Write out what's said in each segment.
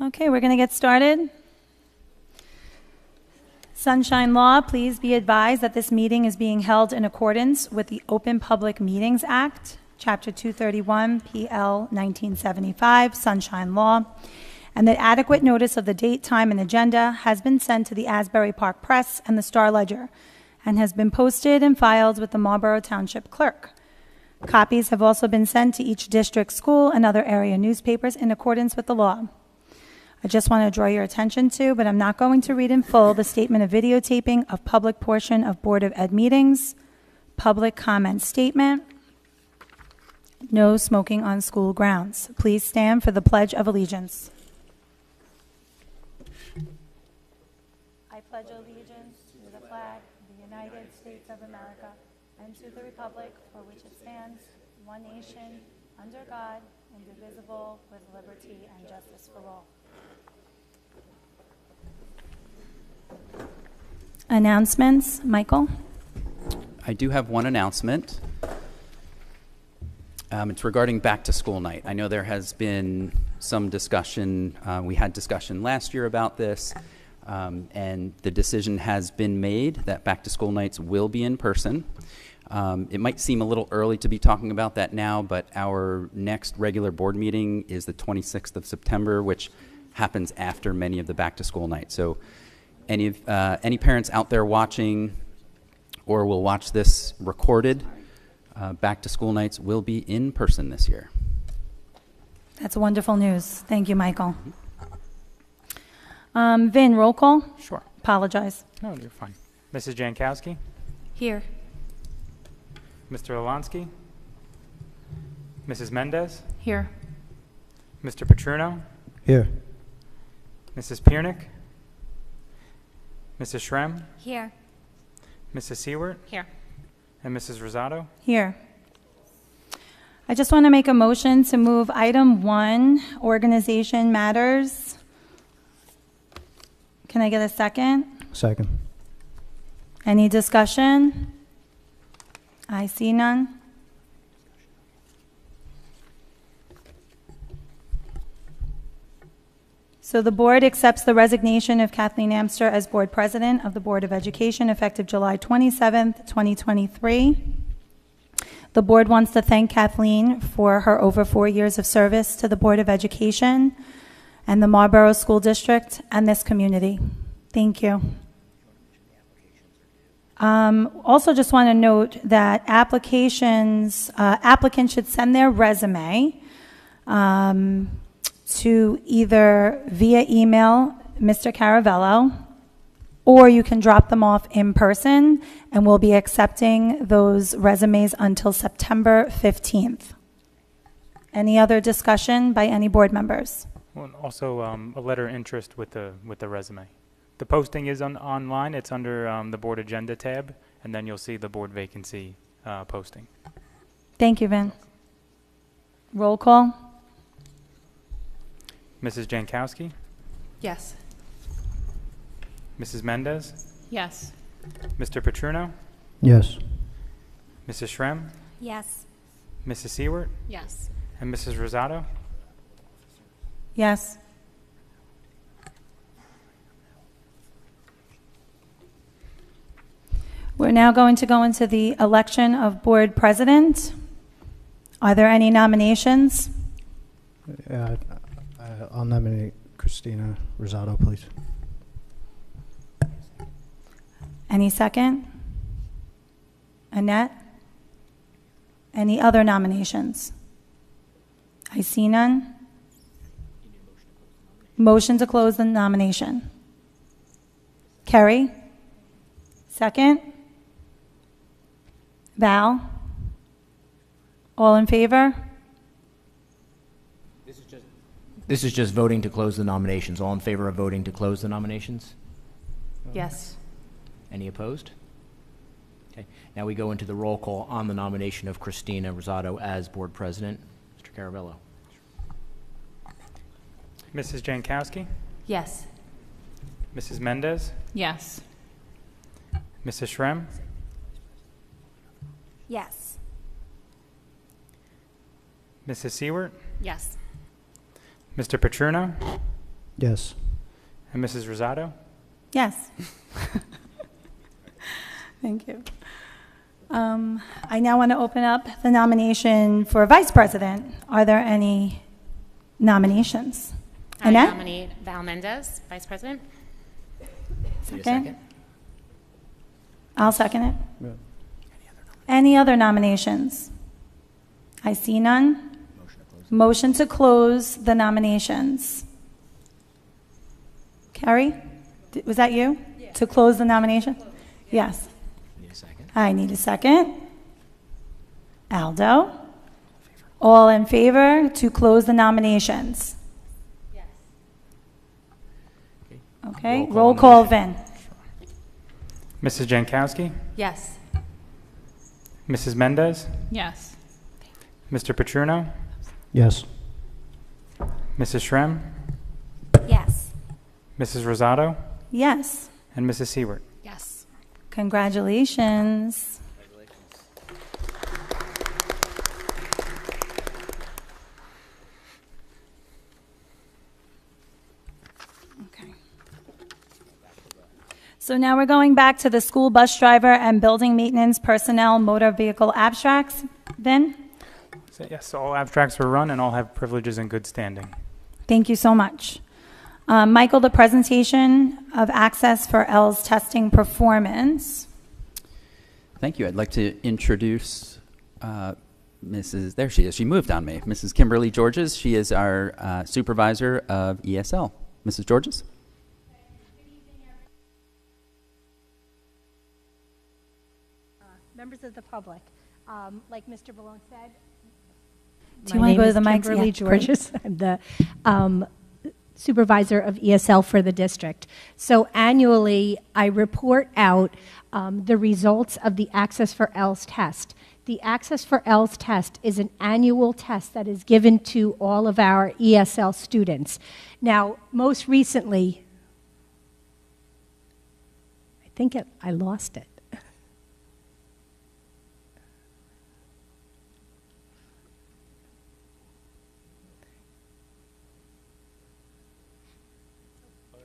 Okay, we're going to get started. Sunshine Law, please be advised that this meeting is being held in accordance with the Open Public Meetings Act, Chapter 231, PL 1975, Sunshine Law, and that adequate notice of the date, time, and agenda has been sent to the Asbury Park Press and the Star Ledger and has been posted and filed with the Marlboro Township Clerk. Copies have also been sent to each district school and other area newspapers in accordance with the law. I just want to draw your attention to, but I'm not going to read in full, the statement of videotaping of public portion of Board of Ed meetings, public comment statement, no smoking on school grounds. Please stand for the Pledge of Allegiance. I pledge allegiance to the flag of the United States of America and to the republic for which it stands, one nation, under God, indivisible, with liberty and justice for all. Announcements, Michael? I do have one announcement. It's regarding back to school night. I know there has been some discussion. We had discussion last year about this, and the decision has been made that back to school nights will be in person. It might seem a little early to be talking about that now, but our next regular board meeting is the 26th of September, which happens after many of the back to school nights. So any parents out there watching or will watch this recorded, back to school nights will be in person this year. That's wonderful news. Thank you, Michael. Vin, roll call? Sure. Apologize. No, you're fine. Mrs. Jankowski? Here. Mr. Olansky? Mrs. Mendez? Here. Mr. Petruno? Here. Mrs. Piernick? Mrs. Shrem? Here. Mrs. Seward? Here. And Mrs. Rosato? Here. I just want to make a motion to move item 1, organization matters. Can I get a second? Second. Any discussion? I see none. So the board accepts the resignation of Kathleen Amster as board president of the Board of Education effective July 27th, 2023. The board wants to thank Kathleen for her over 4 years of service to the Board of Education and the Marlboro School District and this community. Thank you. Also just want to note that applicants should send their resume to either via email, Mr. Caravello, or you can drop them off in person, and we'll be accepting those resumes until September 15th. Any other discussion by any board members? Well, also, a letter of interest with the resume. The posting is online. It's under the board agenda tab, and then you'll see the board vacancy posting. Thank you, Vin. Roll call. Mrs. Jankowski? Yes. Mrs. Mendez? Yes. Mr. Petruno? Yes. Mrs. Shrem? Yes. Mrs. Seward? Yes. And Mrs. Rosato? Yes. We're now going to go into the election of board president. Are there any nominations? I'll nominate Christina Rosato, please. Any second? Annette? Any other nominations? I see none. Motion to close the nomination. Kerry? Second? Val? All in favor? This is just voting to close the nominations. All in favor of voting to close the nominations? Yes. Any opposed? Okay. Now we go into the roll call on the nomination of Christina Rosato as board president. Mr. Caravello. Mrs. Jankowski? Yes. Mrs. Mendez? Yes. Mrs. Shrem? Yes. Mrs. Seward? Yes. Mr. Petruno? Yes. And Mrs. Rosado? Yes. Thank you. I now want to open up the nomination for Vice President. Are there any nominations? I Annette? nominate Val Mendez, Vice President. Need a Second. I'll second it. Any other nominations? I see none. Motion to close the nominations. Carrie, was that you? To close the nomination? Yes. Need a second. I need a second. Aldo? All in favor to close the nominations? Yes. Okay, Roll call roll on the call, motion. Vin. Mrs. Jankowski? Yes. Mrs. Mendez? Yes. Mr. Petruno? Yes. Mrs. Shrem? Yes. Mrs. Rosado? Yes. And Mrs. Seward? Yes. Congratulations. Okay. So now we're going back to the school bus driver and building maintenance personnel motor vehicle abstracts. Vin? So, yes, all abstracts were run and all have privileges in good standing. Thank you so much. Michael, the presentation of access for L's testing performance. Thank you. I'd like to introduce Mrs. There she is. She moved on me. Mrs. Kimberly Georges. She is our supervisor of ESL. Mrs. Georges? Members of the public, like Mr. Balone said, Do you want to go to the mic? Kimberly Yeah, great. Georges. I'm the supervisor of ESL for the district. So annually, I report out the results of the Access for L's test. The Access for L's test is an annual test that is given to all of our ESL students. Now, most recently, I lost it.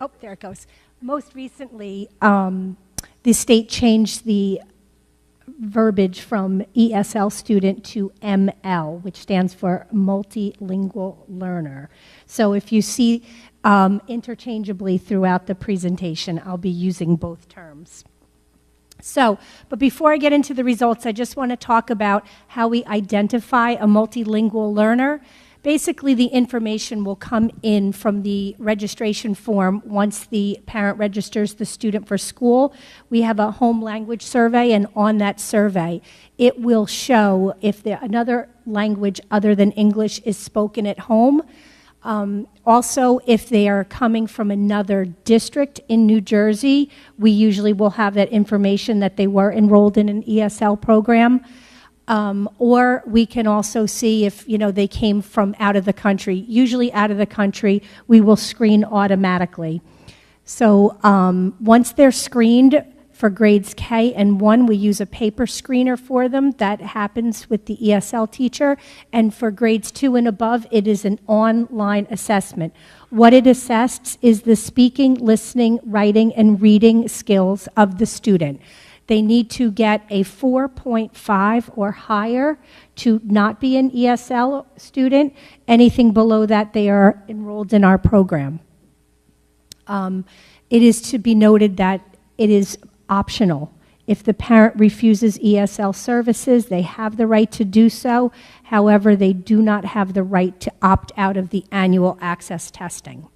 Oh, there it goes. Most recently, the state changed the verbiage from ESL student to ML, which stands for multilingual learner. So if you see interchangeably throughout the presentation, I'll be using both terms. So, but before I get into the results, I just want to talk about how we identify a multilingual learner. Basically, the information will come in from the registration form once the parent registers the student for school. We have a home language survey, and on that survey, it will show if another language other than English is spoken at home. Also, if they are coming from another district in New Jersey, we usually will have that information that they were enrolled in an ESL program. Or we can also see if, they came from out of the country. Usually out of the country, we will screen automatically. So once they're screened for grades K and 1, we use a paper screener for them. That happens with the ESL teacher. And for grades 2 and above, it is an online assessment. What it assesses is the speaking, listening, writing, and reading skills of the student. They need to get a 4.5 or higher to not be an ESL student. Anything below that, they are enrolled in our program. It is to be noted that it is optional. If the parent refuses ESL services, they have the right to do so. However, they do not have the right to opt out of the annual access testing.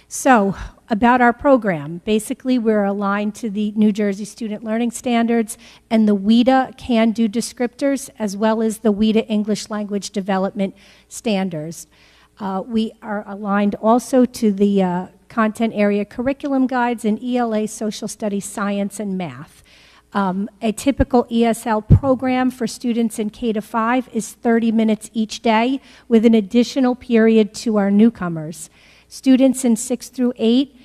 So, about our program, basically we're aligned to the New Jersey Student Learning Standards and the WIDA can-do descriptors, as well as the WIDA English Language Development Standards. We are aligned also to the content area curriculum guides in ELA, social studies, science, and math. A typical ESL program for students in K-5 is 30 minutes each day with an additional period to our newcomers. Students in 6 through 8,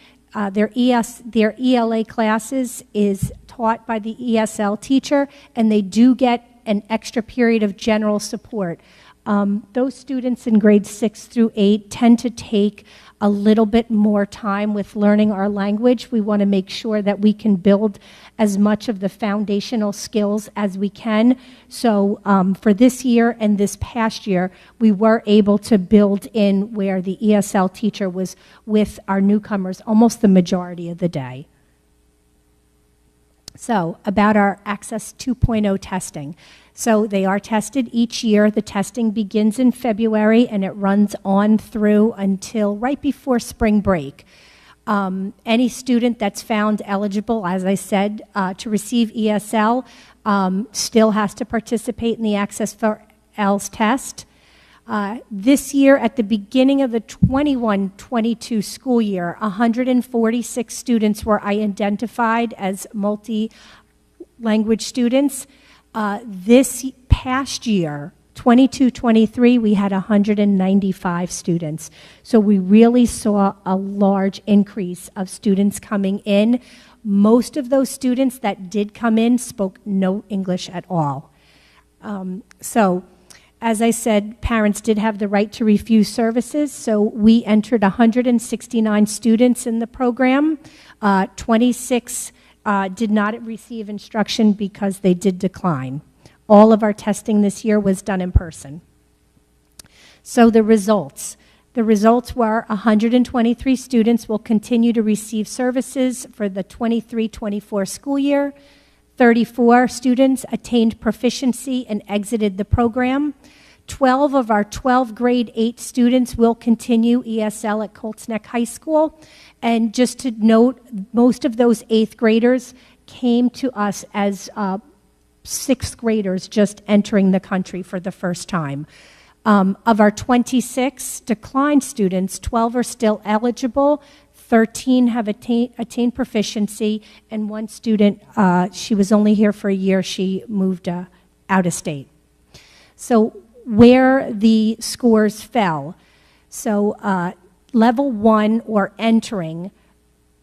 their ELA classes is taught by the ESL teacher, and they do get an extra period of general support. Those students in grades 6 through 8 tend to take a little bit more time with learning our language. We want to make sure that we can build as much of the foundational skills as we can. So for this year and this past year, we were able to build in where the ESL teacher was with our newcomers almost the majority of the day. So about our Access 2.0 testing. So they are tested each year. The testing begins in February and it runs on through until right before spring break. Any student that's found eligible, as I said, to receive ESL still has to participate in the Access for ELS test. This year, at the beginning of the 21-22 school year, 146 students were identified as multi-language students. This past year, 22-23, we had 195 students. So we really saw a large increase of students coming in. Most of those students that did come in spoke no English at all. As I said, parents did have the right to refuse services, so we entered 169 students in the program. 26 did not receive instruction because they did decline. All of our testing this year was done in person. So the results. The results were 123 students will continue to receive services for the 23-24 school year. 34 students attained proficiency and exited the program. 12 of our 12 grade 8 students will continue ESL at Colts Neck High School. And just to note, most of those 8th graders came to us as 6th graders just entering the country for the first time. Of our 26 declined students, 12 are still eligible. 13 have attained proficiency, and one student, she was only here for a year, she moved out of state. So where the scores fell, so level 1 or entering,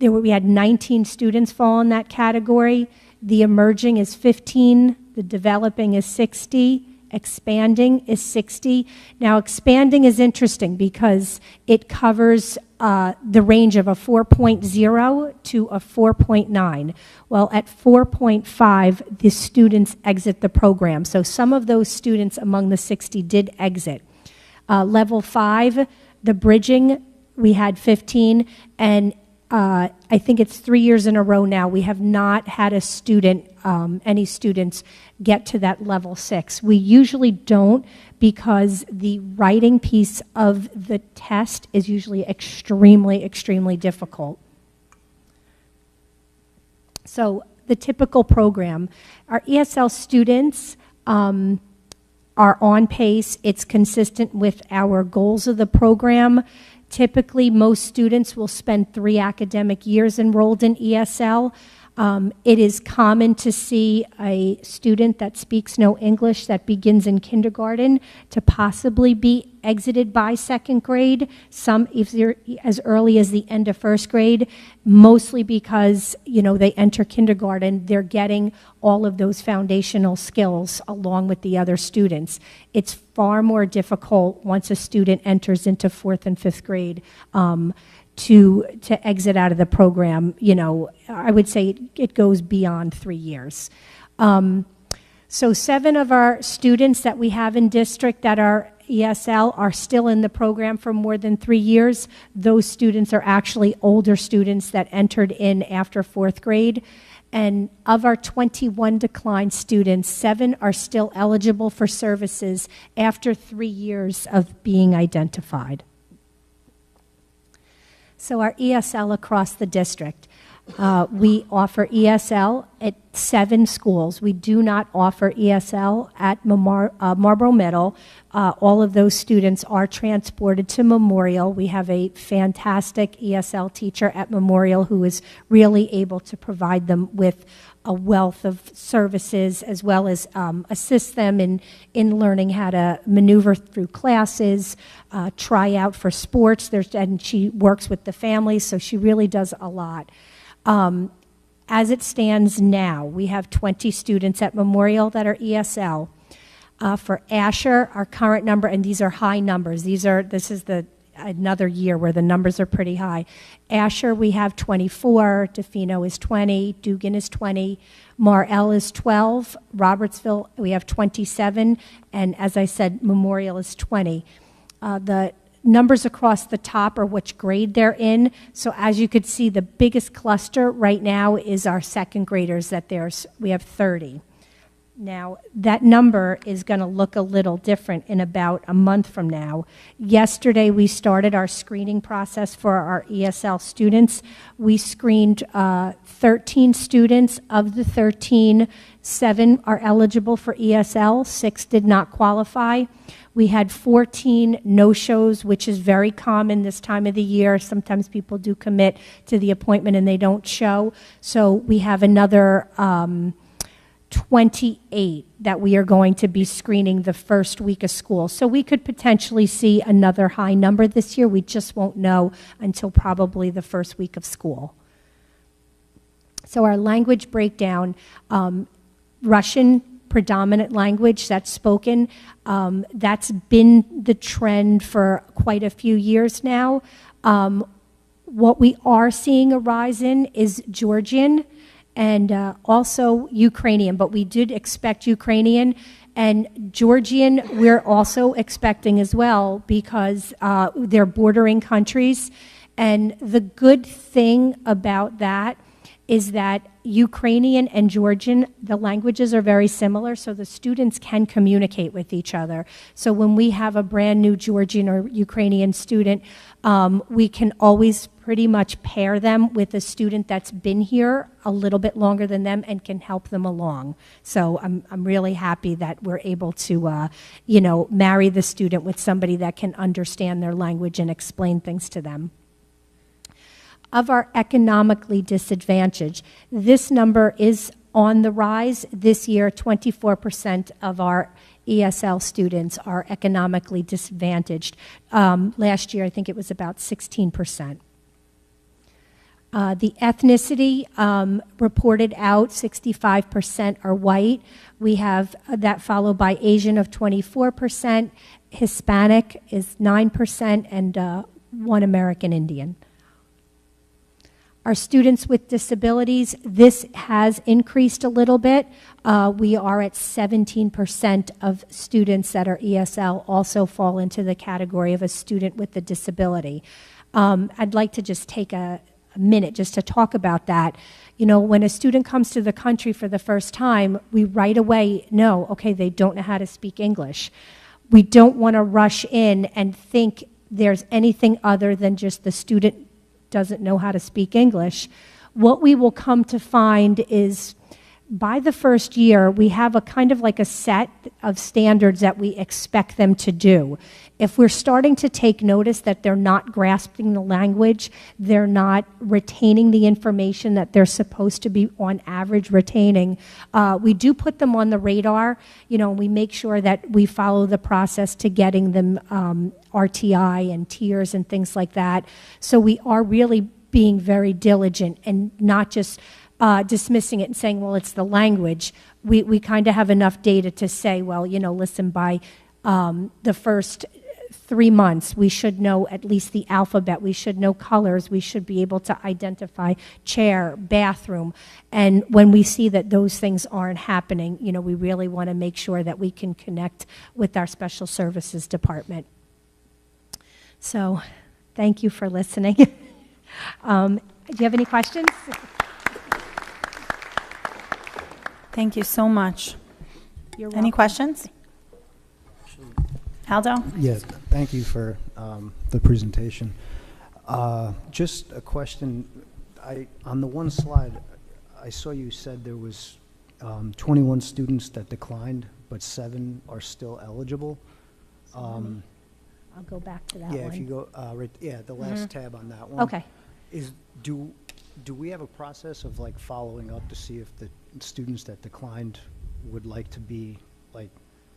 we had 19 students fall in that category. The emerging is 15, the developing is 60, expanding is 60. Now, expanding is interesting because it covers the range of a 4.0 to a 4.9. Well, at 4.5, the students exit the program. So some of those students among the 60 did exit. Level 5, the bridging, we had 15, and I think it's 3 years in a row now, we have not had a student, any students, get to that level 6. We usually don't because the writing piece of the test is usually extremely, extremely difficult. So the typical program, our ESL students are on pace. It's consistent with our goals of the program. Typically, most students will spend 3 academic years enrolled in ESL. It is common to see a student that speaks no English that begins in kindergarten to possibly be exited by 2nd grade, some as early as the end of 1st grade, mostly because, they enter kindergarten, they're getting all of those foundational skills along with the other students. It's far more difficult once a student enters into 4th and 5th grade to exit out of the program. I would say it goes beyond 3 years. So 7 of our students that we have in district that are ESL are still in the program for more than 3 years. Those students are actually older students that entered in after 4th grade. And of our 21 declined students, 7 are still eligible for services after 3 years of being identified. So our ESL across the district. We offer ESL at 7 schools. We do not offer ESL at Marlboro Middle. All of those students are transported to Memorial. We have a fantastic ESL teacher at Memorial who is really able to provide them with a wealth of services as well as assist them in learning how to maneuver through classes, try out for sports. And she works with the families, so she really does a lot. As it stands now, we have 20 students at Memorial that are ESL. For Asher, our current number, and these are high numbers. This is another year where the numbers are pretty high. Asher, we have 24. Defino is 20. Dugan is 20. Mar-El is 12. Robertsville, we have 27. And as I said, Memorial is 20. The numbers across the top are which grade they're in. So as you could see, the biggest cluster right now is our second graders. We have 30. Now, that number is going to look a little different in about a month from now. Yesterday, we started our screening process for our ESL students. We screened 13 students. Of the 13, 7 are eligible for ESL. 6 did not qualify. We had 14 no-shows, which is very common this time of the year. Sometimes people do commit to the appointment and they don't show. So we have another 28 that we are going to be screening the first week of school. So we could potentially see another high number this year. We just won't know until probably the first week of school. So our language breakdown, Russian, predominant language that's spoken. That's been the trend for quite a few years now. What we are seeing a rise in is Georgian, and also Ukrainian, but we did expect Ukrainian. And Georgian, we're also expecting as well because they're bordering countries. And the good thing about that is that Ukrainian and Georgian, the languages are very similar, so the students can communicate with each other. So when we have a brand new Georgian or Ukrainian student, we can always pretty much pair them with a student that's been here a little bit longer than them and can help them along. So I'm really happy that we're able to, marry the student with somebody that can understand their language and explain things to them. Of our economically disadvantaged, this number is on the rise. This year, 24% of our ESL students are economically disadvantaged. Last year, I think it was about 16%. The ethnicity reported out, 65% are white. We have that followed by Asian of 24%, Hispanic is 9%, and 1 American Indian. Our students with disabilities, this has increased a little bit. We are at 17% of students that are ESL also fall into the category of a student with a disability. I'd like to just take a minute just to talk about that. You know, when a student comes to the country for the first time, we right away know, okay, they don't know how to speak English. We don't want to rush in and think there's anything other than just the student doesn't know how to speak English. What we will come to find is by the first year, we have a kind of like a set of standards that we expect them to do. If we're starting to take notice that they're not grasping the language, they're not retaining the information that they're supposed to be on average retaining, we do put them on the radar. You know, we make sure that we follow the process to getting them RTI and tiers and things like that. So we are really being very diligent and not just dismissing it and saying, well, it's the language. We kind of have enough data to say, well, you know, listen, by the first 3 months, we should know at least the alphabet. We should know colors. We should be able to identify chair, bathroom. And when we see that those things aren't happening, you know, we really want to make sure that we can connect with our special services department. So thank you for listening. Do you have any questions? Thank you so much. You're welcome. Any questions? Aldo? Yeah, thank you for the presentation. Just a question. On the one slide, I saw you said there was 21 students that declined, but 7 are still eligible. I'll go back to that one. Yeah, if you go, the last tab on that one. Okay. Do we have a process of like following up to see if the students that declined would like to be like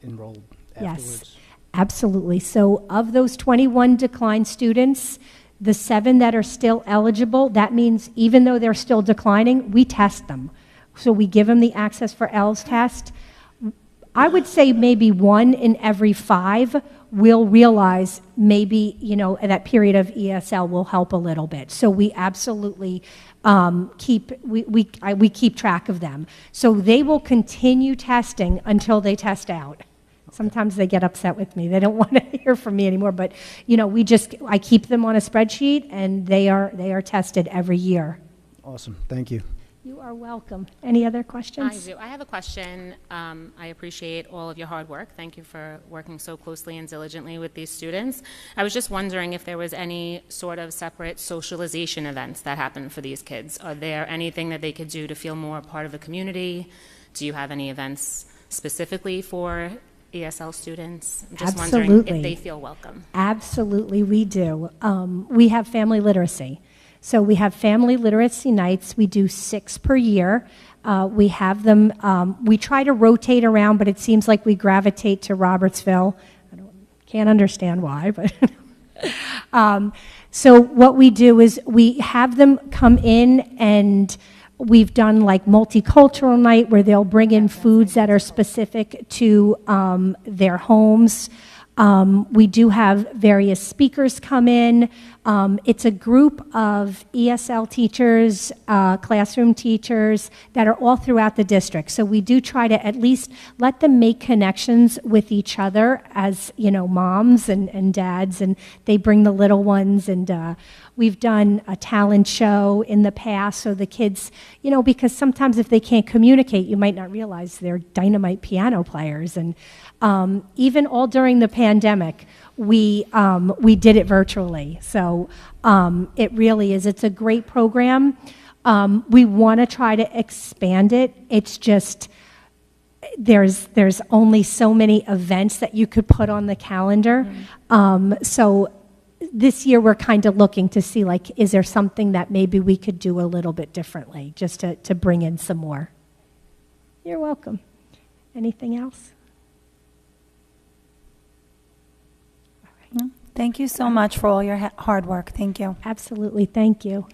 enrolled afterwards? Yes, absolutely. So of those 21 declined students, the 7 that are still eligible, that means even though they're still declining, we test them. So we give them the Access for ELS test. I would say maybe 1 in every 5 will realize maybe, that period of ESL will help a little bit. So we absolutely we keep track of them. So they will continue testing until they test out. Sometimes they get upset with me. They don't want to hear from me anymore. But I keep them on a spreadsheet, and they are tested every year. Awesome. Thank you. You are welcome. Any other questions? I do. I have a question. I appreciate all of your hard work. Thank you for working so closely and diligently with these students. I was just wondering if there was any sort of separate socialization events that happen for these kids. Are there anything that they could do to feel more part of the community? Do you have any events specifically for ESL students? I'm just wondering if they feel welcome. Absolutely, we do. We have family literacy. So we have family literacy nights. We do 6 per year. We have them, we try to rotate around, but it seems like we gravitate to Robertsville. Can't understand why, but so what we do is we have them come in, and we've done like multicultural night where they'll bring in foods that are specific to their homes. We do have various speakers come in. It's a group of ESL teachers, classroom teachers that are all throughout the district. So we do try to at least let them make connections with each other as, moms and dads, and they bring the little ones. And we've done a talent show in the past, so the kids, because sometimes if they can't communicate, you might not realize they're dynamite piano players. And even all during the pandemic, we did it virtually. So it really is. It's a great program. We want to try to expand it. It's just there's only so many events that you could put on the calendar. So this year we're kind of looking to see, is there something that maybe we could do a little bit differently, just to bring in some more. You're welcome. Anything else? Thank you so much for all your hard work. Thank you. Absolutely. Thank you.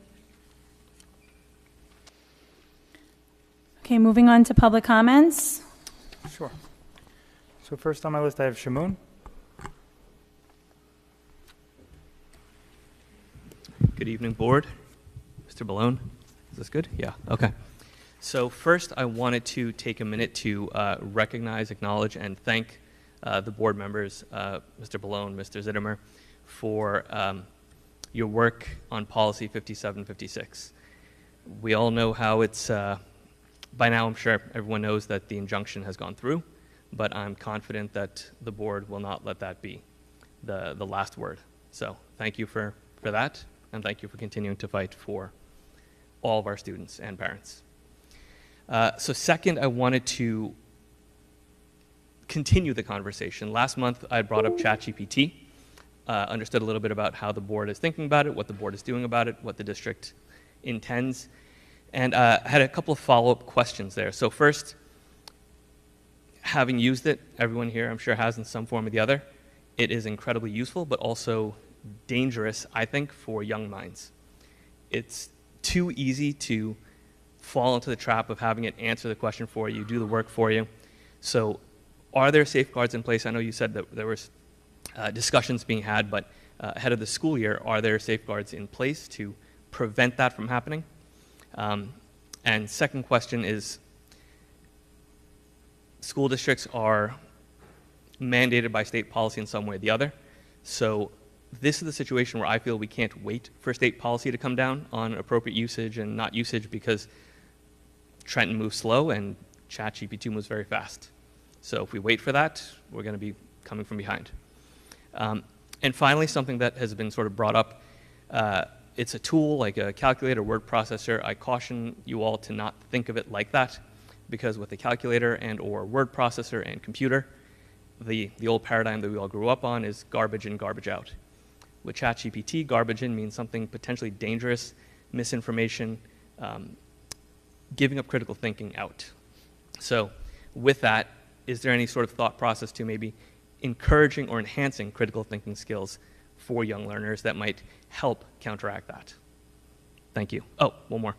Okay, moving on to public comments. Sure. So first on my list, I have Shamoon. Good evening, board. Mr. Balone, is this good? Yeah, okay. So first, I wanted to take a minute to recognize, acknowledge, and thank the board members, Mr. Balone, Mr. Zittimer, for your work on Policy 5756. We all know how it's, by now I'm sure everyone knows that the injunction has gone through, but I'm confident that the board will not let that be the last word. So thank you for that, and thank you for continuing to fight for all of our students and parents. So second, I wanted to continue the conversation. Last month, I brought up ChatGPT, understood a little bit about how the board is thinking about it, what the board is doing about it, what the district intends, and had a couple of follow-up questions there. So first, having used it, everyone here I'm sure has in some form or the other, it is incredibly useful, but also dangerous, I think, for young minds. It's too easy to fall into the trap of having it answer the question for you, do the work for you. So are there safeguards in place? I know you said that there was discussions being had, but ahead of the school year, are there safeguards in place to prevent that from happening? And second question is, school districts are mandated by state policy in some way or the other. So this is the situation where I feel we can't wait for state policy to come down on appropriate usage and not usage, because Trenton moves slow and ChatGPT moves very fast. So if we wait for that, we're going to be coming from behind. And finally, something that has been sort of brought up, it's a tool like a calculator, word processor. I caution you all to not think of it like that, because with a calculator and or word processor and computer, the old paradigm that we all grew up on is garbage in, garbage out. With ChatGPT, garbage in means something potentially dangerous, misinformation, giving up critical thinking out. So with that, is there any sort of thought process to maybe encouraging or enhancing critical thinking skills for young learners that might help counteract that? Thank you. Oh, one more.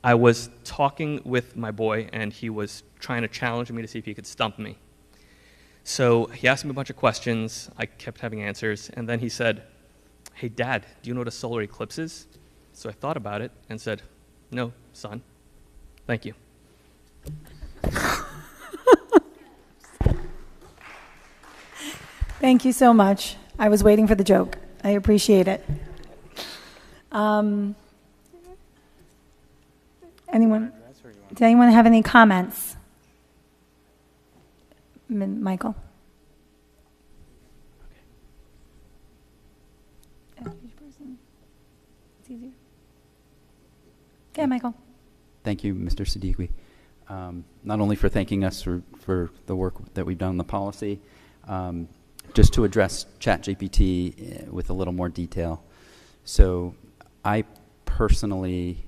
I was talking with my boy, and he was trying to challenge me to see if he could stump me. So he asked me a bunch of questions. I kept having answers, and then he said, "Hey, Dad, do you know what a solar eclipse is?" So I thought about it and said, "No, son. Thank you." Thank you so much. I was waiting for the joke. I appreciate it. Anyone? Does anyone have any comments? Michael? It's easier. Yeah, Michael. Thank you, Mr. Siddiqui. Not only for thanking us for the work that we've done on the policy, just to address ChatGPT with a little more detail. So I personally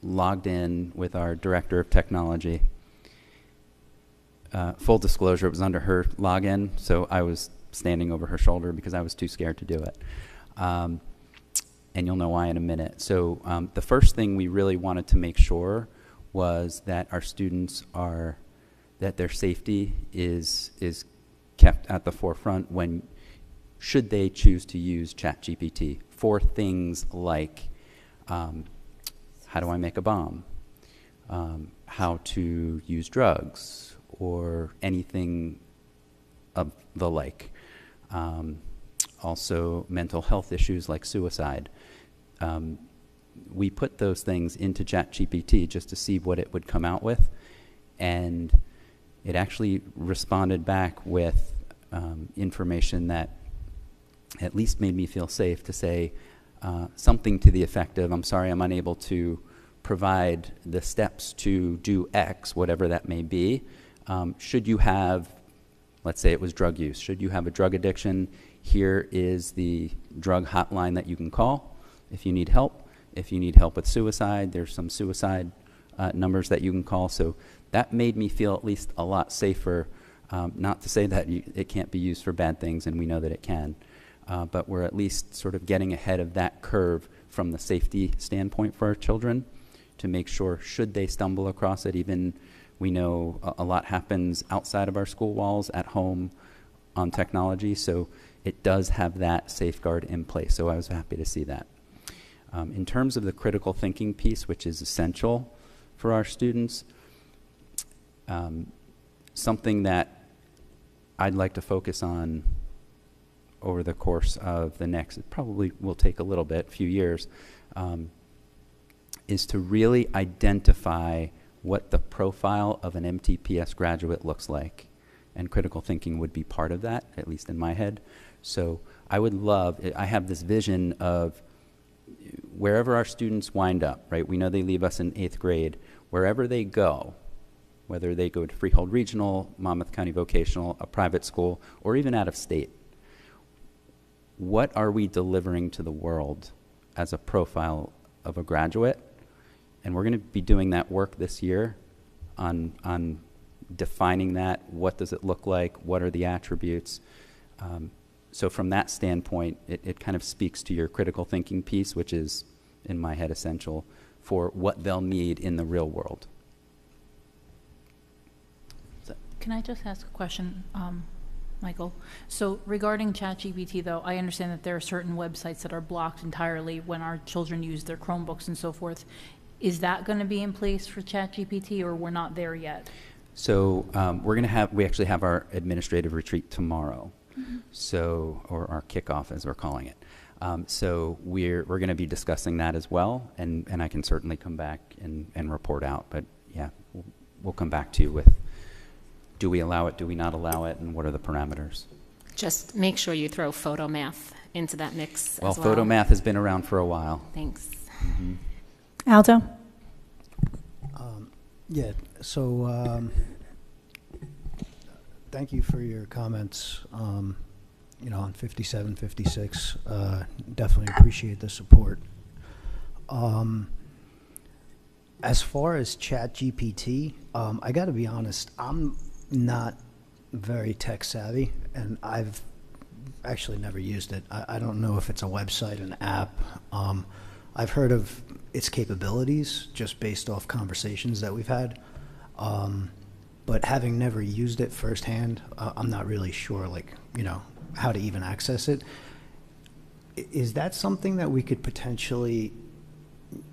logged in with our director of technology. Full disclosure, it was under her login, so I was standing over her shoulder because I was too scared to do it. And you'll know why in a minute. So the first thing we really wanted to make sure was that our students that their safety is kept at the forefront when, should they choose to use ChatGPT for things like how do I make a bomb, how to use drugs, or anything of the like. Also mental health issues like suicide. We put those things into ChatGPT just to see what it would come out with, and it actually responded back with information that at least made me feel safe to say something to the effect of, "I'm sorry, I'm unable to provide the steps to do X, whatever that may be. Should you have," let's say it was drug use, "should you have a drug addiction, here is the drug hotline that you can call if you need help. If you need help with suicide, there's some suicide numbers that you can call." So that made me feel at least a lot safer. Not to say that it can't be used for bad things, and we know that it can. But we're at least sort of getting ahead of that curve from the safety standpoint for our children to make sure, should they stumble across it, even we know a lot happens outside of our school walls, at home, on technology. So it does have that safeguard in place. So I was happy to see that. In terms of the critical thinking piece, which is essential for our students, something that I'd like to focus on over the course of the next, it probably will take a little bit, few years, is to really identify what the profile of an MTPS graduate looks like. And critical thinking would be part of that, at least in my head. So I would love, I have this vision of wherever our students wind up, right? We know they leave us in 8th grade. Wherever they go, whether they go to Freehold Regional, Monmouth County Vocational, a private school, or even out of state, what are we delivering to the world as a profile of a graduate? And we're going to be doing that work this year on defining that. What does it look like? What are the attributes? So from that standpoint, it kind of speaks to your critical thinking piece, which is, in my head, essential for what they'll need in the real world. Can I just ask a question, Michael? So regarding ChatGPT, though, I understand that there are certain websites that are blocked entirely when our children use their Chromebooks and so forth. Is that going to be in place for ChatGPT, or we're not there yet? So we actually have our administrative retreat tomorrow. So, or our kickoff, as we're calling it. So we're going to be discussing that as well, and I can certainly come back and report out. But yeah, we'll come back to you with, do we allow it, do we not allow it, and what are the parameters? Just make sure you throw photo math into that mix Well, as well. photo math has been around for a while. Thanks. Mm-hmm. Aldo? Yeah, so thank you for your comments, on 57, 56. Definitely appreciate the support. As far as ChatGPT, I got to be honest, I'm not very tech savvy, and I've actually never used it. I don't know if it's a website, an app. I've heard of its capabilities just based off conversations that we've had. But having never used it firsthand, I'm not really sure, like, you know, how to even access it. Is that something that we could potentially,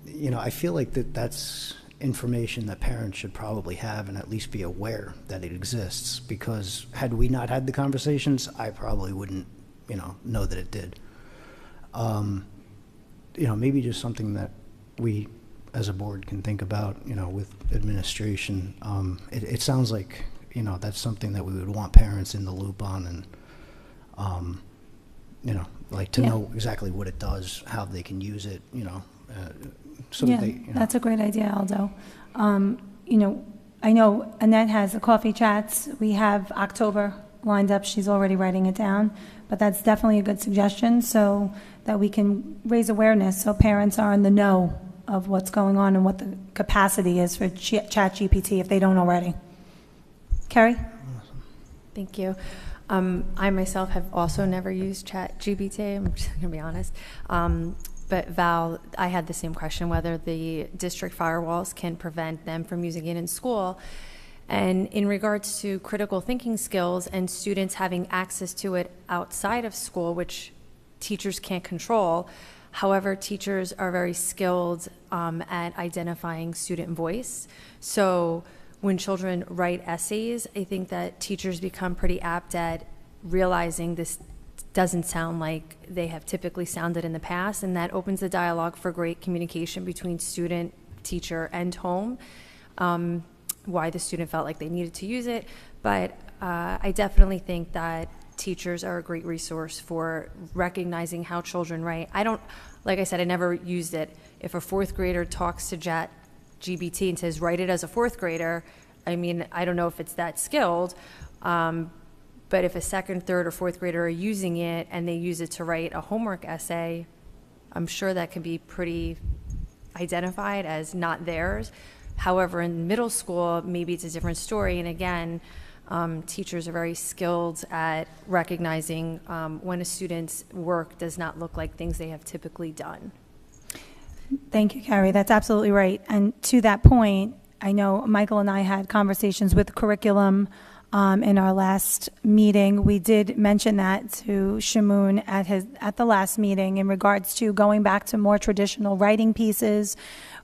you know, I feel like that's information that parents should probably have and at least be aware that it exists, because had we not had the conversations, I probably wouldn't, you know that it did. You know, maybe just something that we as a board can think about, you know, with administration. It sounds like, you know, that's something that we would want parents in the loop on, and, you know, like to know exactly what it does, how they can use it, you know, so that they, you know. That's a great idea, Aldo. You know, I know Annette has the coffee chats. We have October lined up. She's already writing it down, but that's definitely a good suggestion so that we can raise awareness so parents are in the know of what's going on and what the capacity is for ChatGPT if they don't already. Carrie? Thank you. I myself have also never used ChatGPT, I'm just going to be honest. But Val, I had the same question, whether the district firewalls can prevent them from using it in school. And in regards to critical thinking skills and students having access to it outside of school, which teachers can't control, however, teachers are very skilled at identifying student voice. So when children write essays, I think that teachers become pretty apt at realizing this doesn't sound like they have typically sounded in the past, and that opens the dialogue for great communication between student, teacher, and home, why the student felt like they needed to use it. But I definitely think that teachers are a great resource for recognizing how children write. Like I said, I never used it. If a fourth grader talks to ChatGPT and says, write it as a fourth grader, I mean, I don't know if it's that skilled, but if a second, third, or fourth grader are using it and they use it to write a homework essay, I'm sure that can be pretty identified as not theirs. However, in middle school, maybe it's a different story. And again, teachers are very skilled at recognizing when a student's work does not look like things they have typically done. Thank you, Carrie. That's absolutely right. And to that point, I know Michael and I had conversations with curriculum in our last meeting. We did mention that to Shamoon at the last meeting in regards to going back to more traditional writing pieces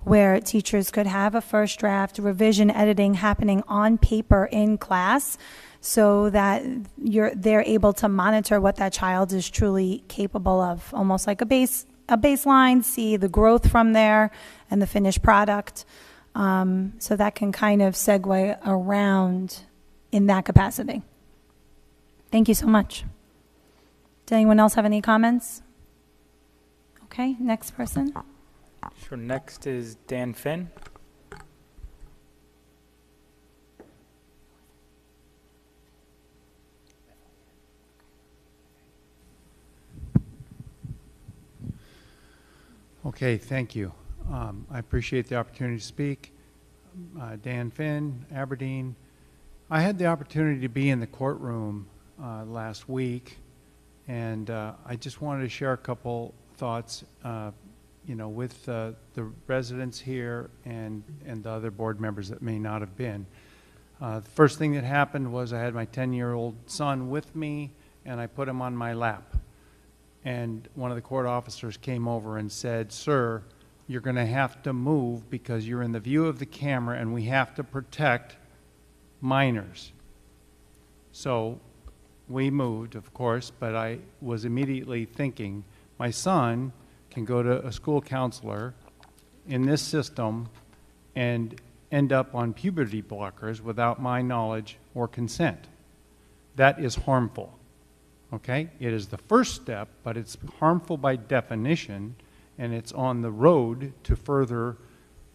where teachers could have a first draft revision editing happening on paper in class so that they're able to monitor what that child is truly capable of, almost like a baseline, see the growth from there and the finished product. So that can kind of segue around in that capacity. Thank you so much. Does anyone else have any comments? Okay, next person. Sure, next is Dan Finn. Okay, thank you. I appreciate the opportunity to speak. Dan Finn, Aberdeen. I had the opportunity to be in the courtroom last week, and I just wanted to share a couple thoughts, you know, with the residents here and the other board members that may not have been. The first thing that happened was I had my 10-year-old son with me, and I put him on my lap. And one of the court officers came over and said, "Sir, you're going to have to move because you're in the view of the camera, and we have to protect minors." So we moved, of course, but I was immediately thinking, my son can go to a school counselor in this system and end up on puberty blockers without my knowledge or consent. That is harmful, okay? It is the first step, but it's harmful by definition, and it's on the road to further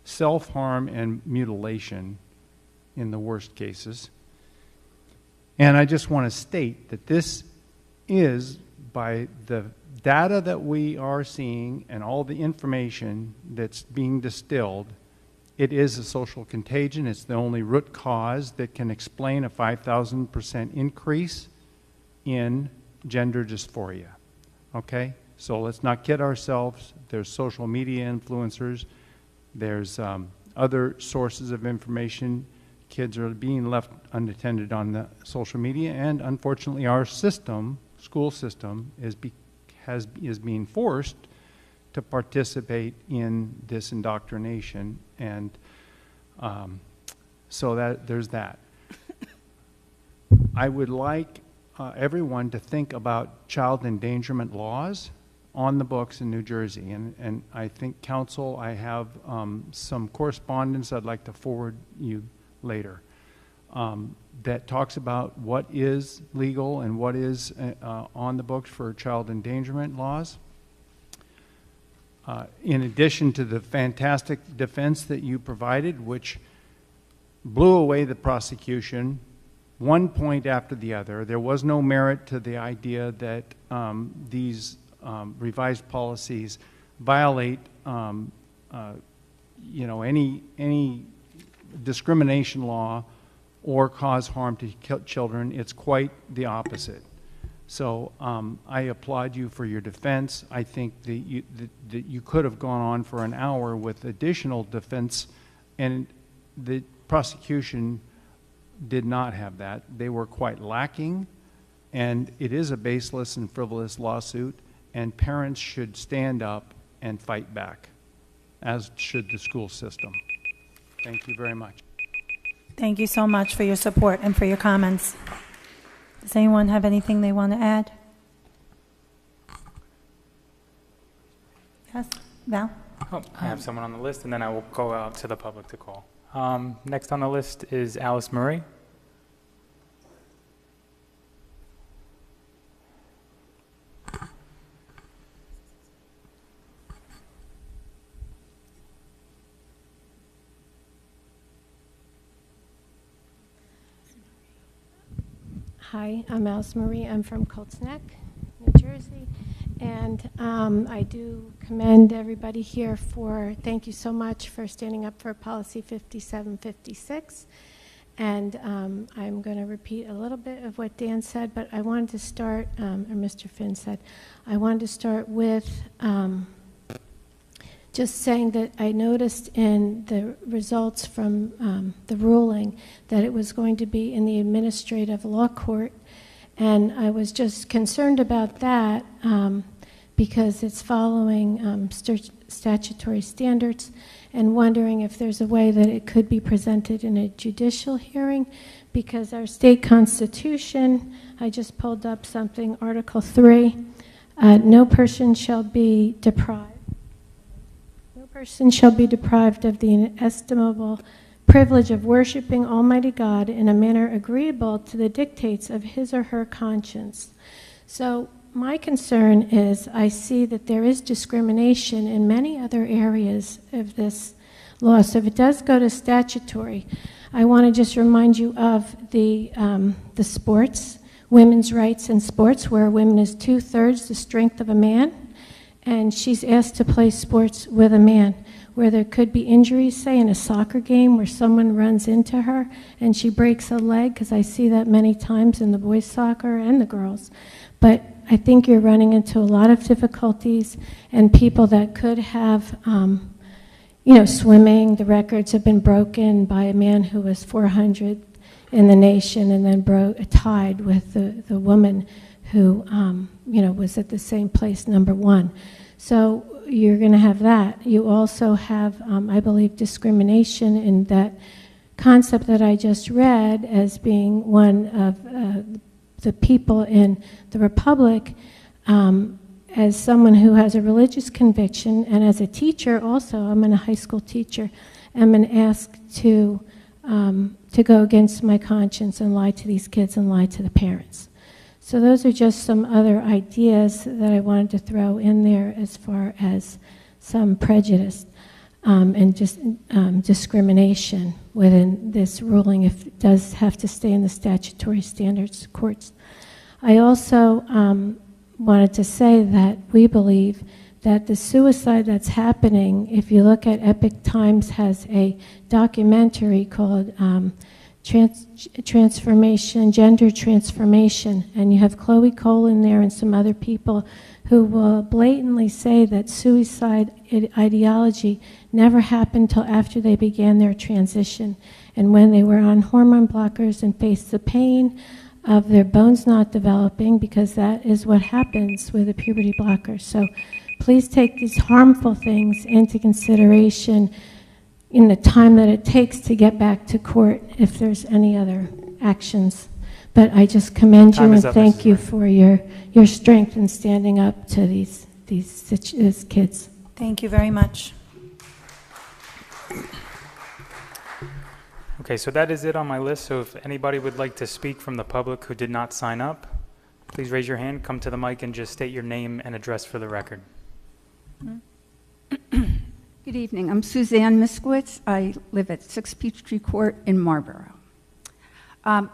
self-harm and mutilation in the worst cases. And I just want to state that this is, by the data that we are seeing and all the information that's being distilled, it is a social contagion. It's the only root cause that can explain a 5,000% increase in gender dysphoria. Okay? So let's not kid ourselves. There's social media influencers. There's other sources of information. Kids are being left unattended on the social media, and unfortunately our system, school system, is being forced to participate in this indoctrination, and so there's that. I would like everyone to think about child endangerment laws on the books in New Jersey, and I think council, I have some correspondence I'd like to forward you later that talks about what is legal and what is on the books for child endangerment laws. In addition to the fantastic defense that you provided, which blew away the prosecution one point after the other. There was no merit to the idea that these revised policies violate any discrimination law or cause harm to children. It's quite the opposite. So I applaud you for your defense. I think that you could have gone on for an hour with additional defense, and the prosecution did not have that. They were quite lacking, and it is a baseless and frivolous lawsuit, and parents should stand up and fight back, as should the school system. Thank you very much. Thank you so much for your support and for your comments. Does anyone have anything they want to add? Yes, Val? Oh, I have someone on the list, and then I will go out to the public to call. Next on the list is Alice Murray. Hi, I'm Alice Marie. I'm from Colts Neck, New Jersey. And I do commend everybody here thank you so much for standing up for Policy 5756. And I'm going to repeat a little bit of what Dan said, but I wanted to start, or Mr. Finn said, I wanted to start with just saying that I noticed in the results from the ruling that it was going to be in the administrative law court. And I was just concerned about that because it's following statutory standards, and wondering if there's a way that it could be presented in a judicial hearing, because our state constitution, I just pulled up something, Article 3, no person shall be deprived of the inestimable privilege of worshiping Almighty God in a manner agreeable to the dictates of his or her conscience. So my concern is I see that there is discrimination in many other areas of this law. So if it does go to statutory, I want to just remind you of the sports, women's rights in sports, where a woman is 2/3 the strength of a man, and she's asked to play sports with a man, where there could be injuries, say in a soccer game where someone runs into her and she breaks a leg, because I see that many times in the boys' soccer and the girls. But I think you're running into a lot of difficulties, and people that could have, swimming, the records have been broken by a man who was 400 in the nation and then tied with the woman who, was at the same place, number one. So you're going to have that. You also have, I believe, discrimination in that concept that I just read as being one of the people in the Republic, as someone who has a religious conviction, and as a teacher also, I'm a high school teacher, I'm asked to go against my conscience and lie to these kids and lie to the parents. So those are just some other ideas that I wanted to throw in there as far as some prejudice and just discrimination within this ruling, if it does have to stay in the statutory standards courts. I also wanted to say that we believe that the suicide that's happening, if you look at Epic Times has a documentary called transformation, gender transformation, and you have Chloe Cole in there and some other people who will blatantly say that suicide ideology never happened till after they began their transition, and when they were on hormone blockers and faced the pain of their bones not developing, because that is what happens with a puberty blocker. So please take these harmful things into consideration in the time that it takes to get back to court if there's any other actions. But I just commend you and thank you for your strength in standing up to these kids. Thank you very much. Okay, so that is it on my list. So if anybody would like to speak from the public who did not sign up, please raise your hand, come to the mic, and just state your name and address for the record. Good evening. I'm Suzanne Miskowitz. I live at 6 Peachtree Court in Marlboro.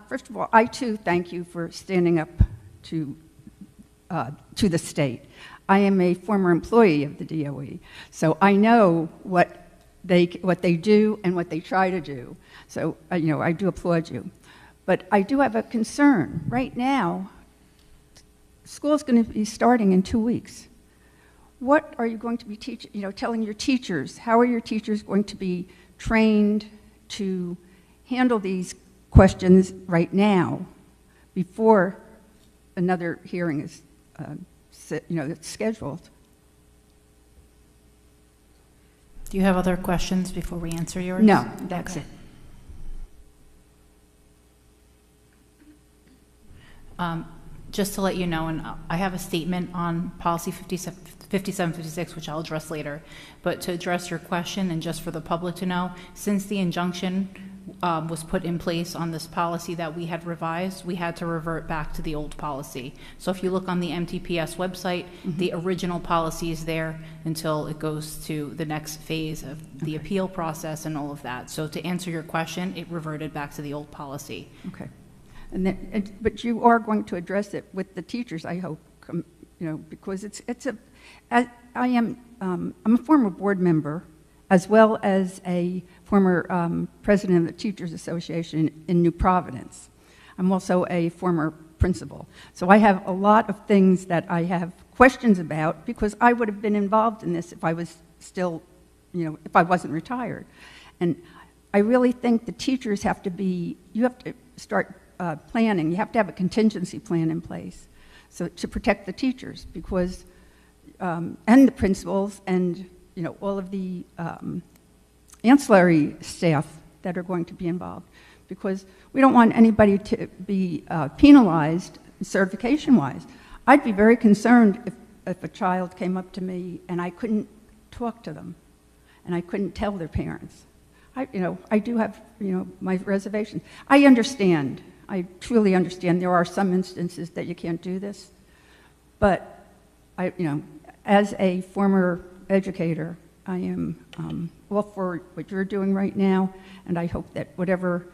First of all, I too thank you for standing up to the state. I am a former employee of the DOE, so I know what they do and what they try to do. So, I do applaud you. But I do have a concern. Right now, school's going to be starting in 2 weeks. What are you going to be telling your teachers? How are your teachers going to be trained to handle these questions right now before another hearing is scheduled? Do you have other questions before we answer yours? No, that's it. Just to let you know, and I have a statement on policy 5756, which I'll address later, but to address your question and just for the public to know, since the injunction was put in place on this policy that we had revised, we had to revert back to the old policy. So if you look on the MTPS website, the original policy is there until it goes to the next phase of the appeal process and all of that. So to answer your question, it reverted back to the old policy. Okay. But you are going to address it with the teachers, I hope, because I'm a former board member as well as a former president of the Teachers Association in New Providence. I'm also a former principal. So I have a lot of things that I have questions about because I would have been involved in this if I was still, if I wasn't retired. And I really think the teachers have to start planning. You have to have a contingency plan in place to protect the teachers because, and the principals and, all of the ancillary staff that are going to be involved because we don't want anybody to be penalized certification-wise. I'd be very concerned if a child came up to me and I couldn't talk to them and I couldn't tell their parents. I do have, my reservations. I understand. I truly understand there are some instances that you can't do this, but as a former educator, I am all for what you're doing right now, and I hope that whatever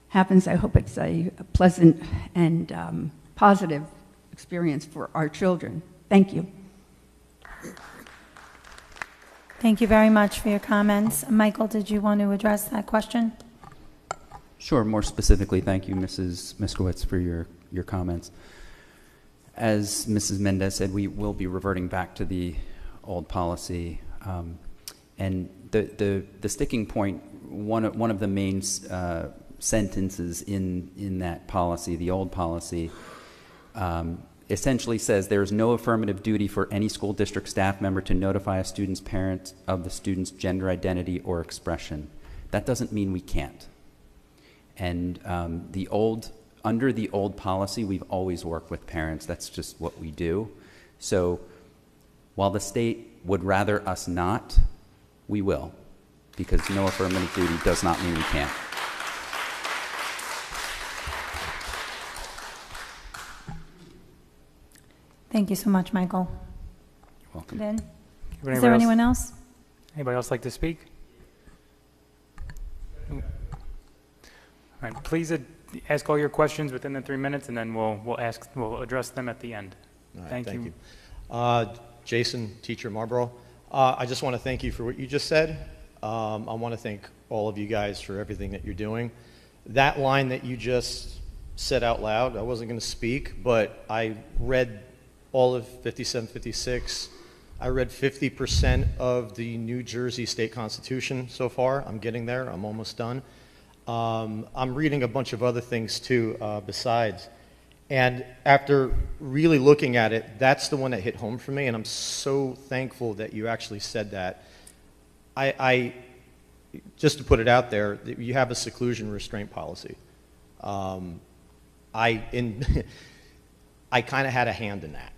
happens, I hope it's a pleasant and positive experience for our children. Thank you. Thank you very much for your comments. Michael, did you want to address that question? Sure. More specifically, thank you, Mrs. Miskowitz, for your comments. As Mrs. Mendez said, we will be reverting back to the old policy. And the sticking point, one of the main sentences in that policy, the old policy, essentially says there is no affirmative duty for any school district staff member to notify a student's parent of the student's gender identity or expression. That doesn't mean we can't. And under the old policy, we've always worked with parents. That's just what we do. So while the state would rather us not, we will, because no affirmative duty does not mean we can't. Thank you so much, Michael. You're welcome. Ben, is there anyone else? Anybody else like to speak? All right, please ask all your questions within the 3 minutes, and then we'll address them at the end. All right, Thank thank you. Jason, teacher, Marlboro. I just want to thank you for what you just said. I want to thank all of you guys for everything that you're doing. That line that you just said out loud, I wasn't going to speak, but I read all of 5756. I read 50% of the New Jersey State Constitution so far. I'm getting there. I'm almost done. I'm reading a bunch of other things too besides. And after really looking at it, that's the one that hit home for me, and I'm so thankful that you actually said that. I just to put it out there, you have a seclusion restraint policy. I kind of had a hand in that.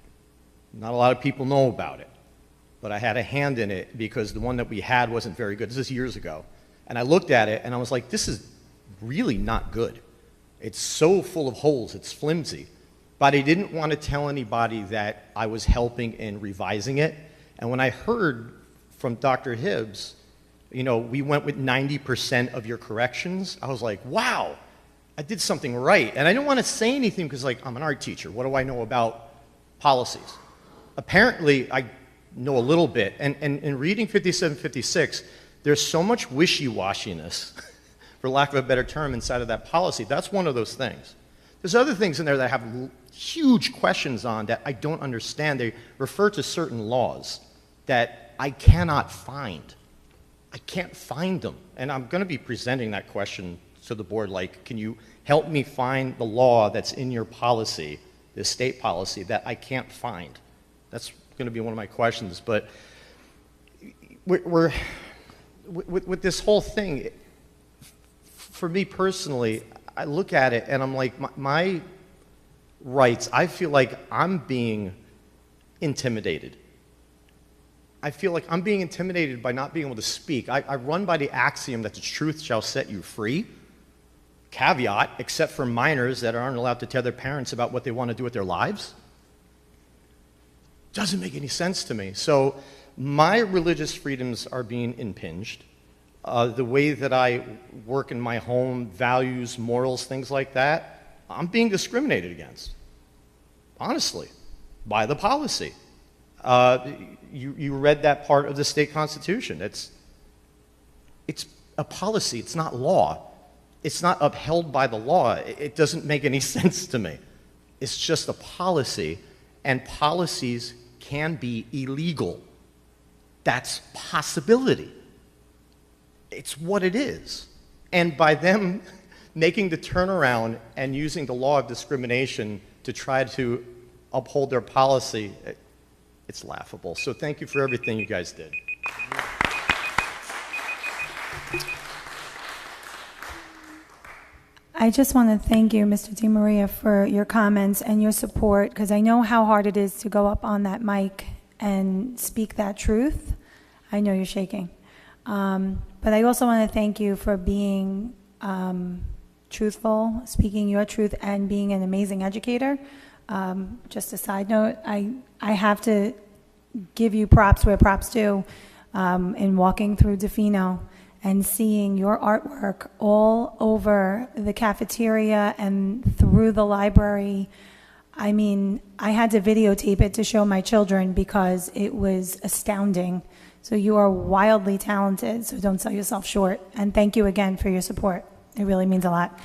Not a lot of people know about it, but I had a hand in it because the one that we had wasn't very good. This is years ago. And I looked at it and I was like, this is really not good. It's so full of holes, it's flimsy. But I didn't want to tell anybody that I was helping in revising it. And when I heard from Dr. Hibbs, you know, we went with 90% of your corrections, I was like, wow, I did something right. And I didn't want to say anything because, like, I'm an art teacher. What do I know about policies? Apparently, I know a little bit. And in reading 5756, there's so much wishy-washiness, for lack of a better term, inside of that policy. That's one of those things. There's other things in there that I have huge questions on that I don't understand. They refer to certain laws that I cannot find. I can't find them. And I'm going to be presenting that question to the board, like, can you help me find the law that's in your policy, the state policy, that I can't find? That's going to be one of my questions. But with this whole thing, for me personally, I look at it and I'm like, my rights, I feel like I'm being intimidated. I feel like I'm being intimidated by not being able to speak. I run by the axiom that the truth shall set you free. Caveat, except for minors that aren't allowed to tell their parents about what they want to do with their lives. Doesn't make any sense to me. So my religious freedoms are being impinged. The way that I work in my home, values, morals, things like that, I'm being discriminated against, honestly, by the policy. You read that part of the state constitution. It's a policy. It's not law. It's not upheld by the law. It doesn't make any sense to me. It's just a policy, and policies can be illegal. That's possibility. It's what it is. And by them making the turnaround and using the law of discrimination to try to uphold their policy, it's laughable. So thank you for everything you guys did. I just want to thank you, Mr. DiMaria, for your comments and your support, because I know how hard it is to go up on that mic and speak that truth. I know you're shaking. But I also want to thank you for being truthful, speaking your truth, and being an amazing educator. Just a side note, I have to give you props where props due in walking through DeFino and seeing your artwork all over the cafeteria and through the library. I mean, I had to videotape it to show my children because it was astounding. So you are wildly talented, so don't sell yourself short. And thank you again for your support. It really means a lot.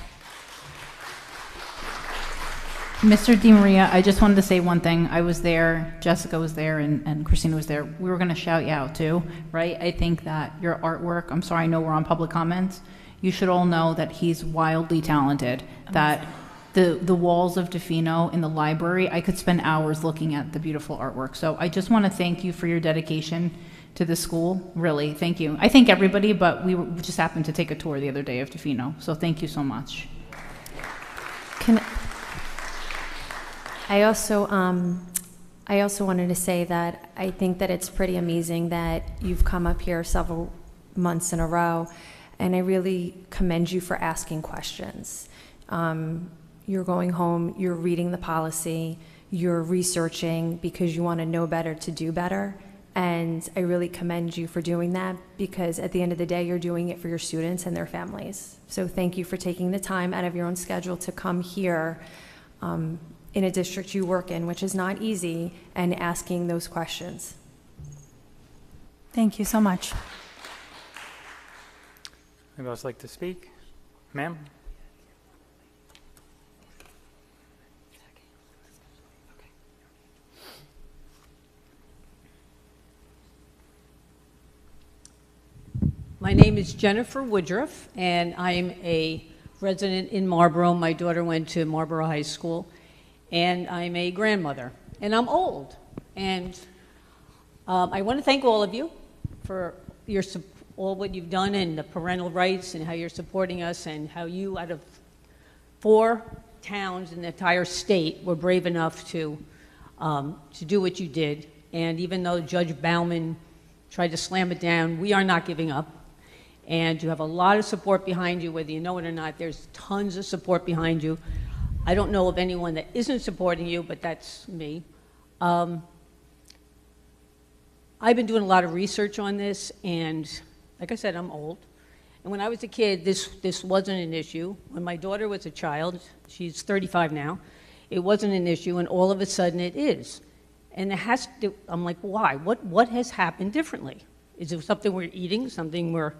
Mr. DiMaria, I just wanted to say one thing. I was there, Jessica was there, and Christina was there. We were going to shout you out too, right? I think that your artwork, I'm sorry, I know we're on public comments. You should all know that he's wildly talented, that the walls of DeFino in the library, I could spend hours looking at the beautiful artwork. So I just want to thank you for your dedication to the school. Really, thank you. I thank everybody, but we just happened to take a tour the other day of DeFino. So thank you so much. I also wanted to say that I think that it's pretty amazing that you've come up here several months in a row, and I really commend you for asking questions. You're going home, you're reading the policy, you're researching because you want to know better to do better, and I really commend you for doing that because at the end of the day, you're doing it for your students and their families. So thank you for taking the time out of your own schedule to come here in a district you work in, which is not easy, and asking those questions. Thank you so much. Anybody else like to speak? Ma'am? name is Jennifer Woodruff, and I'm a resident in Marlboro. My daughter went to Marlboro High School, and I'm a grandmother, and I'm old. And I want to thank all of you for your all what you've done and the parental rights and how you're supporting us and how you, out of 4 towns in the entire state, were brave enough to do what you did. And even though Judge Bauman tried to slam it down, we are not giving up. And you have a lot of support behind you, whether you know it or not. There's tons of support behind you. I don't know of anyone that isn't supporting you, but that's me. I've been doing a lot of research on this, and like I said, I'm old. And when I was a kid, this wasn't an issue. When my daughter was a child, she's 35 now, it wasn't an issue, and all of a sudden it is. And it has to, I'm like, why? What has happened differently? Is it something we're eating, something we're,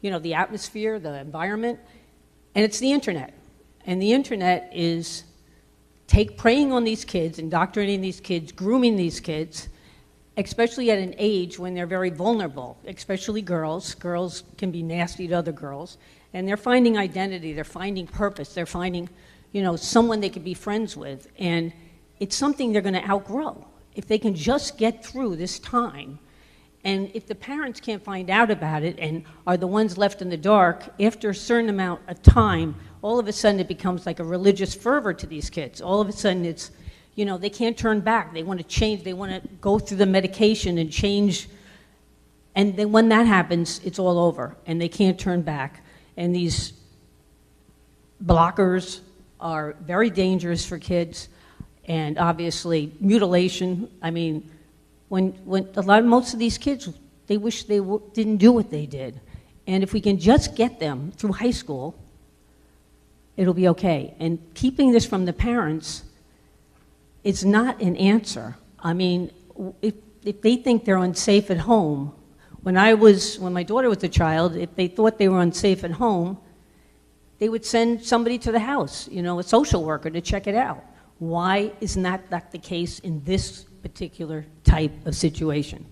the atmosphere, the environment? And it's the internet. And the internet is preying on these kids, indoctrinating these kids, grooming these kids, especially at an age when they're very vulnerable, especially girls. Girls can be nasty to other girls. And they're finding identity, they're finding purpose, they're finding, someone they could be friends with. And it's something they're going to outgrow. If they can just get through this time, and if the parents can't find out about it and are the ones left in the dark, after a certain amount of time, all of a sudden it becomes like a religious fervor to these kids. All of a sudden it's, they can't turn back. They want to change. They want to go through the medication and change. And then when that happens, it's all over, and they can't turn back. And these blockers are very dangerous for kids. And obviously, mutilation. I mean, most of these kids, they wish they didn't do what they did. And if we can just get them through high school, it'll be okay. And keeping this from the parents, it's not an answer. I mean, if they think they're unsafe at home, when my daughter was a child, if they thought they were unsafe at home, they would send somebody to the house, a social worker to check it out. Why is not that the case in this particular type of situation?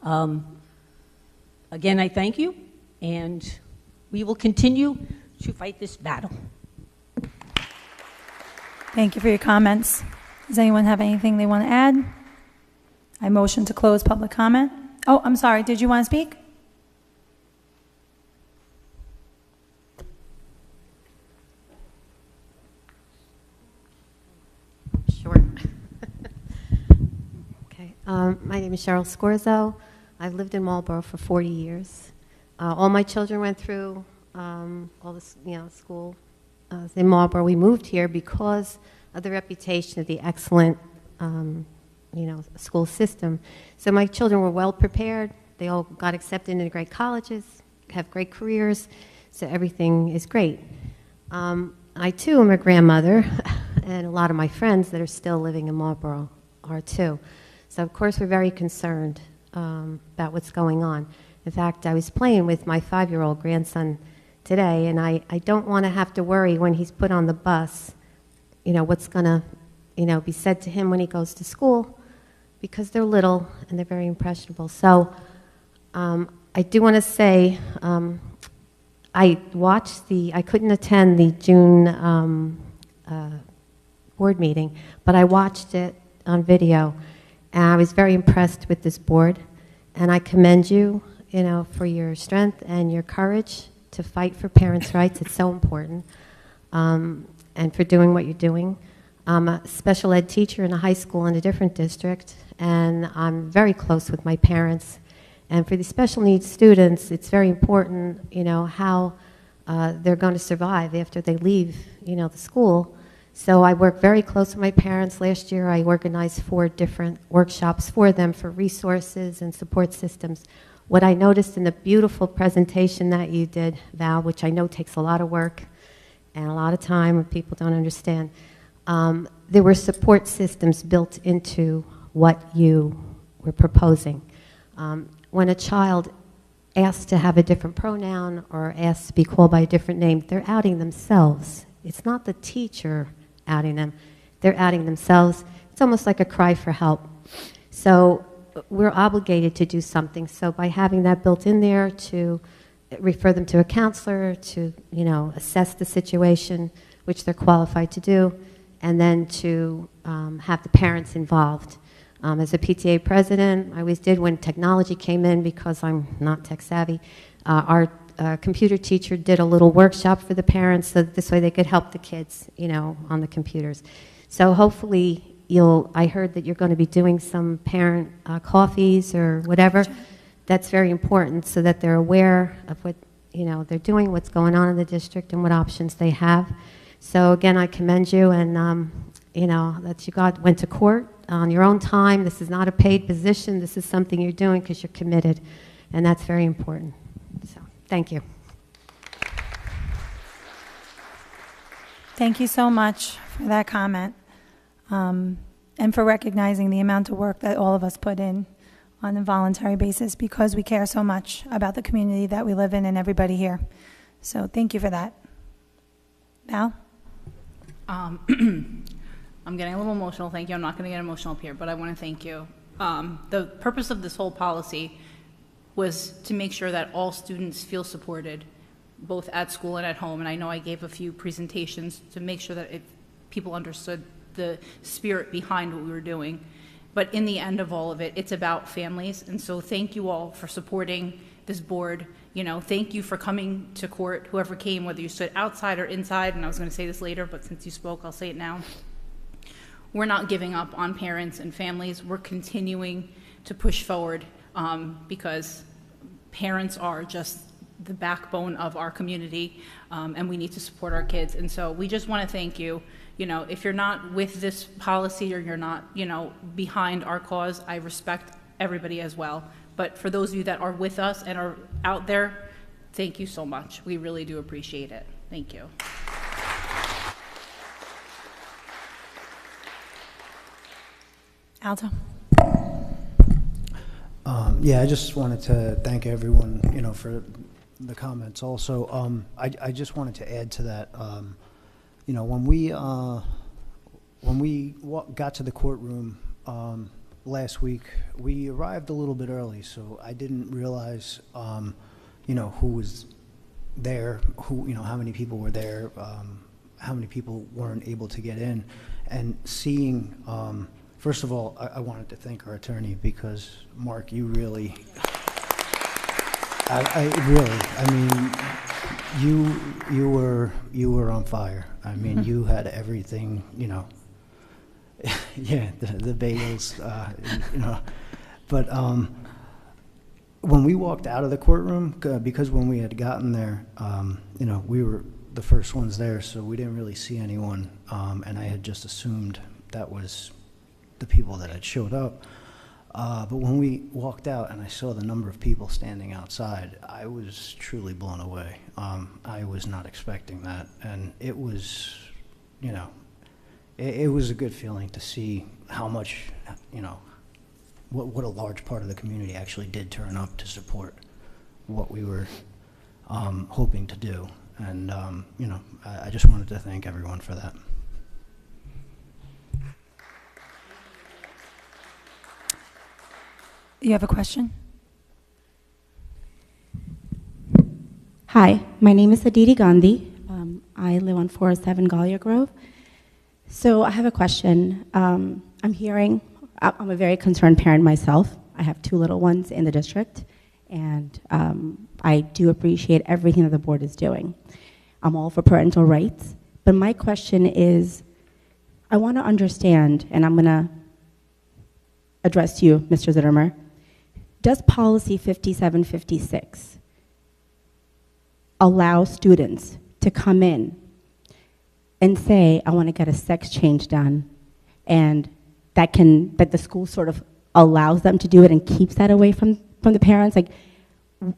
Again, I thank you, and we will continue to fight this battle. Thank you for your comments. Does anyone have anything they want to add? I motion to close public comment. Oh, I'm sorry. Did you want to speak? Sure. Okay. My name is Cheryl Scorzo. I've lived in Marlboro for 40 years. All my children went through all this, school in Marlboro. We moved here because of the reputation of the excellent, school system. So my children were well prepared. They all got accepted into great colleges, have great careers, so everything is great. I, too, am a grandmother, and a lot of my friends that are still living in Marlboro are, too. So, of course, we're very concerned about what's going on. In fact, I was playing with my 5-year-old grandson today, and I don't want to have to worry when he's put on the bus, what's going to, be said to him when he goes to school, because they're little and they're very impressionable. So I do want to say I couldn't attend the June board meeting, but I watched it on video, and I was very impressed with this board, and I commend you, for your strength and your courage to fight for parents' rights. It's so important, and for doing what you're doing. I'm a special ed teacher in a high school in a different district, and I'm very close with my parents. And for the special needs students, it's very important, how they're going to survive after they leave, the school. So I work very close with my parents. Last year, I organized 4 different workshops for them for resources and support systems. What I noticed in the beautiful presentation that you did, Val, which I know takes a lot of work and a lot of time when people don't understand, there were support systems built into what you were proposing. When a child asks to have a different pronoun or asks to be called by a different name, they're outing themselves. It's not the teacher outing them. They're outing themselves. It's almost like a cry for help. So we're obligated to do something. So by having that built in there to refer them to a counselor to, assess the situation, which they're qualified to do, and then to have the parents involved. As a PTA president, I always did when technology came in, because I'm not tech savvy. Our computer teacher did a little workshop for the parents, so that this way they could help the kids, on the computers. So hopefully I heard that you're going to be doing some parent coffees or whatever. That's very important, so that they're aware of what, they're doing, what's going on in the district, and what options they have. So again, I commend you, and that you went to court on your own time. This is not a paid position. This is something you're doing because you're committed, and that's very important. So thank you. Thank you so much for that comment, and for recognizing the amount of work that all of us put in on a voluntary basis, because we care so much about the community that we live in and everybody here. So thank you for that. Val? I'm getting a little emotional, thank you. I'm not going to get emotional up here, but I want to thank you. The purpose of this whole policy was to make sure that all students feel supported, both at school and at home. And I know I gave a few presentations to make sure that people understood the spirit behind what we were doing. But in the end of all of it, it's about families. And so thank you all for supporting this board. Thank you for coming to court, whoever came, whether you stood outside or inside. And I was going to say this later, but since you spoke, I'll say it now. We're not giving up on parents and families. We're continuing to push forward because parents are just the backbone of our community, and we need to support our kids. And so we just want to thank you. If you're not with this policy or you're not, behind our cause, I respect everybody as well. But for those of you that are with us and are out there, thank you so much. We really do appreciate it. Thank you. Alto? Yeah, I just wanted to thank everyone, for the comments also. I just wanted to add to that. When we got to the courtroom last week, we arrived a little bit early, so I didn't realize, who was there, how many people were there, how many people weren't able to get in, and seeing. First of all, I wanted to thank our attorney, because Mark, you really, you were on fire. I mean, you had everything, yeah, the bagels, But when we walked out of the courtroom, because when we had gotten there, we were the first ones there, so we didn't really see anyone, and I had just assumed that was the people that had showed up. But when we walked out and I saw the number of people standing outside, I was truly blown away. I was not expecting that, and it was, it was a good feeling to see how much, what a large part of the community actually did turn up to support what we were hoping to do. And, I just wanted to thank everyone for that. You have a question? Hi, my name is Aditi Gandhi. I live on 407 Gallia Grove. So I have a question. I'm a very concerned parent myself. I have 2 little ones in the district, and I do appreciate everything that the board is doing. I'm all for parental rights, but my question is, I want to understand, and I'm going to address you, Mr. Zittermer. Does policy 5756 allow students to come in and say, I want to get a sex change done, and that the school sort of allows them to do it and keeps that away from the parents? Like,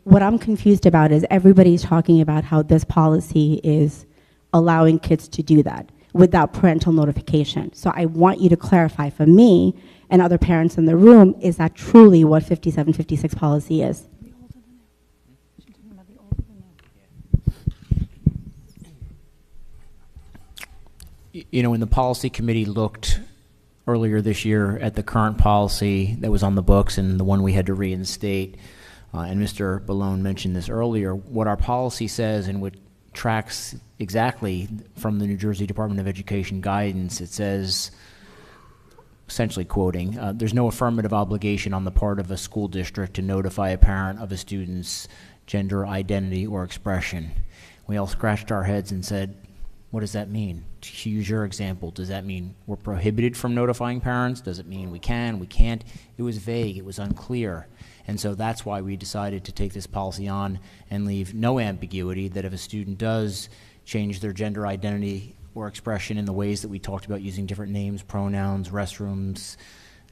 what I'm confused about is everybody's talking about how this policy is allowing kids to do that without parental notification. So I want you to clarify for me and other parents in the room, is that truly what 5756 policy is? When the policy committee looked earlier this year at the current policy that was on the books and the one we had to reinstate, And Mr. Ballone mentioned this earlier. What our policy says, and what tracks exactly from the New Jersey Department of Education guidance, it says, essentially quoting, there's no affirmative obligation on the part of a school district to notify a parent of a student's gender identity or expression. We all scratched our heads and said, what does that mean? To use your example, does that mean we're prohibited from notifying parents? Does it mean we can, we can't? It was vague, it was unclear. And so that's why we decided to take this policy on and leave no ambiguity that if a student does change their gender identity or expression in the ways that we talked about, using different names, pronouns, restrooms,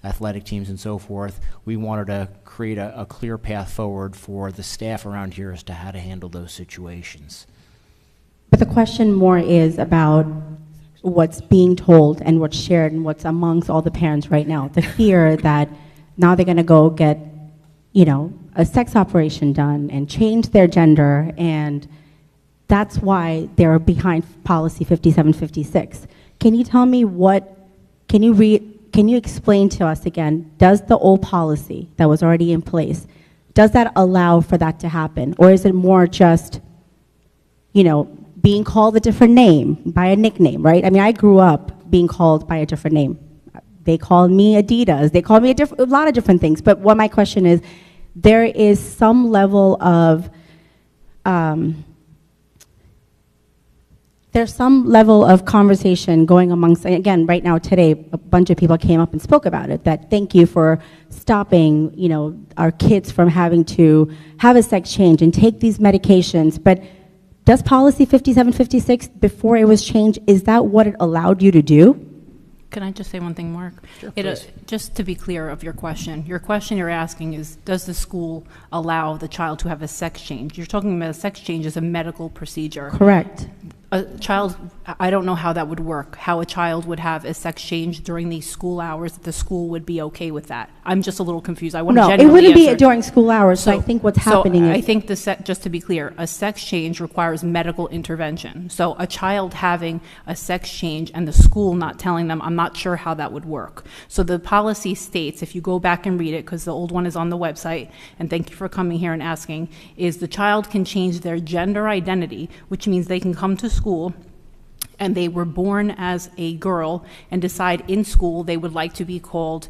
athletic teams, and so forth, we wanted to create a clear path forward for the staff around here as to how to handle those situations. But the question more is about what's being told and what's shared and what's amongst all the parents right now. The fear that now they're going to go get, you know, a sex operation done and change their gender, and that's why they're behind policy 5756. Can you tell me can you explain to us again, does the old policy that was already in place, does that allow for that to happen? Or is it more just, you know, being called a different name, by a nickname, right? I mean, I grew up being called by a different name. They called me Adidas, they called me a lot of different things, but what my question is, there is some level of, there's some level of conversation going amongst, again, right now today, a bunch of people came up and spoke about it, that thank you for stopping, you know, our kids from having to have a sex change and take these medications, but does policy 5756, before it was changed, is that what it allowed you to do? Can I just say one thing, Mark? Sure, just to be clear of your question you're asking is, does the school allow the child to have a sex change? You're talking about a sex change as a medical procedure. Correct. A child, I don't know how that would work, how a child would have a sex change during these school hours, that the school would be okay with that. I'm just a little confused. I want to generally it wouldn't answer. be during school hours, so I think what's happening I is... think just to be clear, a sex change requires medical intervention. So a child having a sex change and the school not telling them, I'm not sure how that would work. So the policy states, if you go back and read it, because the old one is on the website, and thank you for coming here and asking, is the child can change their gender identity, which means they can come to school and they were born as a girl and decide in school they would like to be called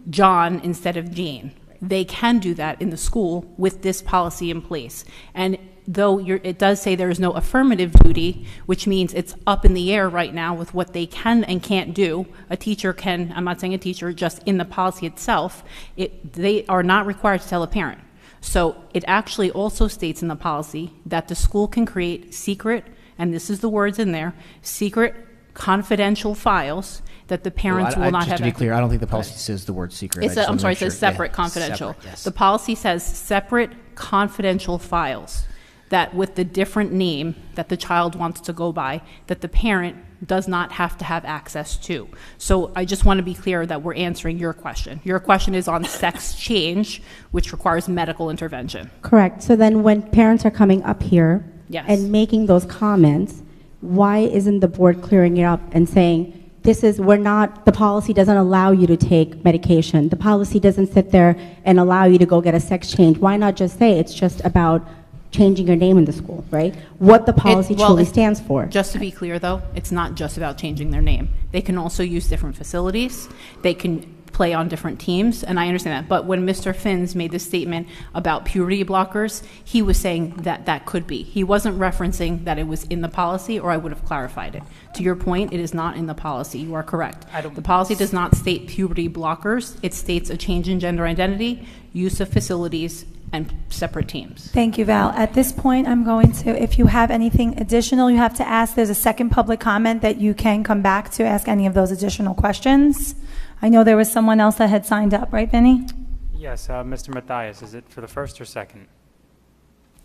John instead of Jane. They can do that in the school with this policy in place. And though it does say there is no affirmative duty, which means it's up in the air right now with what they can and can't do. A teacher can, I'm not saying a teacher, just in the policy itself, they are not required to tell a parent. So it actually also states in the policy that the school can create secret, and this is the words in there, secret confidential files that the parents will not have. Just to be clear, I don't think the policy says the word secret. I'm sorry, it says separate confidential. Separate, yes. The policy says separate confidential files that with the different name that the child wants to go by, that the parent does not have to have access to. So I just want to be clear that we're answering your question. Your question is on sex change, which requires medical intervention. Correct. So then when parents are coming up here Yes. and making those comments, why isn't the board clearing it up and saying, the policy doesn't allow you to take medication. The policy doesn't sit there and allow you to go get a sex change. Why not just say it's just about changing your name in the school, right? What the policy truly stands for. Just to be clear, though, it's not just about changing their name. They can also use different facilities. They can play on different teams, and I understand that. But when Mr. Finns made this statement about puberty blockers, he was saying that that could be. He wasn't referencing that it was in the policy, or I would have clarified it. To your point, it is not in the policy. You are correct. The policy does not state puberty blockers. It states a change in gender identity, use of facilities, and separate teams. Thank you, Val. At this point, I'm going to, if you have anything additional you have to ask, there's a second public comment that you can come back to ask any of those additional questions. I know there was someone else that had signed up, right, Vinny? Yes, Mr. Mathias, is it for the first or second?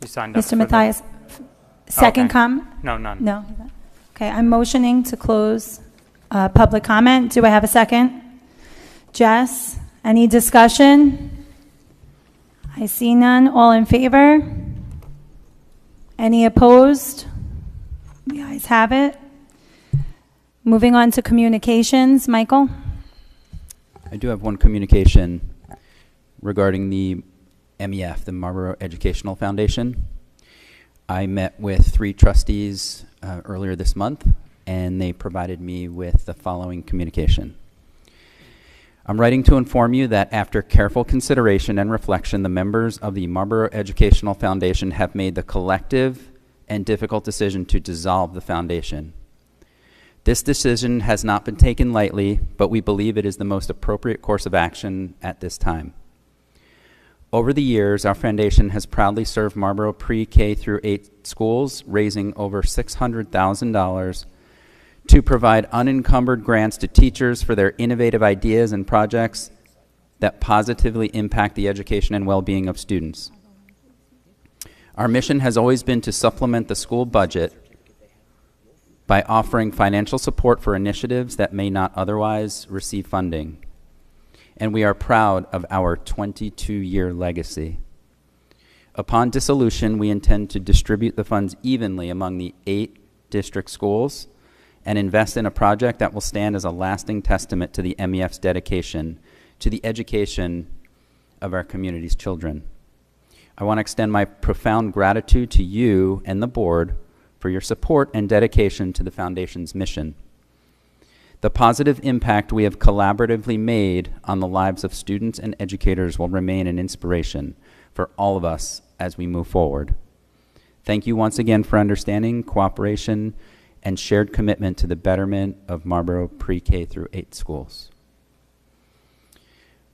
You signed up. Mr. Mathias, second comment? No, none. No. Okay, I'm motioning to close public comment. Do I have a second? Jess, any discussion? I see none. All in favor? Any opposed? The ayes have it. Moving on to communications. Michael? I do have one communication regarding the MEF, the Marlboro Educational Foundation. I met with 3 trustees earlier this month, and they provided me with the following communication. I'm writing to inform you that after careful consideration and reflection, the members of the Marlboro Educational Foundation have made the collective and difficult decision to dissolve the foundation. This decision has not been taken lightly, but we believe it is the most appropriate course of action at this time. Over the years, our foundation has proudly served Marlboro pre-K through 8 schools, raising over $600,000 to provide unencumbered grants to teachers for their innovative ideas and projects that positively impact the education and well-being of students. Our mission has always been to supplement the school budget by offering financial support for initiatives that may not otherwise receive funding. And we are proud of our 22-year legacy. Upon dissolution, we intend to distribute the funds evenly among the 8 district schools and invest in a project that will stand as a lasting testament to the MEF's dedication to the education of our community's children. I want to extend my profound gratitude to you and the board for your support and dedication to the Foundation's mission. The positive impact we have collaboratively made on the lives of students and educators will remain an inspiration for all of us as we move forward. Thank you once again for understanding, cooperation, and shared commitment to the betterment of Marlboro pre-K through 8 schools.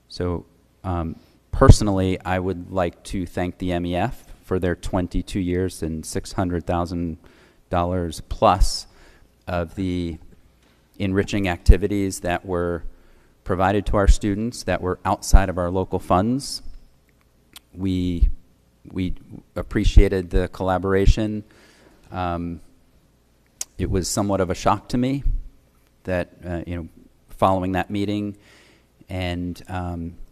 So personally, I would like to thank the MEF for their 22 years and $600,000 plus of the enriching activities that were provided to our students that were outside of our local funds. We appreciated the collaboration. It was somewhat of a shock to me that, following that meeting, and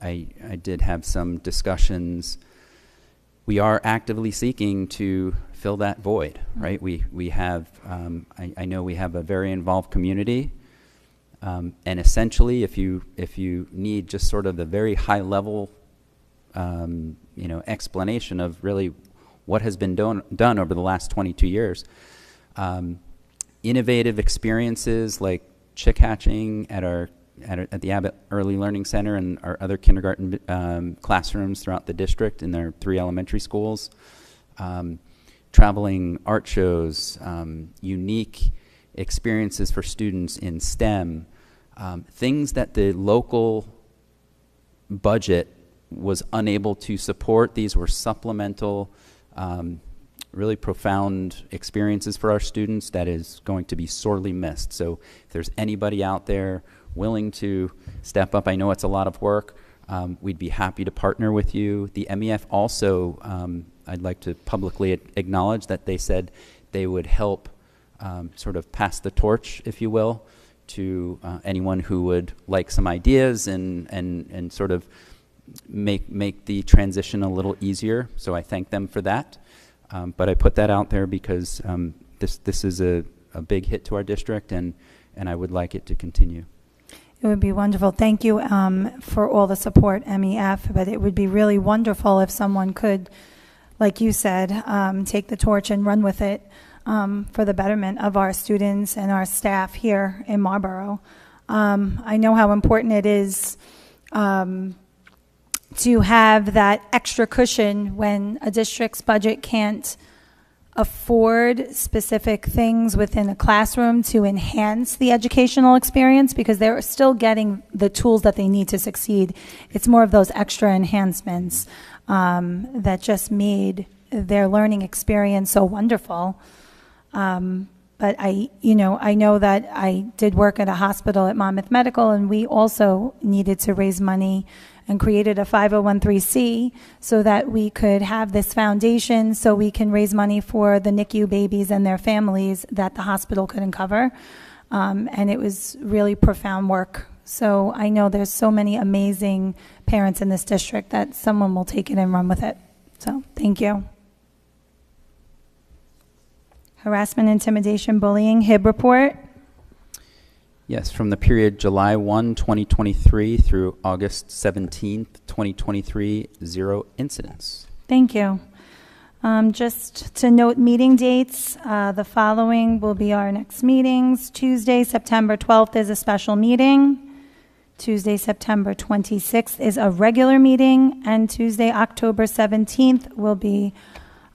I did have some discussions. We are actively seeking to fill that void, right? We have, I know we have a very involved community, and essentially, if you need just sort of the very high level, explanation of really what has been done over the last 22 years. Innovative experiences like chick hatching at the Abbott Early Learning Center and our other kindergarten classrooms throughout the district in their 3 elementary schools. Traveling art shows, unique experiences for students in STEM, things that the local budget was unable to support. These were supplemental, really profound experiences for our students that is going to be sorely missed. So if there's anybody out there willing to step up, I know it's a lot of work, we'd be happy to partner with you. The MEF also, I'd like to publicly acknowledge that they said they would help sort of pass the torch, if you will, to anyone who would like some ideas and sort of make the transition a little easier. So I thank them for that. But I put that out there because this is a big hit to our district, and I would like it to continue. It would be wonderful. Thank you for all the support, MEF, but it would be really wonderful if someone could, like you said, take the torch and run with it for the betterment of our students and our staff here in Marlboro. I know how important it is to have that extra cushion when a district's budget can't afford specific things within a classroom to enhance the educational experience, because they're still getting the tools that they need to succeed. It's more of those extra enhancements that just made their learning experience so wonderful. But I know that I did work at a hospital at Monmouth Medical, and we also needed to raise money and created a 501(c) so that we could have this foundation so we can raise money for the NICU babies and their families that the hospital couldn't cover. And it was really profound work. So I know there's so many amazing parents in this district that someone will take it and run with it. So thank you. Harassment, intimidation, bullying, HIB report. Yes, from the period July 1, 2023 through August 17th, 2023, 0 incidents. Thank you. Just to note meeting dates, the following will be our next meetings. Tuesday, September 12th is a special meeting. Tuesday, September 26th is a regular meeting. And Tuesday, October 17th will be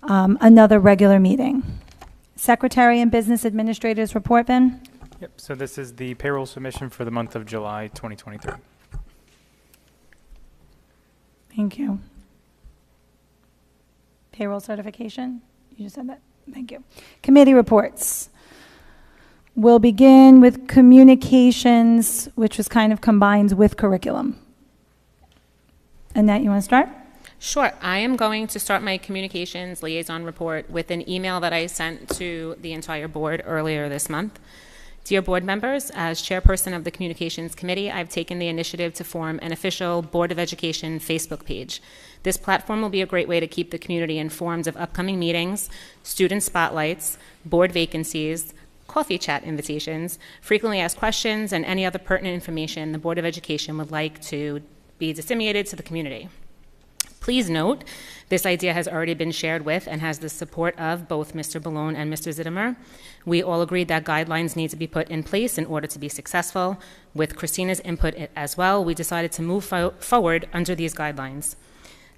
another regular meeting. Secretary and Business Administrators report, Ben? Yep, so this is the payroll submission for the month of July 2023. Thank you. Payroll certification? You just said that. Thank you. Committee reports. We'll begin with communications, which was kind of combined with curriculum. Annette, you want to start? Sure. I am going to start my communications liaison report with an email that I sent to the entire board earlier this month. Dear board members, as chairperson of the Communications Committee, I've taken the initiative to form an official Board of Education Facebook page. This platform will be a great way to keep the community informed of upcoming meetings, student spotlights, board vacancies, coffee chat invitations, frequently asked questions, and any other pertinent information the Board of Education would like to be disseminated to the community. Please note, this idea has already been shared with and has the support of both Mr. Ballone and Mr. Zittimer. We all agreed that guidelines need to be put in place in order to be successful. With Christina's input as well, we decided to move forward under these guidelines.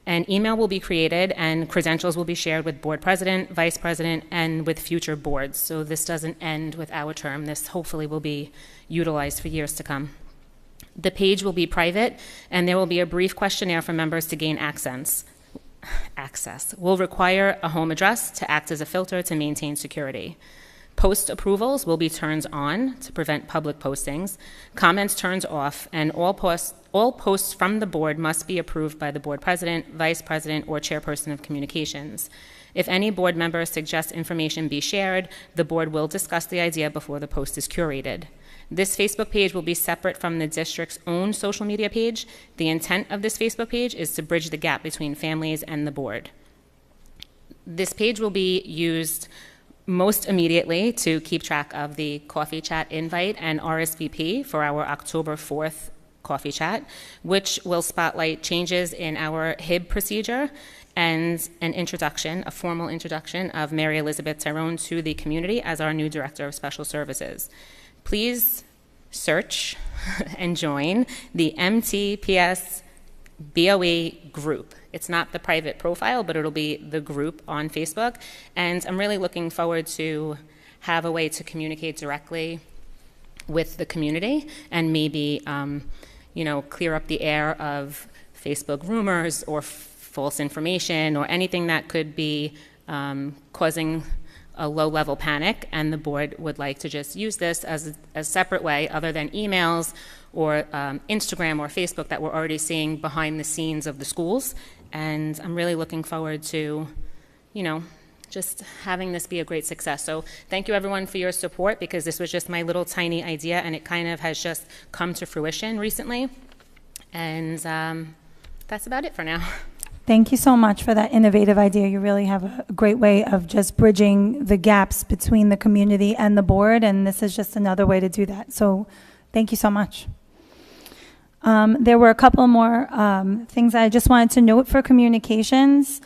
An email will be created and credentials will be shared with board president, vice president, and with future boards. So this doesn't end with our term. This hopefully will be utilized for years to come. The page will be private, and there will be a brief questionnaire for members to gain access. We'll require a home address to act as a filter to maintain security. Post approvals will be turned on to prevent public postings, comments turned off, and all posts from the board must be approved by the board president, vice president, or chairperson of communications. If any board member suggests information be shared, the board will discuss the idea before the post is curated. This Facebook page will be separate from the district's own social media page. The intent of this Facebook page is to bridge the gap between families and the board. This page will be used most immediately to keep track of the coffee chat invite and RSVP for our October 4th coffee chat, which will spotlight changes in our HIB procedure and an introduction, a formal introduction of Mary Elizabeth Tyrone to the community as our new Director of Special Services. Please search and join the MTPS BOE group. It's not the private profile, but it'll be the group on Facebook. And I'm really looking forward to have a way to communicate directly with the community and maybe, clear up the air of Facebook rumors or false information or anything that could be causing a low-level panic, and the board would like to just use this as a separate way other than emails or Instagram or Facebook that we're already seeing behind the scenes of the schools. And I'm really looking forward to, just having this be a great success. So thank you everyone for your support, because this was just my little tiny idea and it kind of has just come to fruition recently. And that's about it for now. Thank you so much for that innovative idea. You really have a great way of just bridging the gaps between the community and the board, and this is just another way to do that. So thank you so much. There were a couple more things I just wanted to note for communications.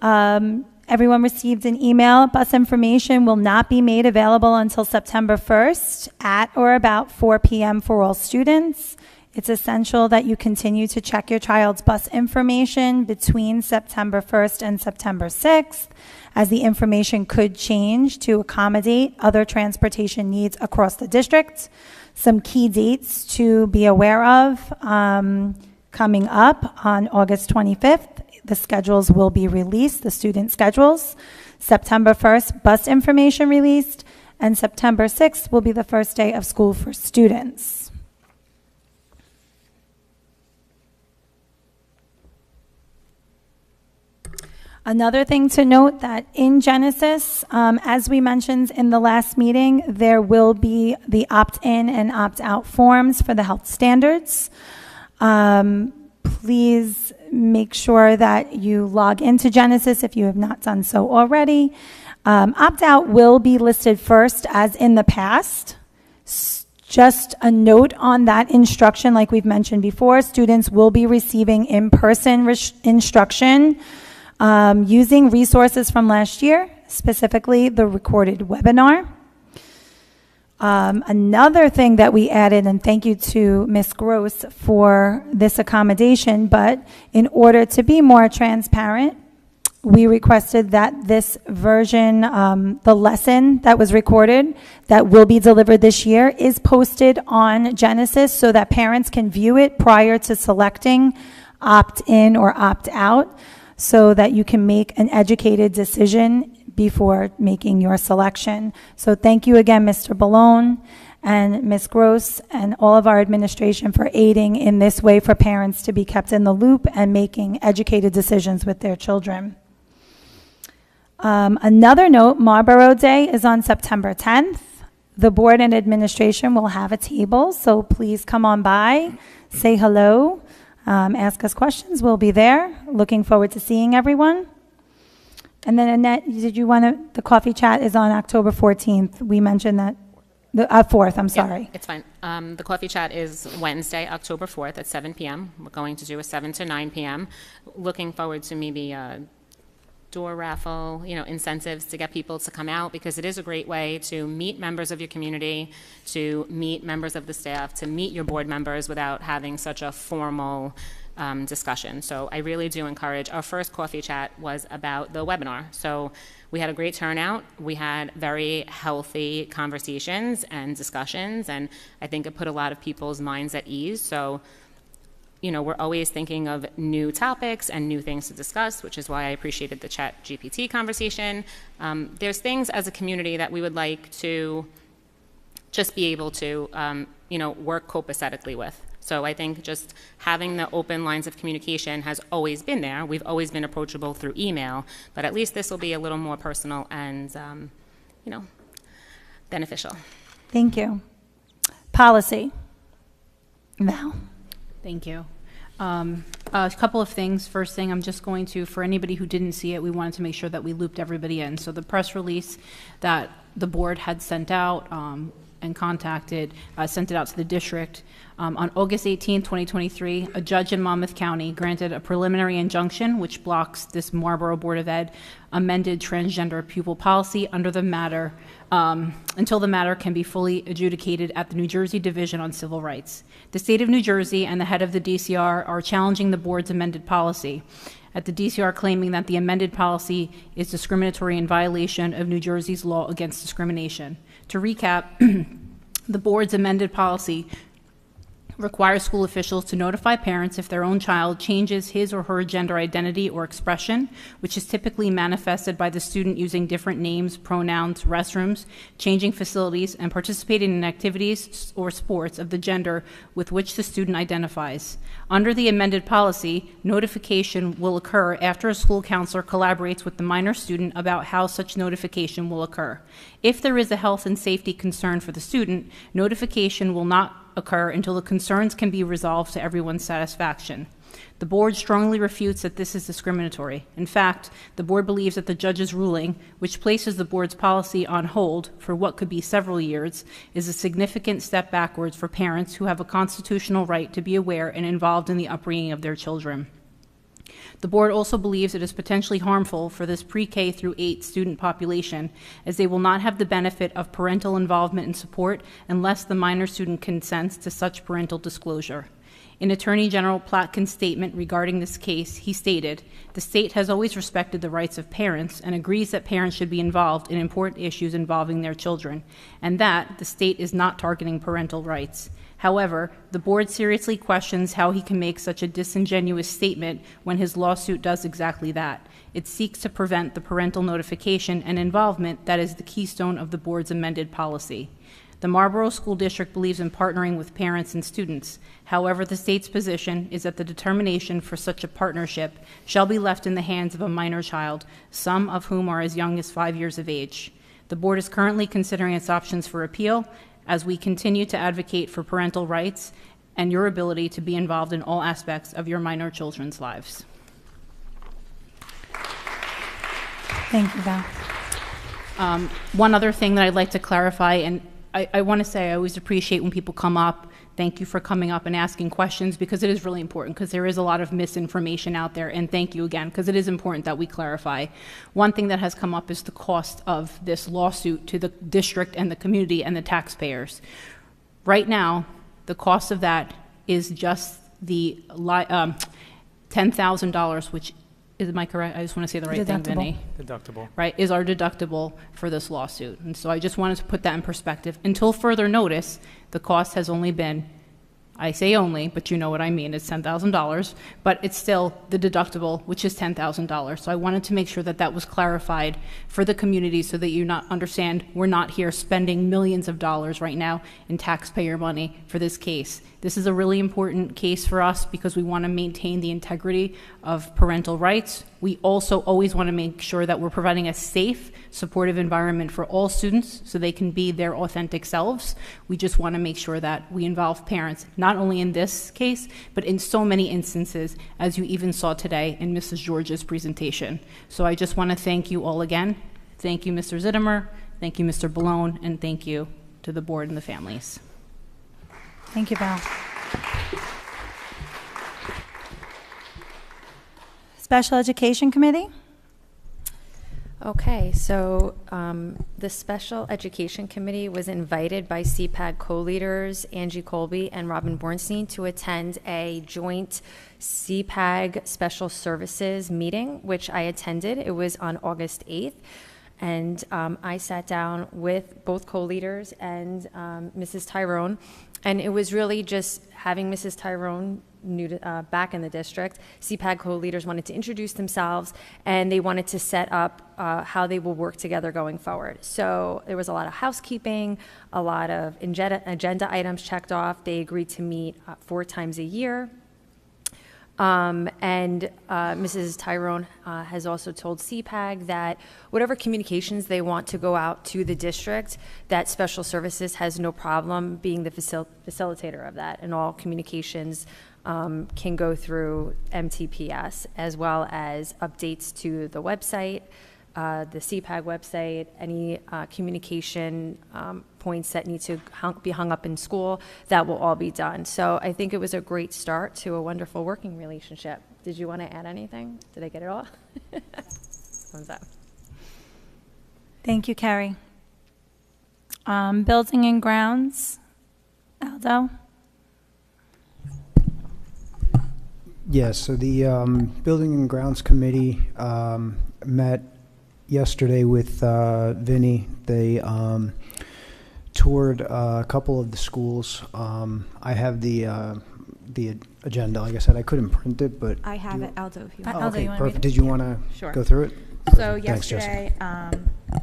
Everyone received an email. Bus information will not be made available until September 1st at or about 4 p.m. for all students. It's essential that you continue to check your child's bus information between September 1st and September 6th, as the information could change to accommodate other transportation needs across the district. Some key dates to be aware of coming up on August 25th. The schedules will be released, the student schedules. September 1st, bus information released, and September 6th will be the first day of school for students. Another thing to note that in Genesis, as we mentioned in the last meeting, there will be the opt-in and opt-out forms for the health standards. Please make sure that you log into Genesis if you have not done so already. Opt-out will be listed first as in the past. Just a note on that instruction, like we've mentioned before, students will be receiving in-person instruction using resources from last year, specifically the recorded webinar. Another thing that we added, and thank you to Ms. Gross for this accommodation, but in order to be more transparent, we requested that this version, the lesson that was recorded that will be delivered this year, is posted on Genesis so that parents can view it prior to selecting opt-in or opt-out, so that you can make an educated decision before making your selection. So thank you again, Mr. Ballone and Ms. Gross and all of our administration for aiding in this way for parents to be kept in the loop and making educated decisions with their children. Another note, Marlboro Day is on September 10th. The board and administration will have a table, so please come on by, say hello, ask us questions. We'll be there. Looking forward to seeing everyone. And then Annette, did you want to, the coffee chat is on October 14th. We mentioned that, the 4th, I'm sorry. Yeah, it's fine. The coffee chat is Wednesday, October 4th at 7 p.m. We're going to do a 7 to 9 p.m. Looking forward to maybe door raffle, incentives to get people to come out, because it is a great way to meet members of your community, to meet members of the staff, to meet your board members without having such a formal discussion. So I really do encourage. Our first coffee chat was about the webinar. So we had a great turnout. We had very healthy conversations and discussions, and I think it put a lot of people's minds at ease. So we're always thinking of new topics and new things to discuss, which is why I appreciated the Chat GPT conversation. There's things as a community that we would like to just be able to, work copacetically with. So I think just having the open lines of communication has always been there. We've always been approachable through email, but at least this will be a little more personal and, beneficial. Thank you. Policy. Val. Thank you. A couple of things. First thing, I'm just going to, for anybody who didn't see it, we wanted to make sure that we looped everybody in. So the press release that the board had sent out and sent it out to the district. On August 18, 2023, a judge in Monmouth County granted a preliminary injunction which blocks this Marlboro Board of Ed amended transgender pupil policy under the matter until the matter can be fully adjudicated at the New Jersey Division on Civil Rights. The state of New Jersey and the head of the DCR are challenging the board's amended policy, at the DCR claiming that the amended policy is discriminatory in violation of New Jersey's law against discrimination. To recap, the board's amended policy requires school officials to notify parents if their own child changes his or her gender identity or expression, which is typically manifested by the student using different names, pronouns, restrooms, changing facilities, and participating in activities or sports of the gender with which the student identifies. Under the amended policy, notification will occur after a school counselor collaborates with the minor student about how such notification will occur. If there is a health and safety concern for the student, notification will not occur until the concerns can be resolved to everyone's satisfaction. The board strongly refutes that this is discriminatory. In fact, the board believes that the judge's ruling, which places the board's policy on hold for what could be several years, is a significant step backwards for parents who have a constitutional right to be aware and involved in the upbringing of their children. The board also believes it is potentially harmful for this pre-K through 8 student population, as they will not have the benefit of parental involvement and support unless the minor student consents to such parental disclosure. In Attorney General Plotkin's statement regarding this case, he stated, "The state has always respected the rights of parents and agrees that parents should be involved in important issues involving their children, and that the state is not targeting parental rights. However, the board seriously questions how he can make such a disingenuous statement when his lawsuit does exactly that. It seeks to prevent the parental notification and involvement that is the keystone of the board's amended policy. The Marlboro School District believes in partnering with parents and students. However, the state's position is that the determination for such a partnership shall be left in the hands of a minor child, some of whom are as young as 5 years of age. The board is currently considering its options for appeal as we continue to advocate for parental rights and your ability to be involved in all aspects of your minor children's lives." Thank you, Val. One other thing that I'd like to clarify, and I want to say I always appreciate when people come up. Thank you for coming up and asking questions, because it is really important, because there is a lot of misinformation out there. And thank you again, because it is important that we clarify. One thing that has come up is the cost of this lawsuit to the district and the community and the taxpayers. Right now, the cost of that is just the $10,000, which is, am I correct? I just want to say the right thing, Vinny. Deductible. Right, is our deductible for this lawsuit. And so I just wanted to put that in perspective. Until further notice, the cost has only been, I say only, but you know what I mean, it's $10,000, but it's still the deductible, which is $10,000. So I wanted to make sure that that was clarified for the community, so that you not understand we're not here spending millions of dollars right now in taxpayer money for this case. This is a really important case for us, because we want to maintain the integrity of parental rights. We also always want to make sure that we're providing a safe, supportive environment for all students so they can be their authentic selves. We just want to make sure that we involve parents, not only in this case, but in so many instances, as you even saw today in Mrs. George's presentation. So I just want to thank you all again. Thank you, Mr. Zittimer. Thank you, Mr. Ballone. And thank you to the board and the families. Thank you, Val. Special Education Committee? Okay, so the Special Education Committee was invited by CPAG co-leaders Angie Colby and Robin Bornstein to attend a joint CPAG Special Services meeting, which I attended. It was on August 8th. And I sat down with both co-leaders and Mrs. Tyrone, and it was really just having Mrs. Tyrone back in the district. CPAG co-leaders wanted to introduce themselves, and they wanted to set up how they will work together going forward. So there was a lot of housekeeping, a lot of agenda items checked off. They agreed to meet 4 times a year. And Mrs. Tyrone has also told CPAG that whatever communications they want to go out to the district, that Special Services has no problem being the facilitator of that, and all communications can go through MTPS, as well as updates to the website, the CPAG website, any communication points that need to be hung up in school, that will all be done. So I think it was a great start to a wonderful working relationship. Did you want to add anything? Did I get it all? Thumbs up. Thank you, Carrie. Building and Grounds, Aldo? Yes, so the Building and Grounds Committee met yesterday with Vinny. They toured a couple of the schools. I have the agenda. Like I said, I couldn't print it, but I have it, Aldo, if you want. Oh, okay, you want perfect. to Did you want to Sure. go through it? So Perfect. Thanks, yesterday,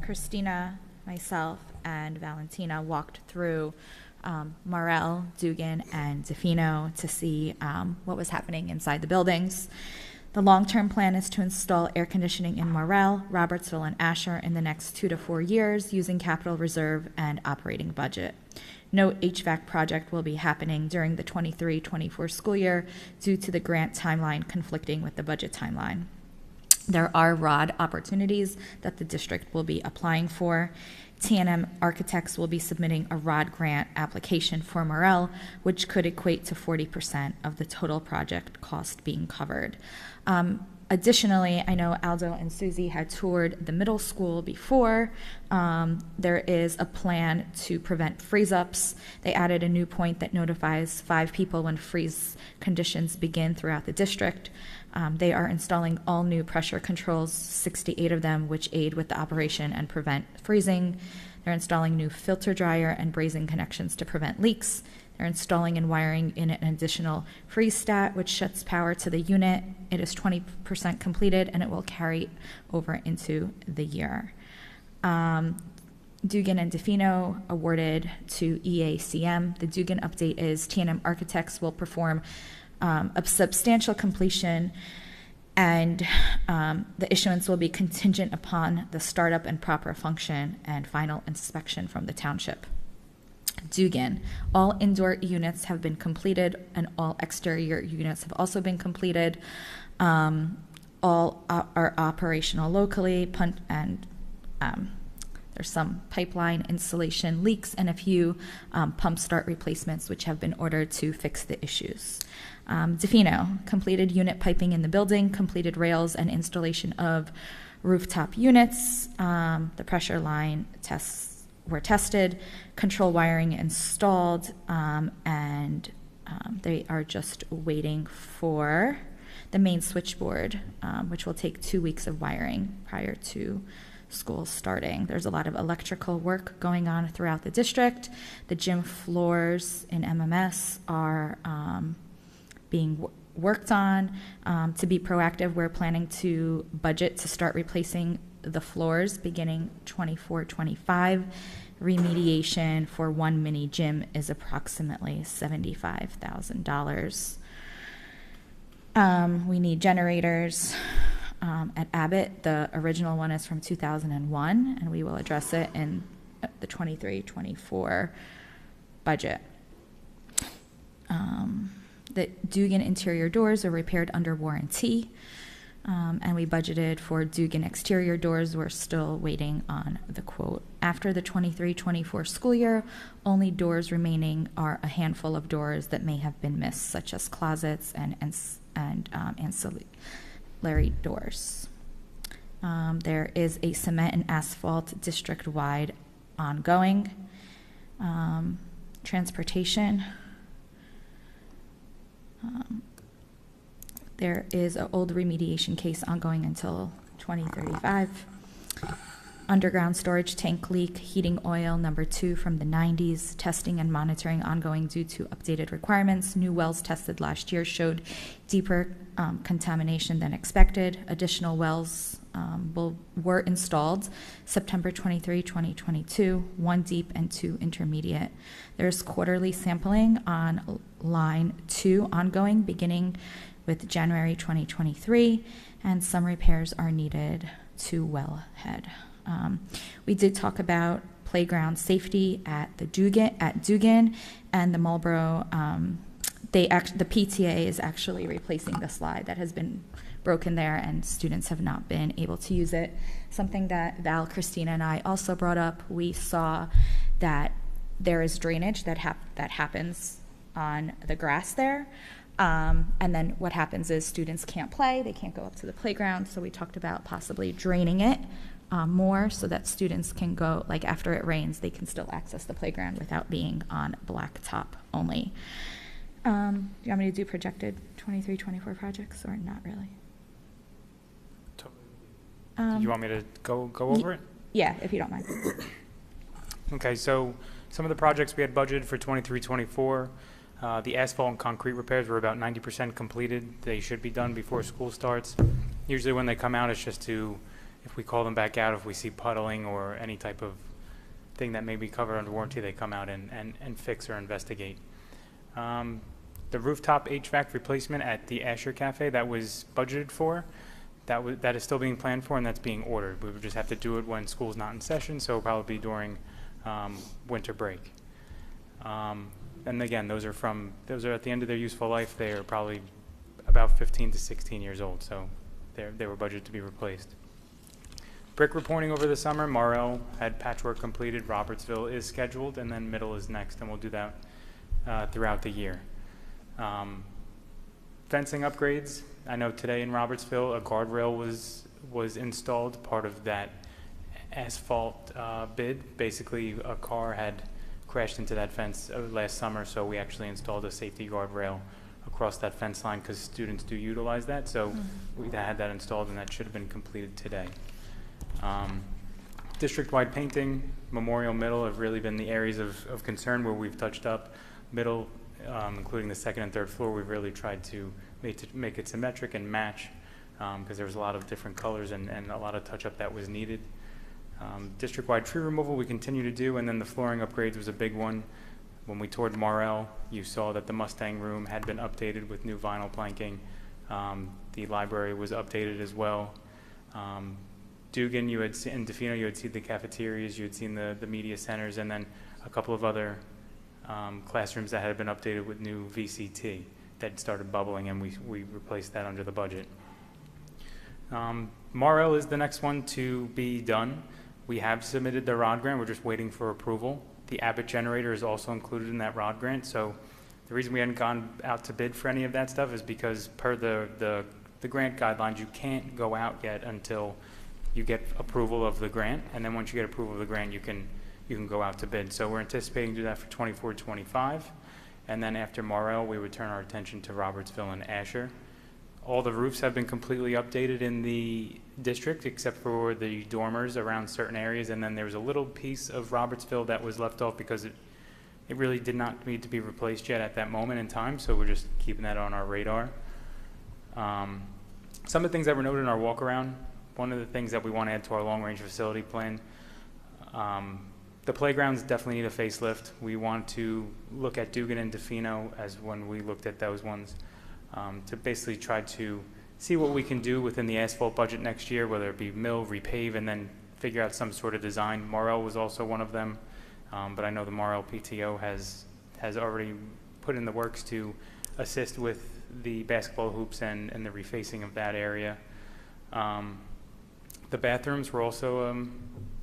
Christina, myself, and Valentina walked through Morrell, Dugan, and Defino to see what was happening inside the buildings. The long-term plan is to install air conditioning in Morrell, Robertsville, and Asher in the next 2 to 4 years using capital reserve and operating budget. No HVAC project will be happening during the 23-24 school year due to the grant timeline conflicting with the budget timeline. There are ROD opportunities that the district will be applying for. T&M Architects will be submitting a ROD grant application for Morrell, which could equate to 40% of the total project cost being covered. Additionally, I know Aldo and Susie had toured the middle school before. There is a plan to prevent freeze-ups. They added a new point that notifies 5 people when freeze conditions begin throughout the district. They are installing all new pressure controls, 68 of them, which aid with the operation and prevent freezing. They're installing new filter dryer and brazing connections to prevent leaks. They're installing and wiring in an additional freeze stat, which shuts power to the unit. It is 20% completed, and it will carry over into the year. Dugan and Defino awarded to EACM. The Dugan update is T&M Architects will perform a substantial completion, and the issuance will be contingent upon the startup and proper function and final inspection from the township. Dugan, all indoor units have been completed, and all exterior units have also been completed. All are operational locally, There's some pipeline installation leaks and a few pump start replacements which have been ordered to fix the issues. Defino, completed unit piping in the building, completed rails and installation of rooftop units. The pressure line tests were tested, control wiring installed, and they are just waiting for the main switchboard, which will take 2 weeks of wiring prior to school starting. There's a lot of electrical work going on throughout the district. The gym floors in MMS are being worked on. To be proactive, we're planning to budget to start replacing the floors beginning 24-25. Remediation for one mini gym is approximately $75,000. We need generators at Abbott. The original one is from 2001, and we will address it in the 23-24 budget. The Dugan interior doors are repaired under warranty, and we budgeted for Dugan exterior doors. We're still waiting on the quote. After the 23-24 school year, only doors remaining are a handful of doors that may have been missed, such as closets and ancillary doors. There is a cement and asphalt district-wide ongoing. Transportation. There is an old remediation case ongoing until 2035. Underground storage tank leak, heating oil number 2 from the 90s, testing and monitoring ongoing due to updated requirements. New wells tested last year showed deeper contamination than expected. Additional wells were installed September 23, 2022, 1 deep and 2 intermediate. There's quarterly sampling on line 2 ongoing beginning with January 2023, and some repairs are needed to wellhead. We did talk about playground safety at the Dugan and the Marlboro. The PTA is actually replacing the slide that has been broken there, and students have not been able to use it. Something that Val, Christina, and I also brought up. We saw that there is drainage that happens on the grass there. And then what happens is students can't play, they can't go up to the playground, so we talked about possibly draining it more so that students can go, like after it rains, they can still access the playground without being on blacktop only. Do you want me to do projected 23-24 projects or not really? Do you want me to go over it? Yeah, if you don't mind. Okay, so some of the projects we had budgeted for 23-24, the asphalt and concrete repairs were about 90% completed. They should be done before school starts. Usually when they come out, it's just to, if we call them back out, if we see puddling or any type of thing that may be covered under warranty, they come out and fix or investigate. The rooftop HVAC replacement at the Asher Cafe that was budgeted for, that is still being planned for, and that's being ordered. We would just have to do it when school's not in session, so it'll probably be during winter break. And again, those are at the end of their useful life. They are probably about 15 to 16 years old, so they were budgeted to be replaced. Brick reporting over the summer. Morrell had patchwork completed. Robertsville is scheduled, and then Middle is next, and we'll do that throughout the year. Fencing upgrades. I know today in Robertsville, a guardrail was installed, part of that asphalt bid. Basically, a car had crashed into that fence last summer, so we actually installed a safety guardrail across that fence line because students do utilize that. So we had that installed, and that should have been completed today. District-wide painting, Memorial, Middle have really been the areas of concern where we've touched up. Middle, including the second and third floor, we've really tried to make it symmetric and match because there was a lot of different colors and a lot of touch-up that was needed. District-wide tree removal we continue to do, and then the flooring upgrades was a big one. When we toured Morrell, you saw that the Mustang room had been updated with new vinyl planking. The library was updated as well. Dugan, you had seen, in Defino, you had seen the cafeterias, you had seen the media centers, and then a couple of other classrooms that had been updated with new VCT that started bubbling, and we replaced that under the budget. Morrell is the next one to be done. We have submitted the ROD grant. We're just waiting for approval. The Abbott generator is also included in that ROD grant. So the reason we hadn't gone out to bid for any of that stuff is because per the grant guidelines, you can't go out yet until you get approval of the grant. And then once you get approval of the grant, you can go out to bid. So we're anticipating to do that for 24-25. And then after Morrell, we would turn our attention to Robertsville and Asher. All the roofs have been completely updated in the district except for the dormers around certain areas. And then there was a little piece of Robertsville that was left off because it really did not need to be replaced yet at that moment in time. So we're just keeping that on our radar. Some of the things that were noted in our walk around, one of the things that we want to add to our long range facility plan, the playgrounds definitely need a facelift. We want to look at Dugan and DeFino as when we looked at those ones, to basically try to see what we can do within the asphalt budget next year, whether it be mill, repave, and then figure out some sort of design. Morrell was also one of them, but I know the Morrell PTO has already put in the works to assist with the basketball hoops and the refacing of that area. The bathrooms were also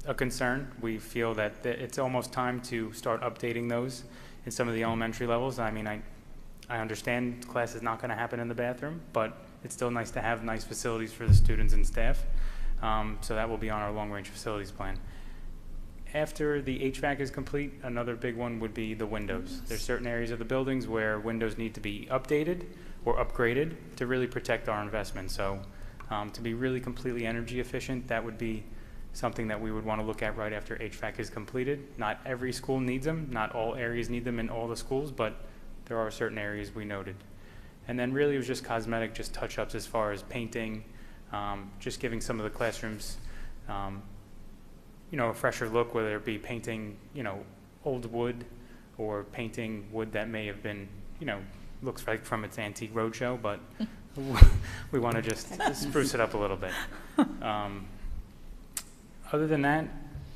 a concern. We feel that it's almost time to start updating those in some of the elementary levels. I mean, I understand class is not going to happen in the bathroom, but it's still nice to have nice facilities for the students and staff. So that will be on our long-range facilities plan. After the HVAC is complete, another big one would be the windows. There's certain areas of the buildings where windows need to be updated or upgraded to really protect our investment. So to be really completely energy efficient, that would be something that we would want to look at right after HVAC is completed. Not every school needs them. Not all areas need them in all the schools, but there are certain areas we noted. And then really it was just cosmetic, just touch-ups as far as painting, just giving some of the classrooms, a fresher look, whether it be painting, old wood or painting wood that may have been, looks like from its antique roadshow, but we want to just spruce it up a little bit. Other than that,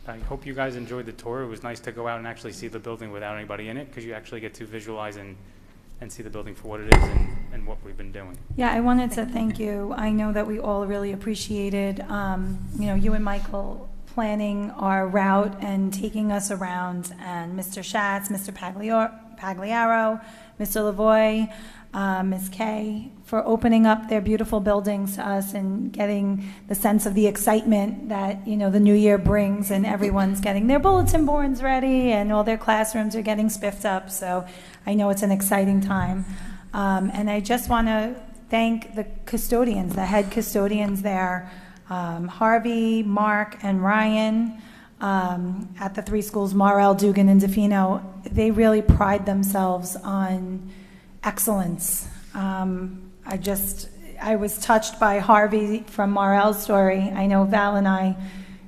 I hope you guys enjoyed the tour. It was nice to go out and actually see the building without anybody in it, because you actually get to visualize and see the building for what it is and what we've been doing. Yeah, I wanted to thank you. I know that we all really appreciated, you and Michael planning our route and taking us around, and Mr. Schatz, Mr. Pagliaro, Mr. Lavoie, Ms. Kay, for opening up their beautiful buildings to us and getting the sense of the excitement that, the new year brings, and everyone's getting their bulletin boards ready and all their classrooms are getting spiffed up. So I know it's an exciting time. And I just want to thank the custodians, the head custodians there, Harvey, Mark, and Ryan at the three schools, Morrell, Dugan, and DeFino. They really pride themselves on excellence. I was touched by Harvey from Morrell's story. I know Val and I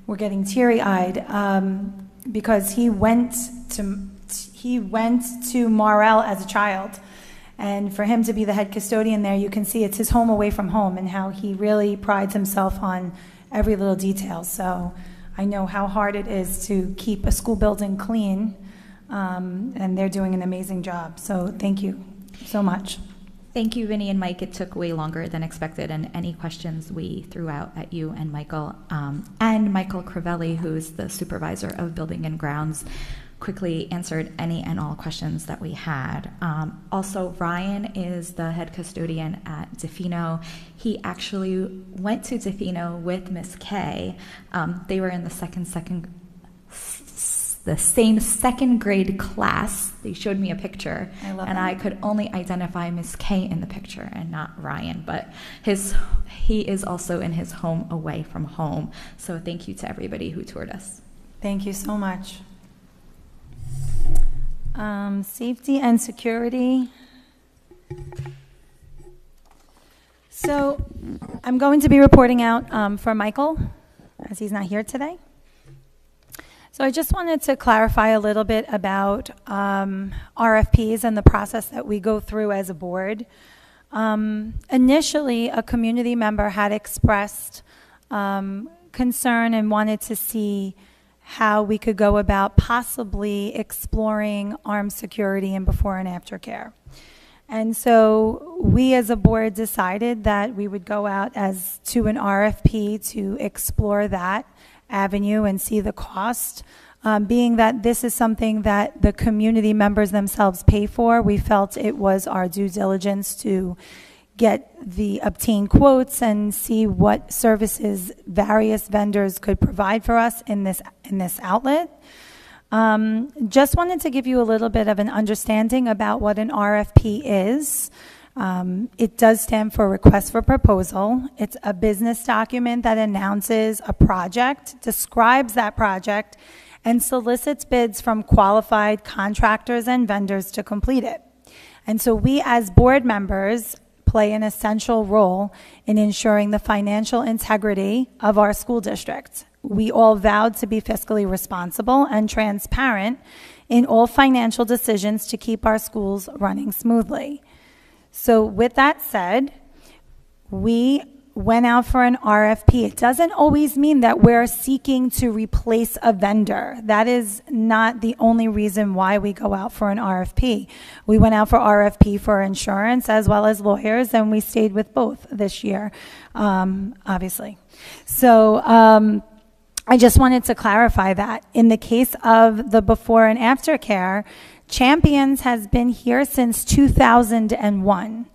were getting teary-eyed because he went to Morrell as a child. And for him to be the head custodian there, you can see it's his home away from home and how he really prides himself on every little detail. So I know how hard it is to keep a school building clean, and they're doing an amazing job. So thank you so much. Thank you, Vinny and Mike. It took way longer than expected, and any questions we threw out at you and Michael, and Michael Crivelli, who's the supervisor of Building and Grounds, quickly answered any and all questions that we had. Also, Ryan is the head custodian at DeFino. He actually went to DeFino with Miss Kay. They were in the same second grade class. They showed me a picture, I could only identify Miss Kay in the picture and not Ryan, but he is also in his home away from home. So thank you to everybody who toured us. Thank you so much. Safety and security. So I'm going to be reporting out for Michael, as he's not here today. So I just wanted to clarify a little bit about RFPs and the process that we go through as a board. Initially, a community member had expressed concern and wanted to see how we could go about possibly exploring armed security and before and after care. And so we as a board decided that we would go out as to an RFP to explore that avenue and see the cost. Being that this is something that the community members themselves pay for, we felt it was our due diligence to get the obtained quotes and see what services various vendors could provide for us in this outlet. Just wanted to give you a little bit of an understanding about what an RFP is. It does stand for Request for Proposal. It's a business document that announces a project, describes that project, and solicits bids from qualified contractors and vendors to complete it. And so we as board members play an essential role in ensuring the financial integrity of our school district. We all vowed to be fiscally responsible and transparent in all financial decisions to keep our schools running smoothly. So with that said, we went out for an RFP. It doesn't always mean that we're seeking to replace a vendor. That is not the only reason why we go out for an RFP. We went out for RFP for insurance as well as lawyers, and we stayed with both this year, obviously. So I just wanted to clarify that. In the case of the before and after care, Champions has been here since 2001.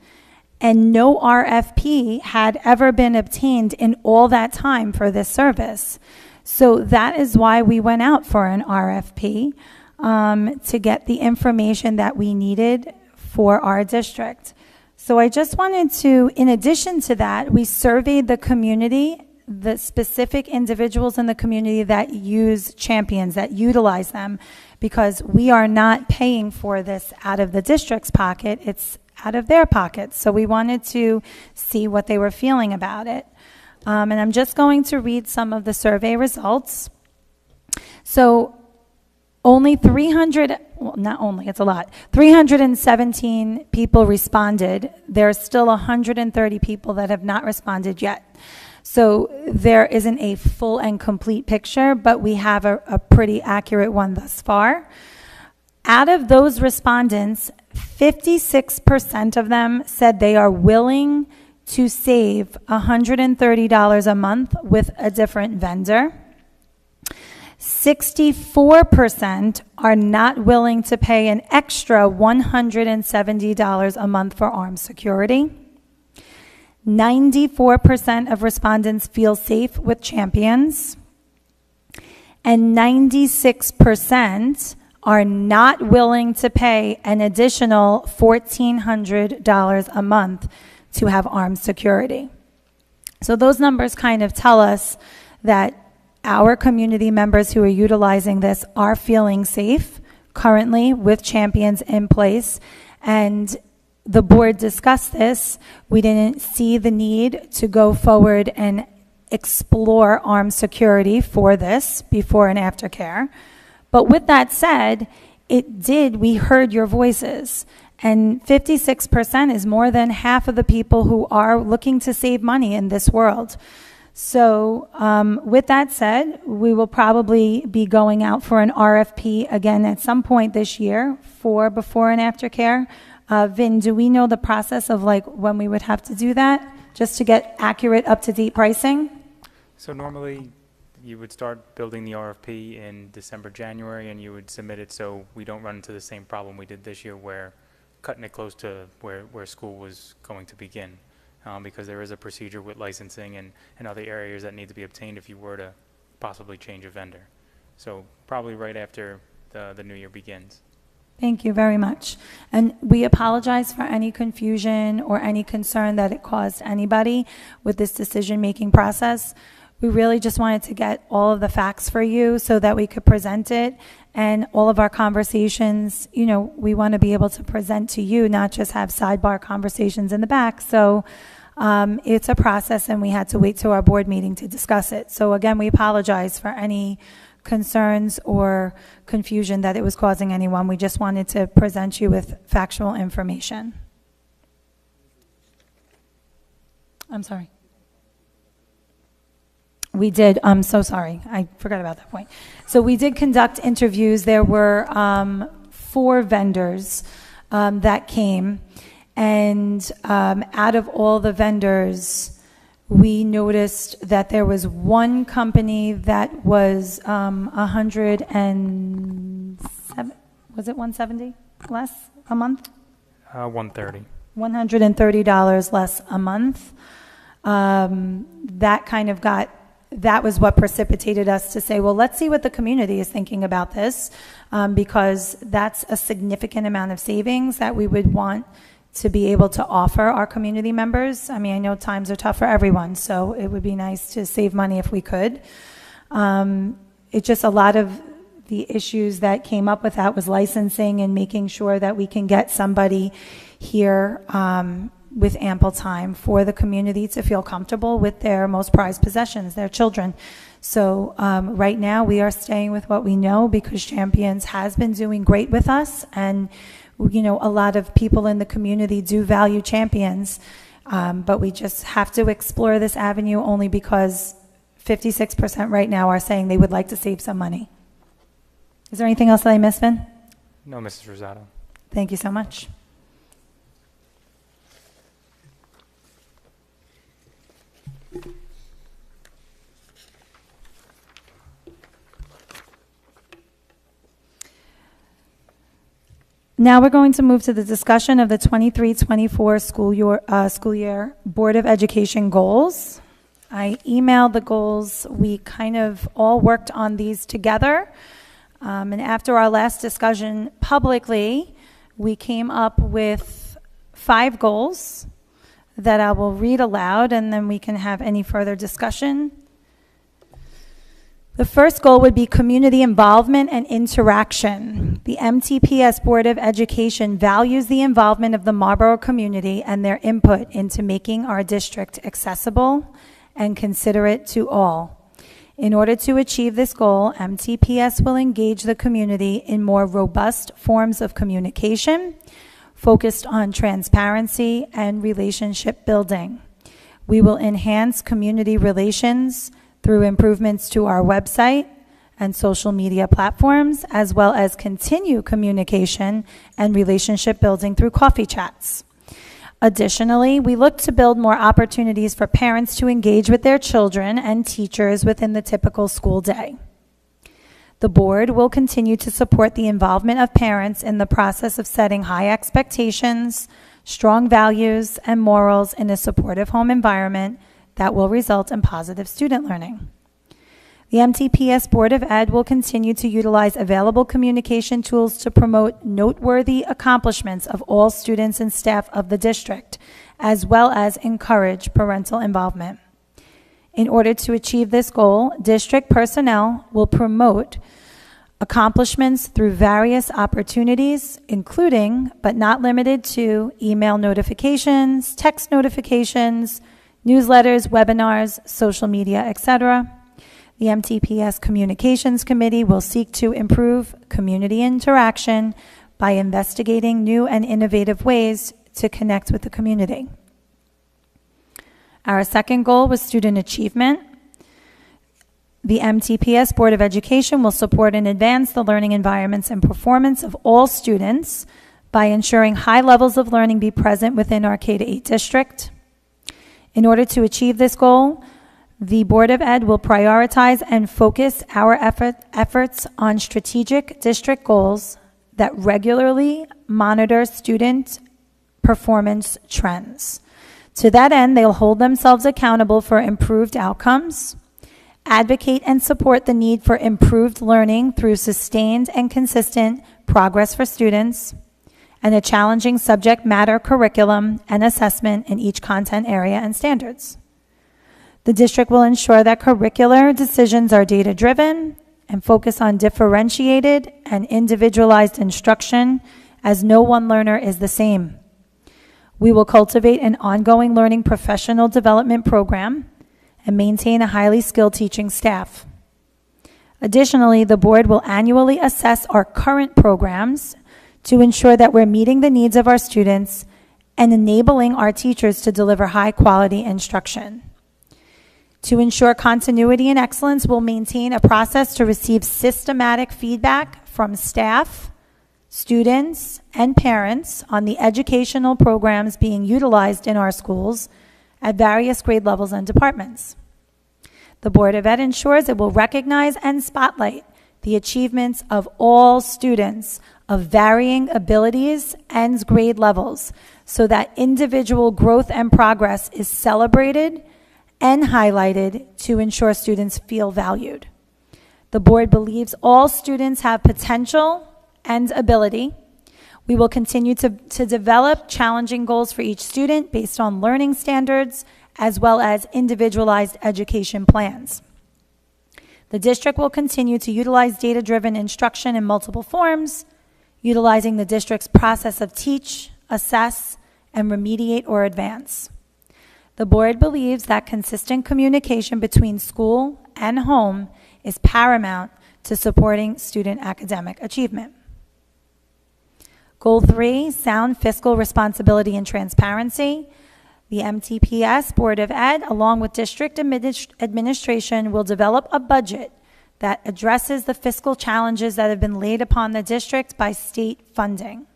And no RFP had ever been obtained in all that time for this service. So that is why we went out for an RFP to get the information that we needed for our district. So I just wanted to, in addition to that, we surveyed the community, the specific individuals in the community that use Champions, that utilize them, because we are not paying for this out of the district's pocket. It's out of their pockets. So we wanted to see what they were feeling about it. And I'm just going to read some of the survey results. So only 317 people responded. There's still 130 people that have not responded yet. So there isn't a full and complete picture, but we have a pretty accurate one thus far. Out of those respondents, 56% of them said they are willing to save $130 a month with a different vendor. 64% are not willing to pay an extra $170 a month for armed security. 94% of respondents feel safe with Champions. And 96% are not willing to pay an additional $1,400 a month to have armed security. So those numbers kind of tell us that our community members who are utilizing this are feeling safe currently with Champions in place. And the board discussed this. We didn't see the need to go forward and explore armed security for this before and after care. But with that said, we heard your voices, and 56% is more than half of the people who are looking to save money in this world. So with that said, we will probably be going out for an RFP again at some point this year for before and after care. Vin, do we know the process of like when we would have to do that, just to get accurate, up-to-date pricing? So normally, you would start building the RFP in December, January, and you would submit it so we don't run into the same problem we did this year where cutting it close to where school was going to begin, because there is a procedure with licensing and other areas that need to be obtained if you were to possibly change a vendor. So probably right after the new year begins. Thank you very much. And we apologize for any confusion or any concern that it caused anybody with this decision-making process. We really just wanted to get all of the facts for you so that we could present it. And all of our conversations, we want to be able to present to you, not just have sidebar conversations in the back. So it's a process, and we had to wait till our board meeting to discuss it. So again, we apologize for any concerns or confusion that it was causing anyone. We just wanted to present you with factual information. I'm sorry. We did. I'm so sorry. I forgot about that point. So we did conduct interviews. There were 4 vendors that came. And out of all the vendors, we noticed that there was one company that was 107, was it 170 less a month? 130. $130 less a month. That was what precipitated us to say, well, let's see what the community is thinking about this, because that's a significant amount of savings that we would want to be able to offer our community members. I mean, I know times are tough for everyone, so it would be nice to save money if we could. It's just a lot of the issues that came up with that was licensing and making sure that we can get somebody here with ample time for the community to feel comfortable with their most prized possessions, their children. So right now we are staying with what we know because Champions has been doing great with us, and you know, a lot of people in the community do value Champions, but we just have to explore this avenue only because 56% right now are saying they would like to save some money. Is there anything else that I missed, Vin? No, Mrs. Rosato. Thank you so much. Now we're going to move to the discussion of the 23-24 school year Board of Education goals. I emailed the goals. We kind of all worked on these together. And after our last discussion publicly, we came up with 5 goals that I will read aloud, and then we can have any further discussion. The first goal would be community involvement and interaction. The MTPS Board of Education values the involvement of the Marlboro community and their input into making our district accessible and considerate to all. In order to achieve this goal, MTPS will engage the community in more robust forms of communication, focused on transparency and relationship building. We will enhance community relations through improvements to our website and social media platforms, as well as continue communication and relationship building through coffee chats. Additionally, we look to build more opportunities for parents to engage with their children and teachers within the typical school day. The board will continue to support the involvement of parents in the process of setting high expectations, strong values, and morals in a supportive home environment that will result in positive student learning. The MTPS Board of Ed will continue to utilize available communication tools to promote noteworthy accomplishments of all students and staff of the district, as well as encourage parental involvement. In order to achieve this goal, district personnel will promote accomplishments through various opportunities, including, but not limited to, email notifications, text notifications, newsletters, webinars, social media, etc. The MTPS Communications Committee will seek to improve community interaction by investigating new and innovative ways to connect with the community. Our second goal was student achievement. The MTPS Board of Education will support and advance the learning environments and performance of all students by ensuring high levels of learning be present within our K-8 district. In order to achieve this goal, the Board of Ed will prioritize and focus our efforts on strategic district goals that regularly monitor student performance trends. To that end, they'll hold themselves accountable for improved outcomes, advocate and support the need for improved learning through sustained and consistent progress for students, and a challenging subject matter curriculum and assessment in each content area and standards. The district will ensure that curricular decisions are data-driven and focus on differentiated and individualized instruction, as no one learner is the same. We will cultivate an ongoing learning professional development program and maintain a highly skilled teaching staff. Additionally, the board will annually assess our current programs to ensure that we're meeting the needs of our students and enabling our teachers to deliver high-quality instruction. To ensure continuity and excellence, we'll maintain a process to receive systematic feedback from staff, students, and parents on the educational programs being utilized in our schools, at various grade levels and departments. The Board of Ed ensures it will recognize and spotlight the achievements of all students of varying abilities and grade levels so that individual growth and progress is celebrated and highlighted to ensure students feel valued. The board believes all students have potential and ability. We will continue to develop challenging goals for each student based on learning standards as well as individualized education plans. The district will continue to utilize data-driven instruction in multiple forms, utilizing the district's process of teach, assess, and remediate or advance. The board believes that consistent communication between school and home is paramount to supporting student academic achievement. Goal 3, sound fiscal responsibility and transparency. The MTPS Board of Ed, along with district administration, will develop a budget that addresses the fiscal challenges that have been laid upon the district by state funding.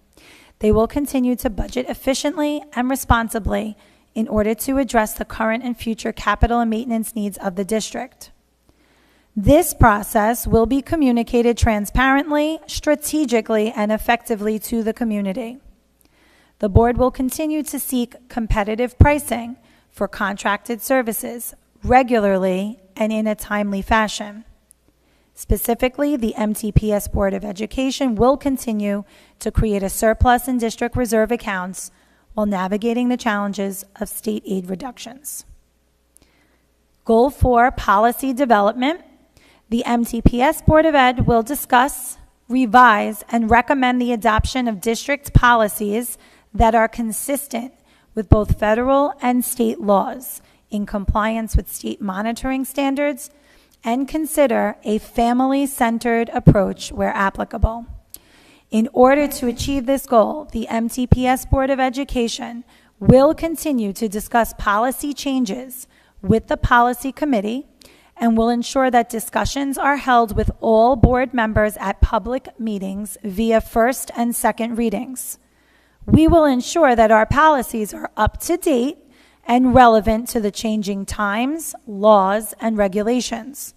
They will continue to budget efficiently and responsibly in order to address the current and future capital and maintenance needs of the district. This process will be communicated transparently, strategically, and effectively to the community. The board will continue to seek competitive pricing for contracted services regularly and in a timely fashion. Specifically, the MTPS Board of Education will continue to create a surplus in district reserve accounts while navigating the challenges of state aid reductions. Goal 4, policy development. The MTPS Board of Ed will discuss, revise, and recommend the adoption of district policies that are consistent with both federal and state laws in compliance with state monitoring standards and consider a family-centered approach where applicable. In order to achieve this goal, the MTPS Board of Education will continue to discuss policy changes with the Policy Committee and will ensure that discussions are held with all board members at public meetings via first and second readings. We will ensure that our policies are up to date and relevant to the changing times, laws, and regulations.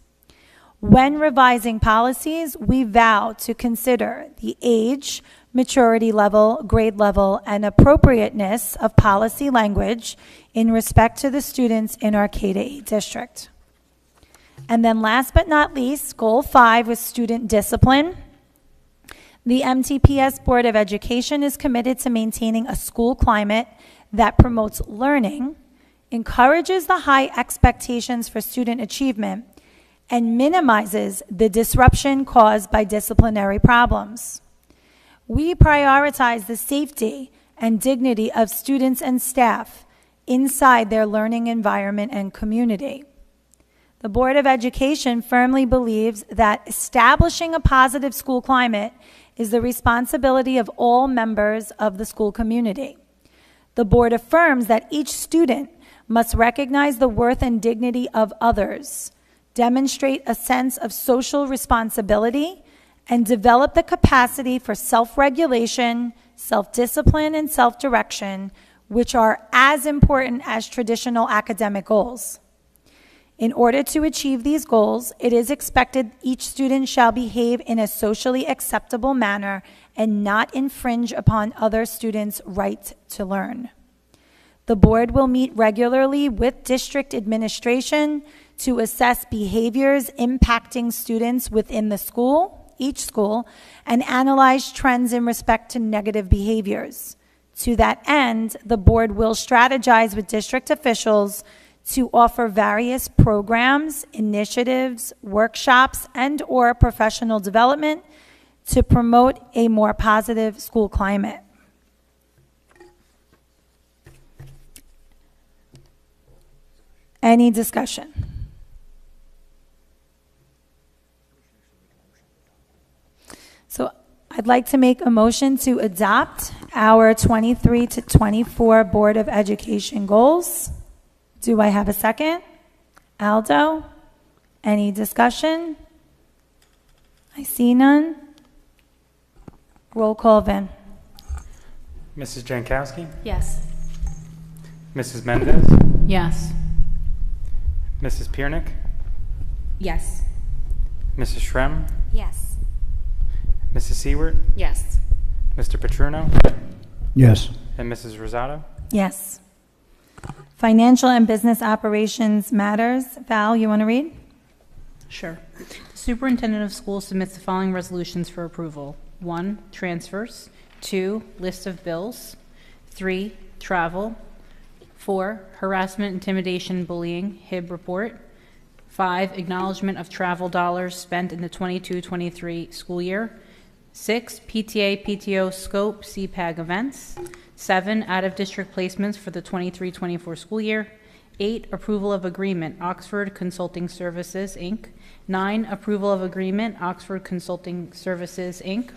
When revising policies, we vow to consider the age, maturity level, grade level, and appropriateness of policy language in respect to the students in our K-8 district. And then last but not least, Goal 5 was student discipline. The MTPS Board of Education is committed to maintaining a school climate that promotes learning, encourages the high expectations for student achievement, and minimizes the disruption caused by disciplinary problems. We prioritize the safety and dignity of students and staff inside their learning environment and community. The Board of Education firmly believes that establishing a positive school climate is the responsibility of all members of the school community. The board affirms that each student must recognize the worth and dignity of others, demonstrate a sense of social responsibility, and develop the capacity for self-regulation, self-discipline, and self-direction, which are as important as traditional academic goals. In order to achieve these goals, it is expected each student shall behave in a socially acceptable manner and not infringe upon other students' right to learn. The board will meet regularly with district administration to assess behaviors impacting students within the school, each school, and analyze trends in respect to negative behaviors. To that end, the board will strategize with district officials to offer various programs, initiatives, workshops, and/or professional development to promote a more positive school climate. Any discussion? So I'd like to make a motion to adopt our 23 to 24 Board of Education goals. Do I have a second? Aldo? Any discussion? I see none. Roll call, Vin. Mrs. Jankowski? Yes. Mrs. Mendez? Yes. Mrs. Piernick, Yes. Mrs. Shrem, Yes. Mrs. Seward, Yes. Mr. Petruno, Yes. and Mrs. Rosato. Yes. Financial and business operations matters. Val, you want to read? Sure. The superintendent of schools submits the following resolutions for approval. 1, transfers. 2, list of bills. 3, travel. 4, harassment, intimidation, bullying, HIB report. 5, acknowledgement of travel dollars spent in the 22-23 school year. 6, PTA, PTO scope, CPAG events. 7, out-of-district placements for the 23-24 school year. 8, approval of agreement, Oxford Consulting Services, Inc. 9, approval of agreement, Oxford Consulting Services, Inc.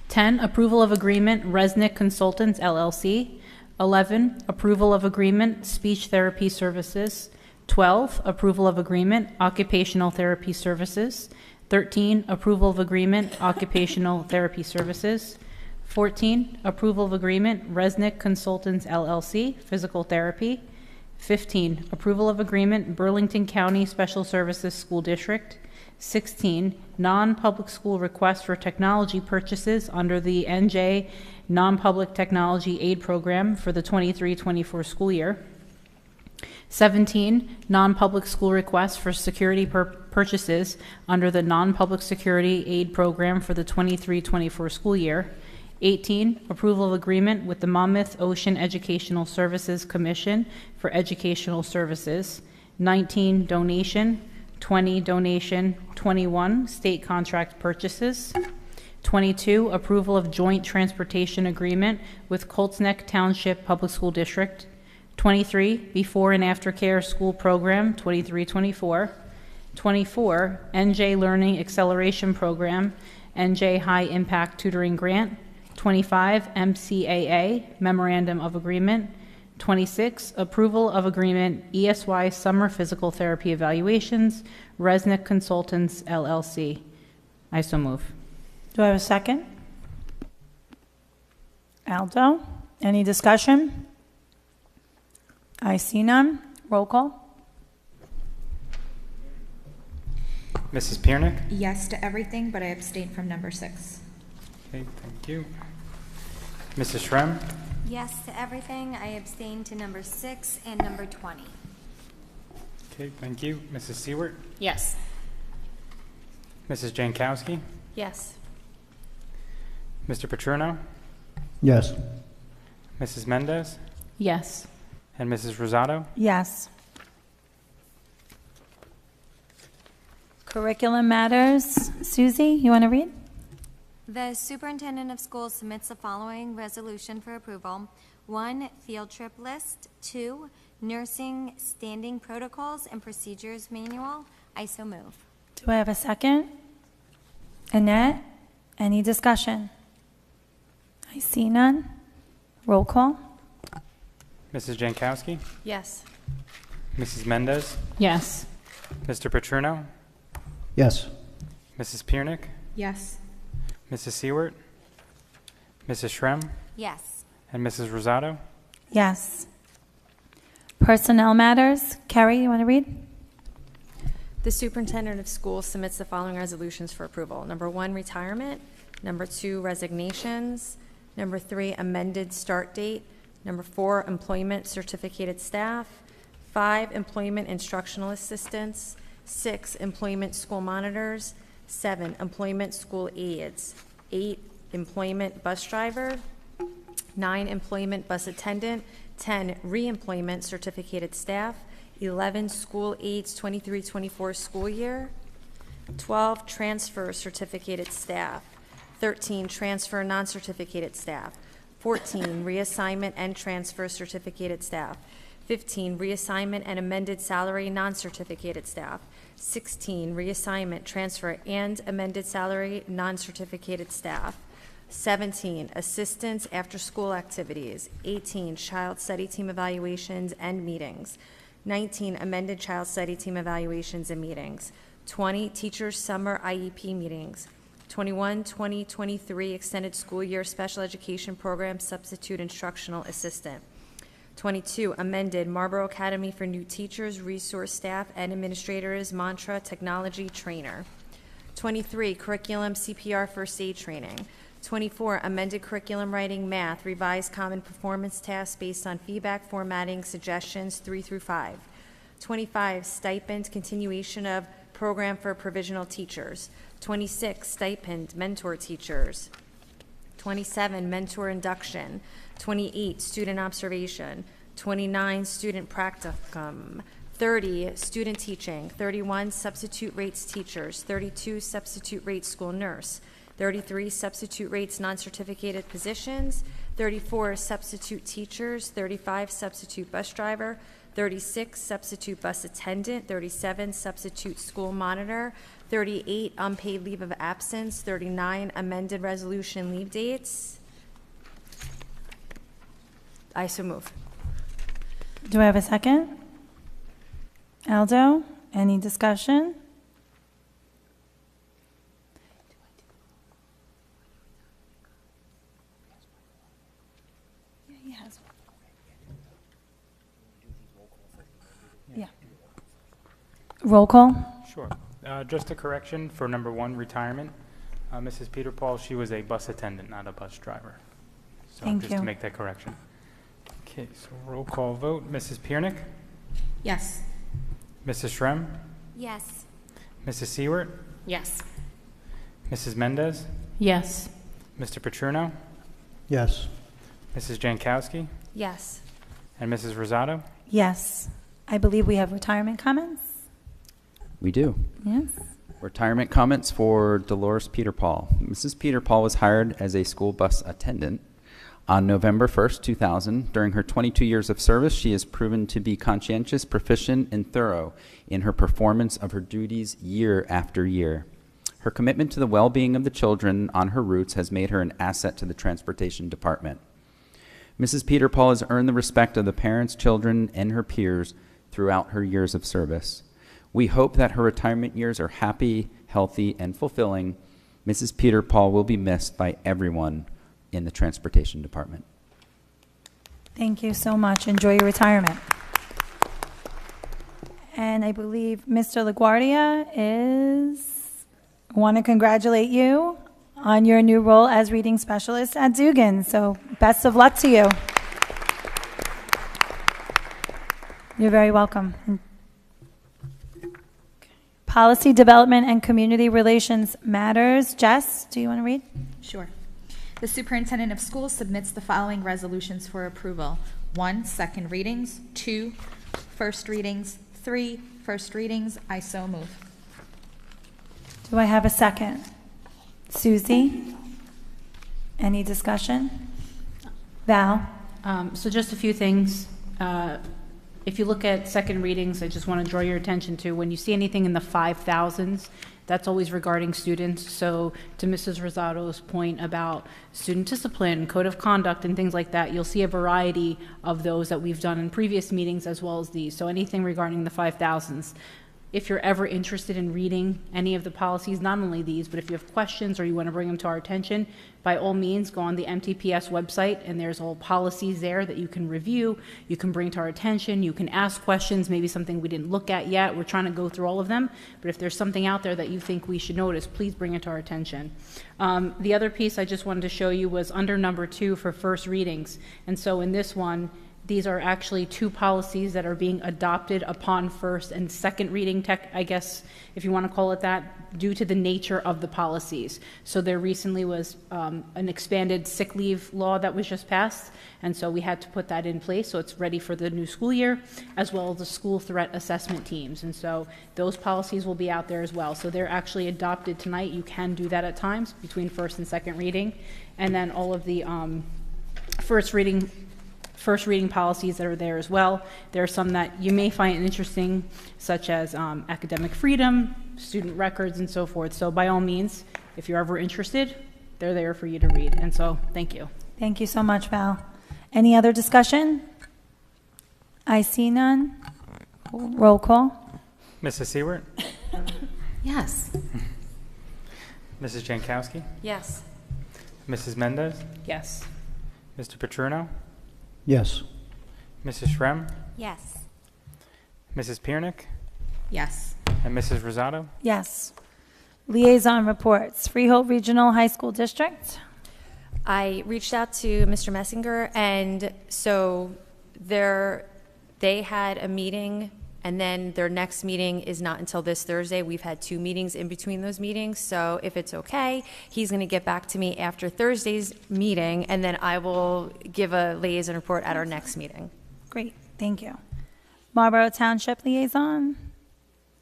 10, approval of agreement, Resnick Consultants, LLC. 11, approval of agreement, speech therapy services. 12, approval of agreement, occupational therapy services. 13, approval of agreement, occupational therapy services. 14, approval of agreement, Resnick Consultants, LLC, physical therapy. 15, approval of agreement, Burlington County Special Services School District. 16, non-public school request for technology purchases under the NJ Non-Public Technology Aid Program for the 23-24 school year. 17, non-public school requests for security purchases under the Non-Public Security Aid Program for the 23-24 school year. 18, approval of agreement with the Monmouth Ocean Educational Services Commission for educational services. 19, donation. 20, donation. 21, state contract purchases. 22, approval of joint transportation agreement with Colts Neck Township Public School District. 23, before and after care school program, 23-24. 24, NJ Learning Acceleration Program, NJ High Impact Tutoring Grant. 25, MCAA, Memorandum of Agreement. 26, approval of agreement, ESY Summer Physical Therapy Evaluations, Resnick Consultants, LLC. I so move. Do I have a second? Aldo, any discussion? I see none. Roll call. Mrs. Piernick, Yes to everything, but I abstain from number 6. okay, thank you. Mrs. Shrem, Yes to everything. I abstain to number 6 and number 20. okay, thank you. Mrs. Seward, Yes. Mrs. Jankowski, Yes. Mr. Petruno, Yes. Mrs. Mendez, Yes. and Mrs. Rosato. Yes. Curriculum matters. Susie, you want to read? The superintendent of schools submits the following resolution for approval. 1, field trip list. 2, nursing standing protocols and procedures manual. I so move. Do I have a second? Annette, any discussion? I see none. Roll call. Mrs. Jankowski, Yes. Mrs. Mendez, Yes. Mr. Petruno, Yes. Mrs. Piernick, Yes. Mrs. Seward, Mrs. Shrem, Yes. and Mrs. Rosato. Yes. Personnel matters. Carrie, you want to read? The superintendent of schools submits the following resolutions for approval. Number 1, retirement. Number 2, resignations. Number 3, amended start date. Number 4, employment certificated staff. 5, employment instructional assistants. 6, employment school monitors. 7, employment school aides. 8, employment bus driver. 9, employment bus attendant. 10, reemployment certificated staff. 11, school aides 23-24 school year. 12, transfer certificated staff. 13, transfer non-certificated staff. 14, reassignment and transfer certificated staff. 15, reassignment and amended salary non-certificated staff. 16, reassignment, transfer, and amended salary non-certificated staff. 17, assistance after-school activities. 18, child study team evaluations and meetings. 19, amended child study team evaluations and meetings. 20, teachers' summer IEP meetings. 21, 2023 extended school year special education program substitute instructional assistant. 22, amended Marlboro Academy for New Teachers, Resource Staff, and Administrators, Mantra Technology Trainer. 23, curriculum CPR First Aid Training. 24, amended curriculum writing math, revised common performance tasks based on feedback, formatting, suggestions 3 through 5. 25, stipend continuation of program for provisional teachers. 26, stipend mentor teachers. 27, mentor induction. 28, student observation. 29, student practicum. 30, student teaching. 31, substitute rates teachers. 32, substitute rates school nurse. 33, substitute rates non-certificated positions. 34, substitute teachers. 35, substitute bus driver. 36, substitute bus attendant. 37, substitute school monitor. 38, unpaid leave of absence. 39, amended resolution leave dates. I so move. Do I have a second? Aldo, any discussion? Yeah, he has one. Yeah. Roll call? Sure. Just a correction for number 1, retirement. Mrs. Peter Paul, she was a bus attendant, not a bus driver. So Thank just you. to make that correction. Okay, so roll call vote. Mrs. Piernick? Yes. Mrs. Shrem? Yes. Mrs. Seward? Yes. Mrs. Mendez? Yes. Mr. Petruno? Yes. Mrs. Jankowski? Yes. And Mrs. Rosado? Yes. I believe we have retirement comments? We do. Yes. Retirement comments for Dolores Peter Paul. Mrs. Peter Paul was hired as a school bus attendant on November 1st, 2000. During her 22 years of service, she has proven to be conscientious, proficient, and thorough in her performance of her duties year after year. Her commitment to the well-being of the children on her routes has made her an asset to the transportation department. Mrs. Peter Paul has earned the respect of the parents, children, and her peers throughout her years of service. We hope that her retirement years are happy, healthy, and fulfilling. Mrs. Peter Paul will be missed by everyone in the transportation department. Thank you so much. Enjoy your retirement. And I believe Mr. LaGuardia want to congratulate you on your new role as reading specialist at Dugan. So best of luck to you. You're very welcome. Policy Development and Community Relations Matters. Jess, do you want to read? Sure. The superintendent of schools submits the following resolutions for approval. 1, second readings. 2, first readings. 3, first readings. I so move. Do I have a second? Susie? Any discussion? Val? So just a few things. If you look at second readings, I just want to draw your attention to when you see anything in the 5,000s, that's always regarding students. So to Mrs. Rosado's point about student discipline, code of conduct, and things like that, you'll see a variety of those that we've done in previous meetings as well as these. So anything regarding the 5,000s. If you're ever interested in reading any of the policies, not only these, but if you have questions or you want to bring them to our attention, by all means, go on the MTPS website, and there's all policies there that you can review, you can bring to our attention, you can ask questions, maybe something we didn't look at yet. We're trying to go through all of them, but if there's something out there that you think we should notice, please bring it to our attention. The other piece I just wanted to show you was under number 2 for first readings. And so in this one, these are actually 2 policies that are being adopted upon first and second reading, I guess, if you want to call it that, due to the nature of the policies. So there recently was an expanded sick leave law that was just passed, and so we had to put that in place so it's ready for the new school year, as well as the school threat assessment teams. And so those policies will be out there as well. So they're actually adopted tonight. You can do that at times between first and second reading. And then all of the first reading policies that are there as well. There are some that you may find interesting, such as academic freedom, student records, and so forth. So by all means, if you're ever interested, they're there for you to read. And so thank you. Thank you so much, Val. Any other discussion? I see none. Roll call. Mrs. Seward? Yes. Mrs. Jankowski? Yes. Mrs. Mendez? Yes. Mr. Petruno? Yes. Mrs. Shrem, Yes. Mrs. Piernick, Yes. and Mrs. Rosato. Yes. Liaison reports. Freehold Regional High School District. I reached out to Mr. Messinger, and so they had a meeting, and then their next meeting is not until this Thursday. We've had 2 meetings in between those meetings, so if it's okay, he's going to get back to me after Thursday's meeting, and then I will give a liaison report at our next meeting. Great, thank you. Marlboro Township Liaison.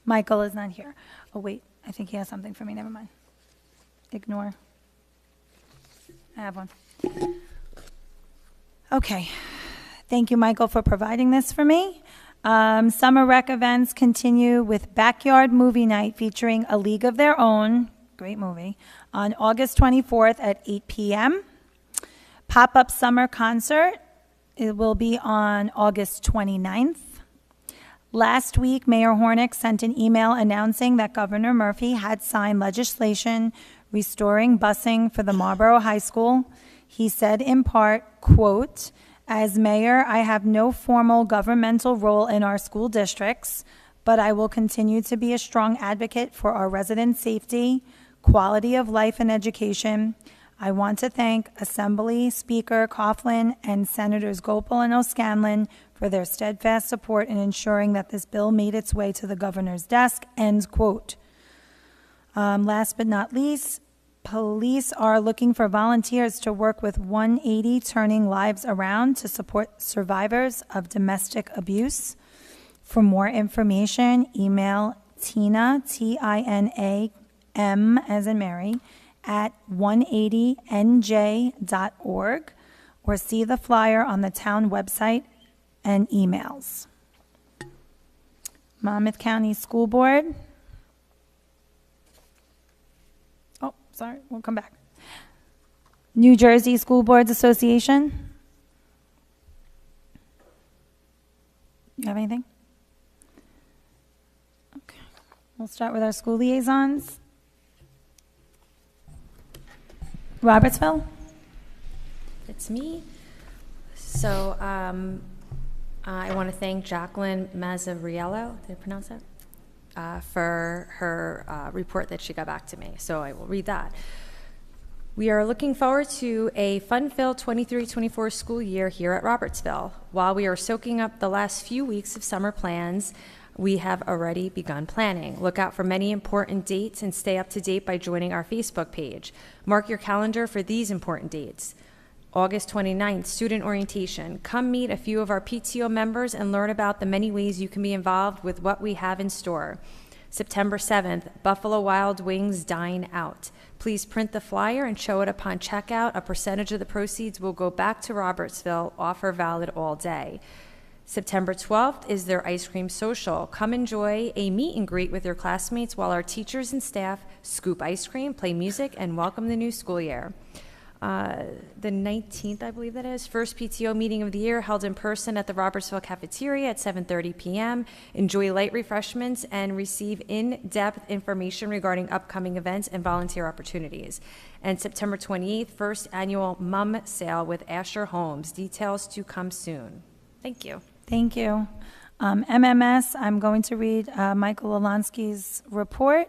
Michael is not here. Oh, wait, I think he has something for me. Never mind. Ignore. I have one. Okay. Thank you, Michael, for providing this for me. Summer rec events continue with Backyard Movie Night featuring A League of Their Own, great movie, on August 24th at 8 p.m. Pop-up summer concert, it will be on August 29th. Last week, Mayor Hornick sent an email announcing that Governor Murphy had signed legislation restoring busing for the Marlboro High School. He said in part, quote, "As mayor, I have no formal governmental role in our school districts, but I will continue to be a strong advocate for our residents' safety, quality of life, and education. I want to thank Assembly Speaker Coughlin and Senators Gopal and O'Scanlan for their steadfast support in ensuring that this bill made its way to the governor's desk," end quote. Last but not least, police are looking for volunteers to work with 180 Turning Lives Around to support survivors of domestic abuse. For more information, email Tina, T-I-N-A-M as in Mary, at 180nj.org, or see the flyer on the town website and emails. Monmouth County School Board. Oh, sorry, we'll come back. New Jersey School Boards Association. You have anything? Okay, we'll start with our school liaisons. Robertsville. It's me. So I want to thank Jacqueline Mazzariello, did I pronounce that? For her report that she got back to me. So I will read that. We are looking forward to a fun-filled 23-24 school year here at Robertsville. While we are soaking up the last few weeks of summer plans, we have already begun planning. Look out for many important dates and stay up to date by joining our Facebook page. Mark your calendar for these important dates. August 29th, student orientation. Come meet a few of our PTO members and learn about the many ways you can be involved with what we have in store. September 7th, Buffalo Wild Wings Dine Out. Please print the flyer and show it upon checkout. A percentage of the proceeds will go back to Robertsville. Offer valid all day. September 12th is their ice cream social. Come enjoy a meet and greet with your classmates while our teachers and staff scoop ice cream, play music, and welcome the new school year. The 19th, I believe that is, first PTO meeting of the year held in person at the Robertsville cafeteria at 7:30 p.m. Enjoy light refreshments and receive in-depth information regarding upcoming events and volunteer opportunities. And September 28th, first annual Mum Sale with Asher Homes. Details to come soon. Thank you. Thank you. MMS, I'm going to read Michael Olansky's report.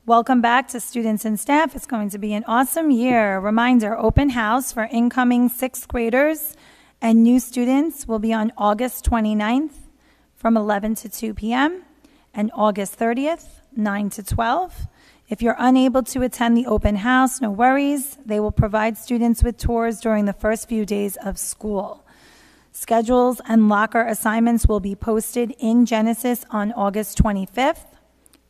Welcome back to students and staff. It's going to be an awesome year. Reminder, open house for incoming 6th graders and new students will be on August 29th from 11 to 2 p.m. and August 30th, 9 to 12. If you're unable to attend the open house, no worries. They will provide students with tours during the first few days of school. Schedules and locker assignments will be posted in Genesis on August 25th.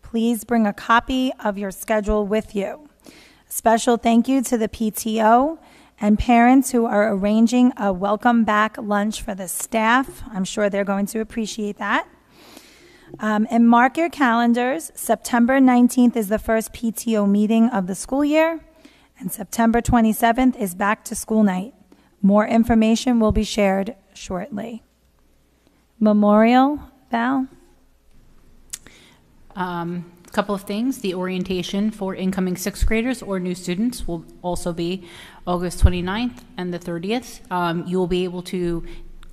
Please bring a copy of your schedule with you. A special thank you to the PTO and parents who are arranging a welcome back lunch for the staff. I'm sure they're going to appreciate that. And mark your calendars. September 19th is the first PTO meeting of the school year, and September 27th is back to school night. More information will be shared shortly. Memorial, Val? Couple of things. The orientation for incoming 6th graders or new students will also be August 29th and the 30th. You will be able to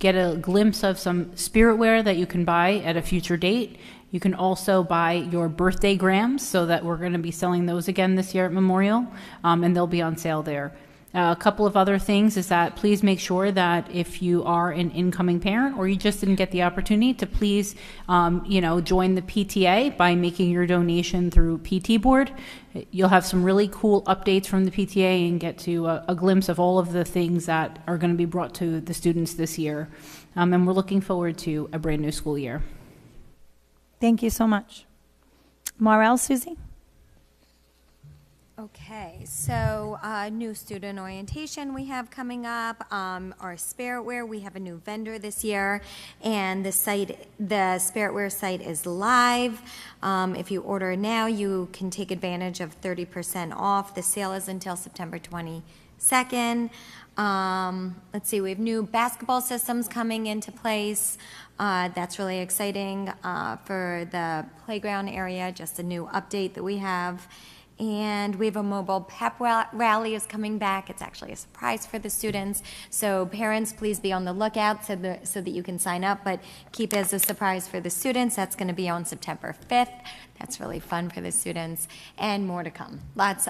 get a glimpse of some spirit wear that you can buy at a future date. You can also buy your birthday grams, so that we're going to be selling those again this year at Memorial, and they'll be on sale there. A couple of other things is that please make sure that if you are an incoming parent or you just didn't get the opportunity to please, join the PTA by making your donation through PT Board. You'll have some really cool updates from the PTA and get to a glimpse of all of the things that are going to be brought to the students this year. And we're looking forward to a brand new school year. Thank you so much. Marel, Susie? Okay, so new student orientation we have coming up. Our Spiritware, we have a new vendor this year, and the Spiritware site is live. If you order now, you can take advantage of 30% off. The sale is until September 22nd. Let's see, we have new basketball systems coming into place. That's really exciting for the playground area, just a new update that we have. And we have a mobile pep rally is coming back. It's actually a surprise for the students. So parents, please be on the lookout so that you can sign up, but keep it as a surprise for the students. That's going to be on September 5th. That's really fun for the students, and more to come. Lots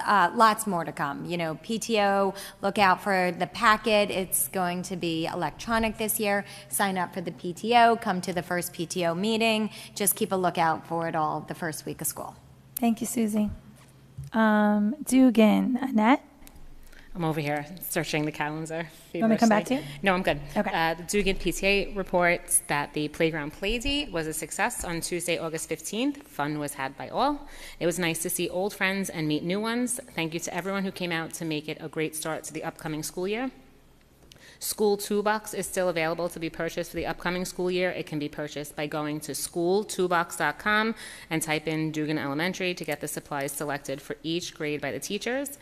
more to come. PTO, look out for the packet. It's going to be electronic this year. Sign up for the PTO. Come to the first PTO meeting. Just keep a lookout for it all the first week of school. Thank you, Susie. Dugan, Annette? I'm over here searching the calendar. You want me to come back to you? No, I'm good. Okay. The Dugan PTA reports that the playground play date was a success on Tuesday, August 15th. Fun was had by all. It was nice to see old friends and meet new ones. Thank you to everyone who came out to make it a great start to the upcoming school year. School Toolbox is still available to be purchased for the upcoming school year. It can be purchased by going to schooltoolbox.com and type in Dugan Elementary to get the supplies selected for each grade by the teachers.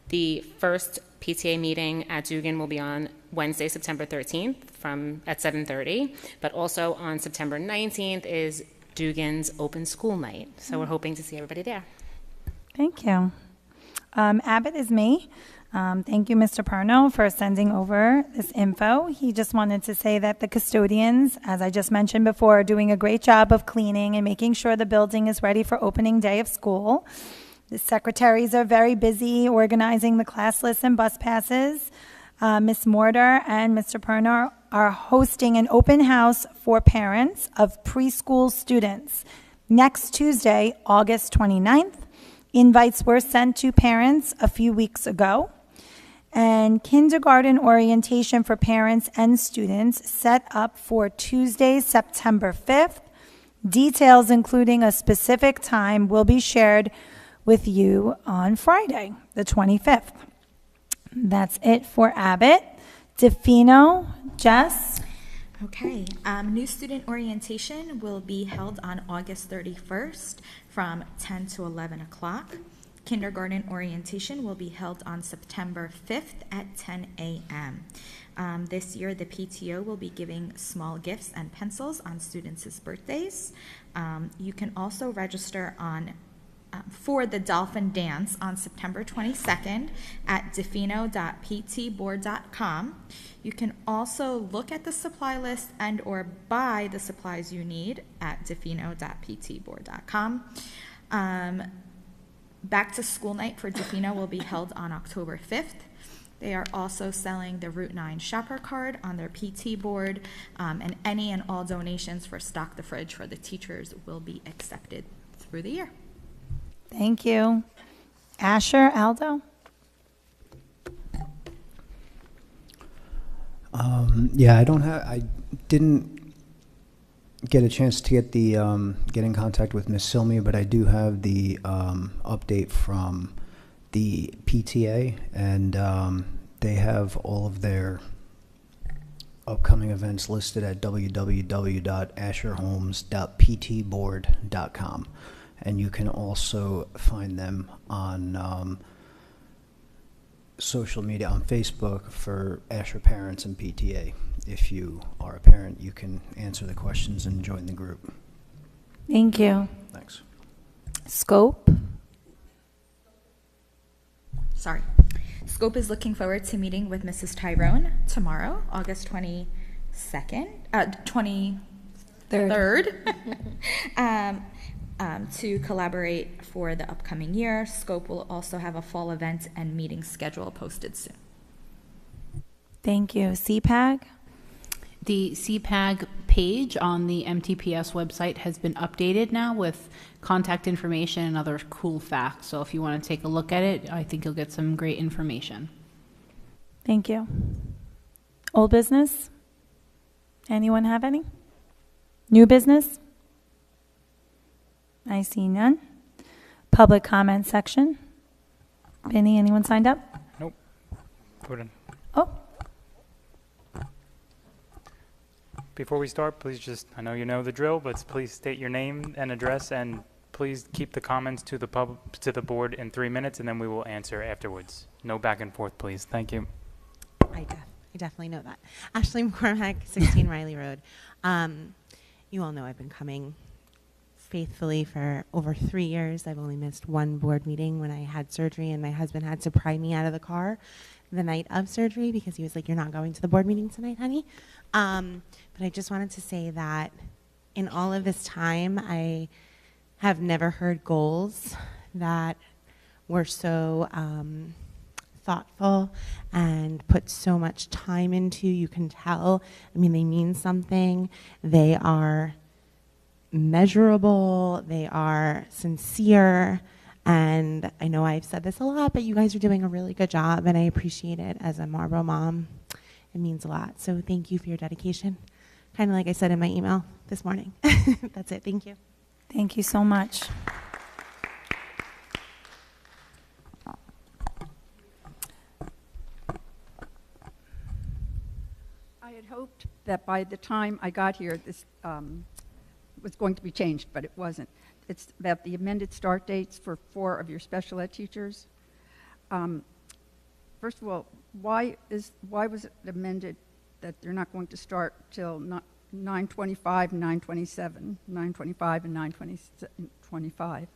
The first PTA meeting at Dugan will be on Wednesday, September 13th at 7:30, but also on September 19th is Dugan's open school night. So we're hoping to see everybody there. Thank you. Abbott is me. Thank you, Mr. Perno, for sending over this info. He just wanted to say that the custodians, as I just mentioned before, are doing a great job of cleaning and making sure the building is ready for opening day of school. The secretaries are very busy organizing the class lists and bus passes. Ms. Mortar and Mr. Perno are hosting an open house for parents of preschool students next Tuesday, August 29th. Invites were sent to parents a few weeks ago. And kindergarten orientation for parents and students set up for Tuesday, September 5th. Details, including a specific time, will be shared with you on Friday, the 25th. That's it for Abbott. DeFino, Jess? Okay, new student orientation will be held on August 31st from 10 to 11 o'clock. Kindergarten orientation will be held on September 5th at 10 a.m. This year, the PTO will be giving small gifts and pencils on students' birthdays. You can also register for the Dolphin Dance on September 22nd at defino.ptboard.com. You can also look at the supply list and or buy the supplies you need at defino.ptboard.com. Back to school night for Defino will be held on October 5th. They are also selling the Route 9 shopper card on their PT board, and any and all donations for Stock the Fridge for the teachers will be accepted through the year. Thank you. Asher, Aldo? I didn't get a chance to get get in contact with Miss Silmia, but I do have the update from the PTA, and they have all of their upcoming events listed at www.asherhomes.ptboard.com, and you can also find them on social media, on Facebook for Asher parents and PTA. If you are a parent, you can answer the questions and join the group. Thank you. Thanks. Scope? Scope is looking forward to meeting with Mrs. Tyrone tomorrow, August 25th, 23rd, to collaborate for the upcoming year. Scope will also have a fall event and meeting schedule posted soon. Thank you. CPAG? The CPAG page on the MTPS website has been updated now with contact information and other cool facts. So if you want to take a look at it, I think you'll get some great information. Thank you. Old business? Anyone have any? New business? I see none. Public comment section. Benny, anyone signed up? Nope. Put in. Oh. Before we start, please just, I know you know the drill, but please state your name and address, and please keep the comments to the board in 3 minutes, and then we will answer afterwards. No back and forth, please. Thank you. I definitely know that. Ashley McCormack, 16 Riley Road. You all know I've been coming faithfully for over 3 years. I've only missed one board meeting when I had surgery, and my husband had to pry me out of the car the night of surgery because he was like, "You're not going to the board meeting tonight, honey." But I just wanted to say that in all of this time, I have never heard goals that were so thoughtful and put so much time into. You can tell, I mean, they mean something. They are measurable. They are sincere. And I know I've said this a lot, but you guys are doing a really good job, and I appreciate it as a Marlboro mom. It means a lot. So thank you for your dedication. Kind of like I said in my email this morning. That's it. Thank you. Thank you so much. I had hoped that by the time I got here, this was going to be changed, but it wasn't. It's about the amended start dates for 4 of your special ed teachers. First of all, why was it amended that they're not going to start till 9/25 and 9/27, 9/25 and 9/25?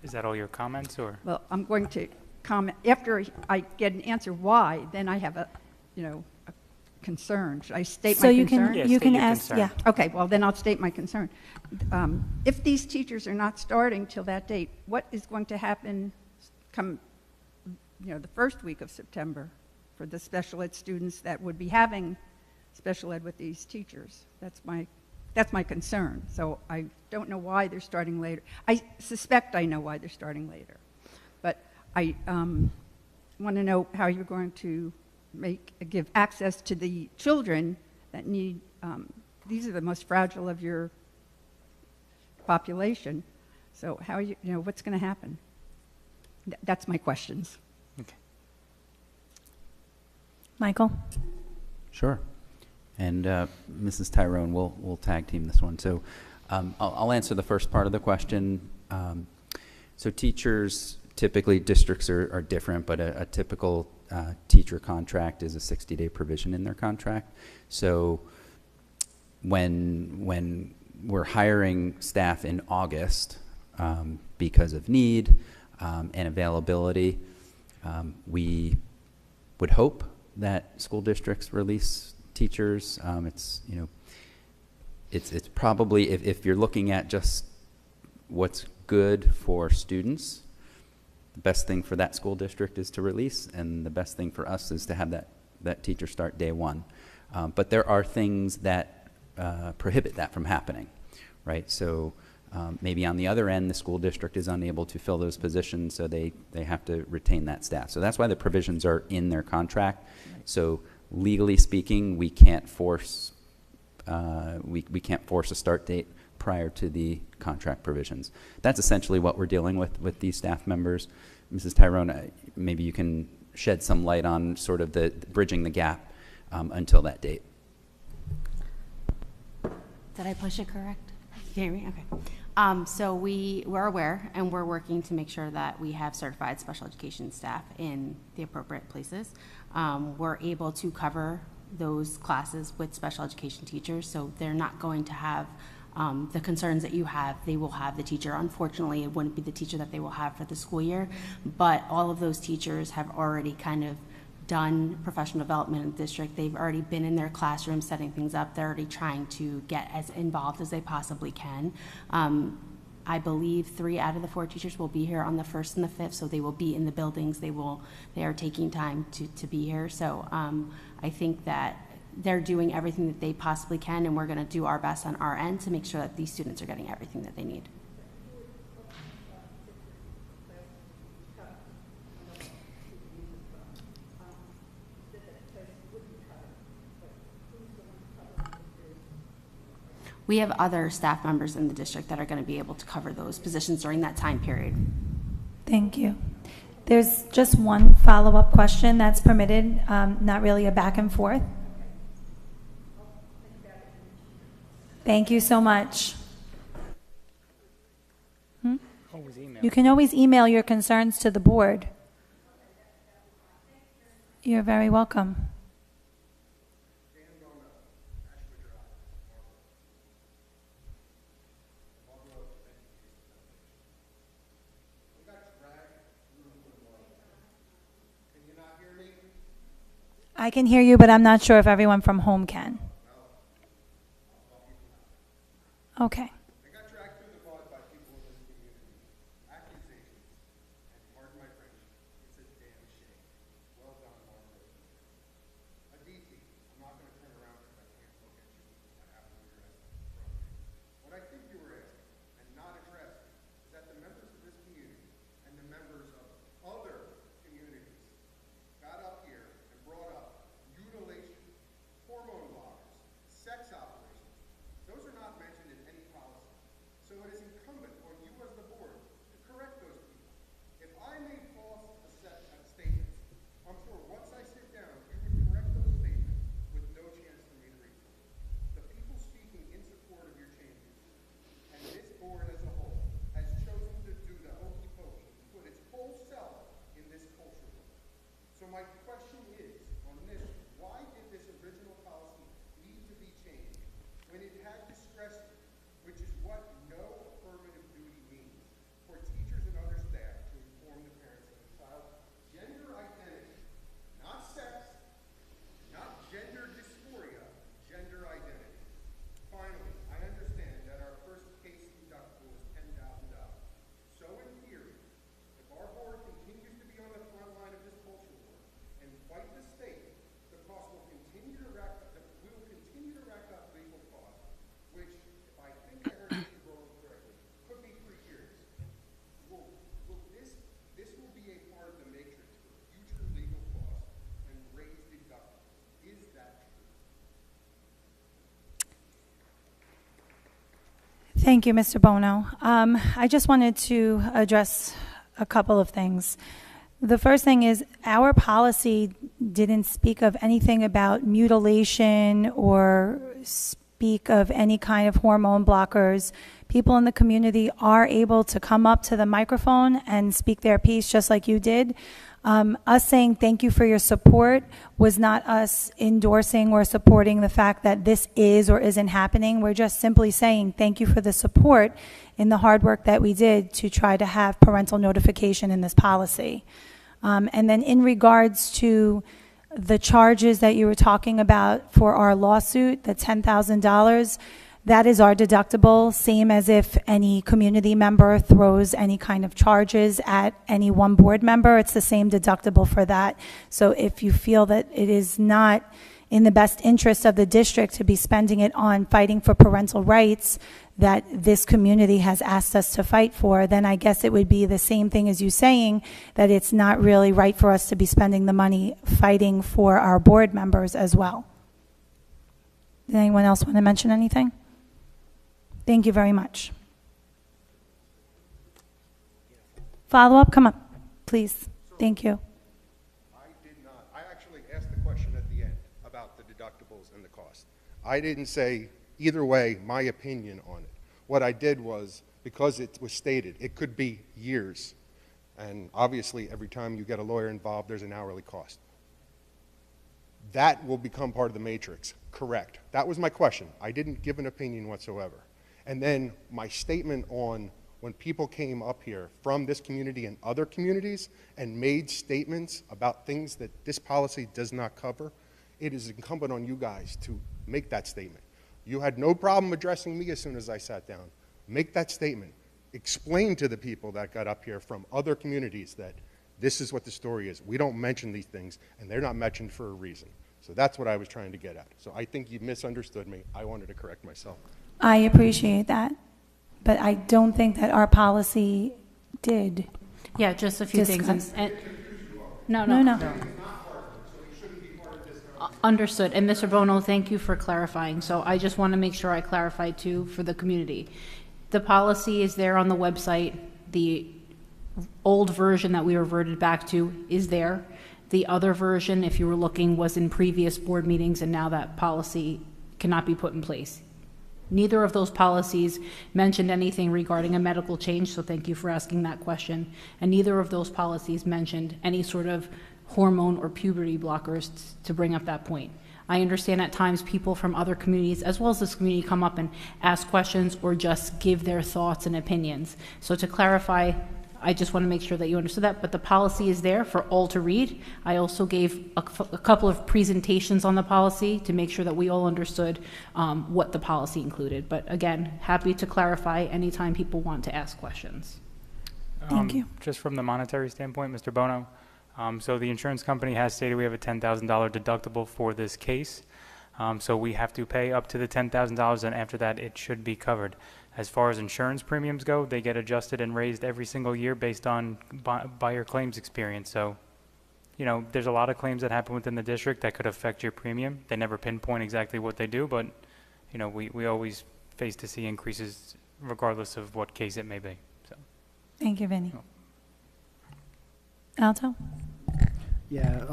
Is that all your comments, or? Well, I'm going to comment after I get an answer why. Then I have a concern. Should I state my concern? Yeah, you state can your ask. concern. Yeah. Okay, well, then I'll state my concern. If these teachers are not starting till that date, what is going to happen come, the first week of September for the special ed students that would be having special ed with these teachers? That's my concern. So I don't know why they're starting later. I suspect I know why they're starting later. But I want to know how you're going to give access to the children that need, these are the most fragile of your population. So how what's going to happen? That's my questions. Okay. Michael? Sure. And Mrs. Tyrone, we'll tag team this one. So I'll answer the first part of the question. So teachers, typically districts are different, but a typical teacher contract is a 60-day provision in their contract. So when we're hiring staff in August because of need and availability, we would hope that school districts release teachers. It's probably, if you're looking at just what's good for students, the best thing for that school district is to release, and the best thing for us is to have that teacher start day one. But there are things that prohibit that from happening, right? So maybe on the other end, the school district is unable to fill those positions, so they have to retain that staff. So that's why the provisions are in their contract. Right. So legally speaking, we can't force we can't force a start date prior to the contract provisions. That's essentially what we're dealing with these staff members. Mrs. Tyrone, maybe you can shed some light on sort of the bridging the gap until that date. Did I push it correct? Can you hear me? Okay. So we're aware, and we're working to make sure that we have certified special education staff in the appropriate places. We're able to cover those classes with special education teachers, so they're not going to have the concerns that you have. They will have the teacher. Unfortunately, it wouldn't be the teacher that they will have for the school year, but all of those teachers have already kind of done professional development in the district. They've already been in their classroom setting things up. They're already trying to get as involved as they possibly can. I believe 3 out of the 4 teachers will be here on the 1st and the 5th, so they will be in the buildings. They are taking time to be here. So I think that they're doing everything that they possibly can, and we're going to do our best on our end to make sure that these students are getting everything that they need. We have other staff members in the district that are going to be able to cover those positions during that time period. Thank you. There's just one follow-up question that's permitted, not really a back and forth. Thank you so much. You can always email your concerns to the board. You're very welcome. I can hear you, but I'm not sure if everyone from home can. Okay. Thank you, Mr. Bono. I just wanted to address a couple of things. The first thing is our policy didn't speak of anything about mutilation or speak of any kind of hormone blockers. People in the community are able to come up to the microphone and speak their piece just like you did. Us saying thank you for your support was not us endorsing or supporting the fact that this is or isn't happening. We're just simply saying thank you for the support in the hard work that we did to try to have parental notification in this policy. And then in regards to the charges that you were talking about for our lawsuit, the $10,000, that is our deductible, same as if any community member throws any kind of charges at any one board member. It's the same deductible for that. So if you feel that it is not in the best interest of the district to be spending it on fighting for parental rights that this community has asked us to fight for, then I guess it would be the same thing as you saying that it's not really right for us to be spending the money fighting for our board members as well. Did anyone else want to mention anything? Thank you very much. Follow up, come up, please. Thank you. I did not. I actually asked the question at the end about the deductibles and the cost. I didn't say either way my opinion on it. What I did was, because it was stated, it could be years. And obviously, every time you get a lawyer involved, there's an hourly cost. That will become part of the matrix, correct. That was my question. I didn't give an opinion whatsoever. And then my statement on when people came up here from this community and other communities and made statements about things that this policy does not cover, it is incumbent on you guys to make that statement. You had no problem addressing me as soon as I sat down. Make that statement. Explain to the people that got up here from other communities that this is what the story is. We don't mention these things, and they're not mentioned for a reason. So that's what I was trying to get at. So I think you misunderstood me. I wanted to correct myself. I appreciate that, but I don't think that our policy did. Yeah, just a few things. No. Understood. And Mr. Bono, thank you for clarifying. So I just want to make sure I clarify too for the community. The policy is there on the website. The old version that we reverted back to is there. The other version, if you were looking, was in previous board meetings, and now that policy cannot be put in place. Neither of those policies mentioned anything regarding a medical change, so thank you for asking that question. And neither of those policies mentioned any sort of hormone or puberty blockers to bring up that point. I understand at times people from other communities, as well as this community, come up and ask questions or just give their thoughts and opinions. So to clarify, I just want to make sure that you understood that, but the policy is there for all to read. I also gave a couple of presentations on the policy to make sure that we all understood what the policy included. But again, happy to clarify anytime people want to ask questions. Thank you. Just from the monetary standpoint, Mr. Bono, so the insurance company has stated we have a $10,000 deductible for this case. So we have to pay up to the $10,000, and after that, it should be covered. As far as insurance premiums go, they get adjusted and raised every single year based on buyer claims experience. So, you know, there's a lot of claims that happen within the district that could affect your premium. They never pinpoint exactly what they do, but, you know, we always face to see increases regardless of what case it may be. So. Thank you, Vinny. Alto? Yeah,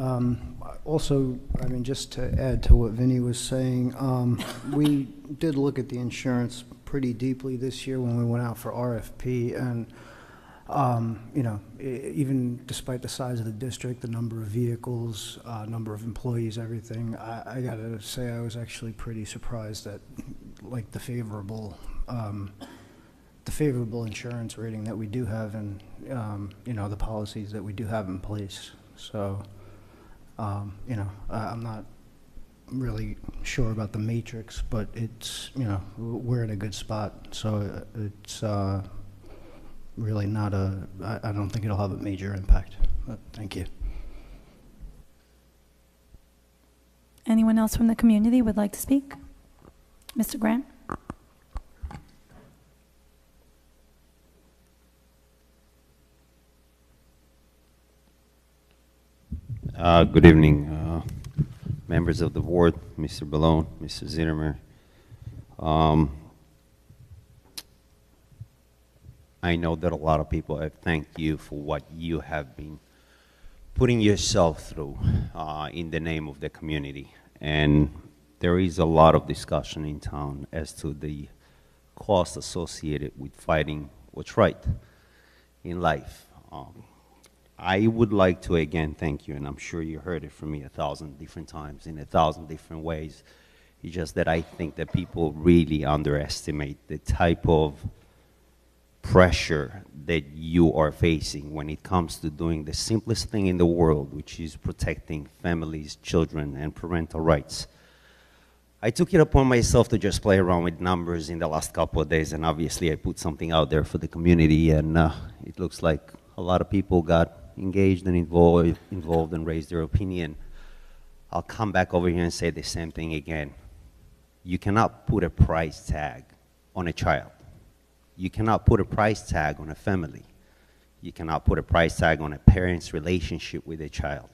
also, I mean, just to add to what Vinny was saying, we did look at the insurance pretty deeply this year when we went out for RFP, and you know, even despite the size of the district, the number of vehicles, number of employees, everything, I gotta say I was actually pretty surprised at like the favorable insurance rating that we do have, and you know, the policies that we do have in place. So you know, I'm not really sure about the matrix, but it's, you know, we're in a good spot, so it's really not I don't think it'll have a major impact, but thank you. Anyone else from the community would like to speak? Mr. Grant? Good evening, members of the board, Mr. Ballone, Mr. Zittermer. I know that a lot of people have thanked you for what you have been putting yourself through in the name of the community. And there is a lot of discussion in town as to the cost associated with fighting what's right in life. I would like to again thank you, and I'm sure you heard it from me 1,000 different times in 1,000 different ways. It's just that I think that people really underestimate the type of pressure that you are facing when it comes to doing the simplest thing in the world, which is protecting families, children, and parental rights. I took it upon myself to just play around with numbers in the last couple of days, and obviously I put something out there for the community, and it looks like a lot of people got engaged and involved and raised their opinion. I'll come back over here and say the same thing again. You cannot put a price tag on a child. You cannot put a price tag on a family. You cannot put a price tag on a parent's relationship with a child.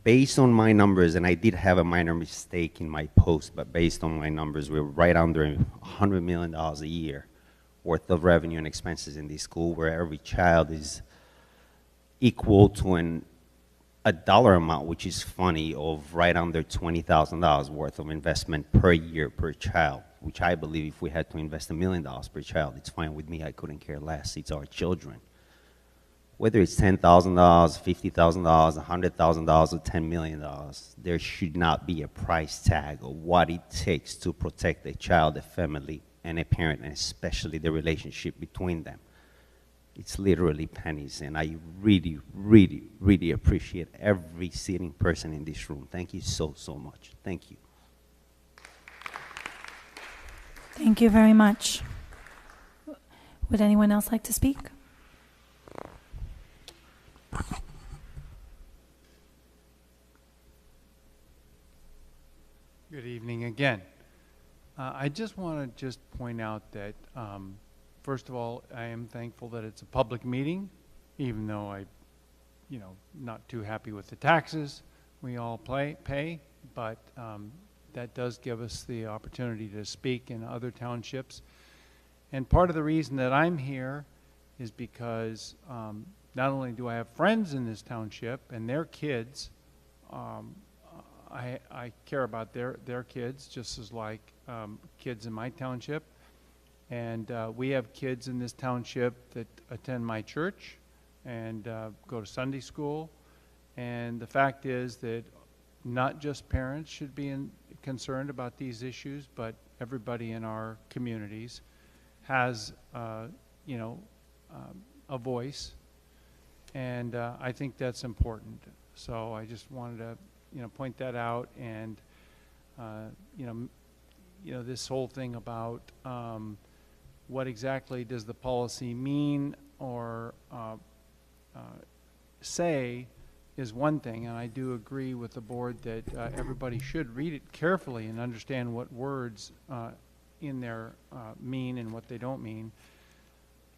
Based on my numbers, and I did have a minor mistake in my post, but based on my numbers, we're right under $100 million a year worth of revenue and expenses in this school, where every child is equal to a dollar amount, which is funny, of right under $20,000 worth of investment per year per child, which I believe if we had to invest $1 million per child, it's fine with me. I couldn't care less. It's our children. Whether it's $10,000, $50,000, $100,000, or $10 million, there should not be a price tag of what it takes to protect a child, a family, and a parent, and especially the relationship between them. It's literally pennies, and I really, really, really appreciate every sitting person in this room. Thank you so, so much. Thank you. Thank you very much. Would anyone else like to speak? Good evening again. I just want to point out that, first of all, I am thankful that it's a public meeting, even though not too happy with the taxes we all pay, but that does give us the opportunity to speak in other townships. And part of the reason that I'm here is because not only do I have friends in this township and their kids, I care about their kids just as like kids in my township. And we have kids in this township that attend my church and go to Sunday school. And the fact is that not just parents should be concerned about these issues, but everybody in our communities has, a voice. And I think that's important. So I just wanted to point that out, and this whole thing about what exactly does the policy mean or say is one thing, and I do agree with the board that everybody should read it carefully and understand what words in there mean and what they don't mean.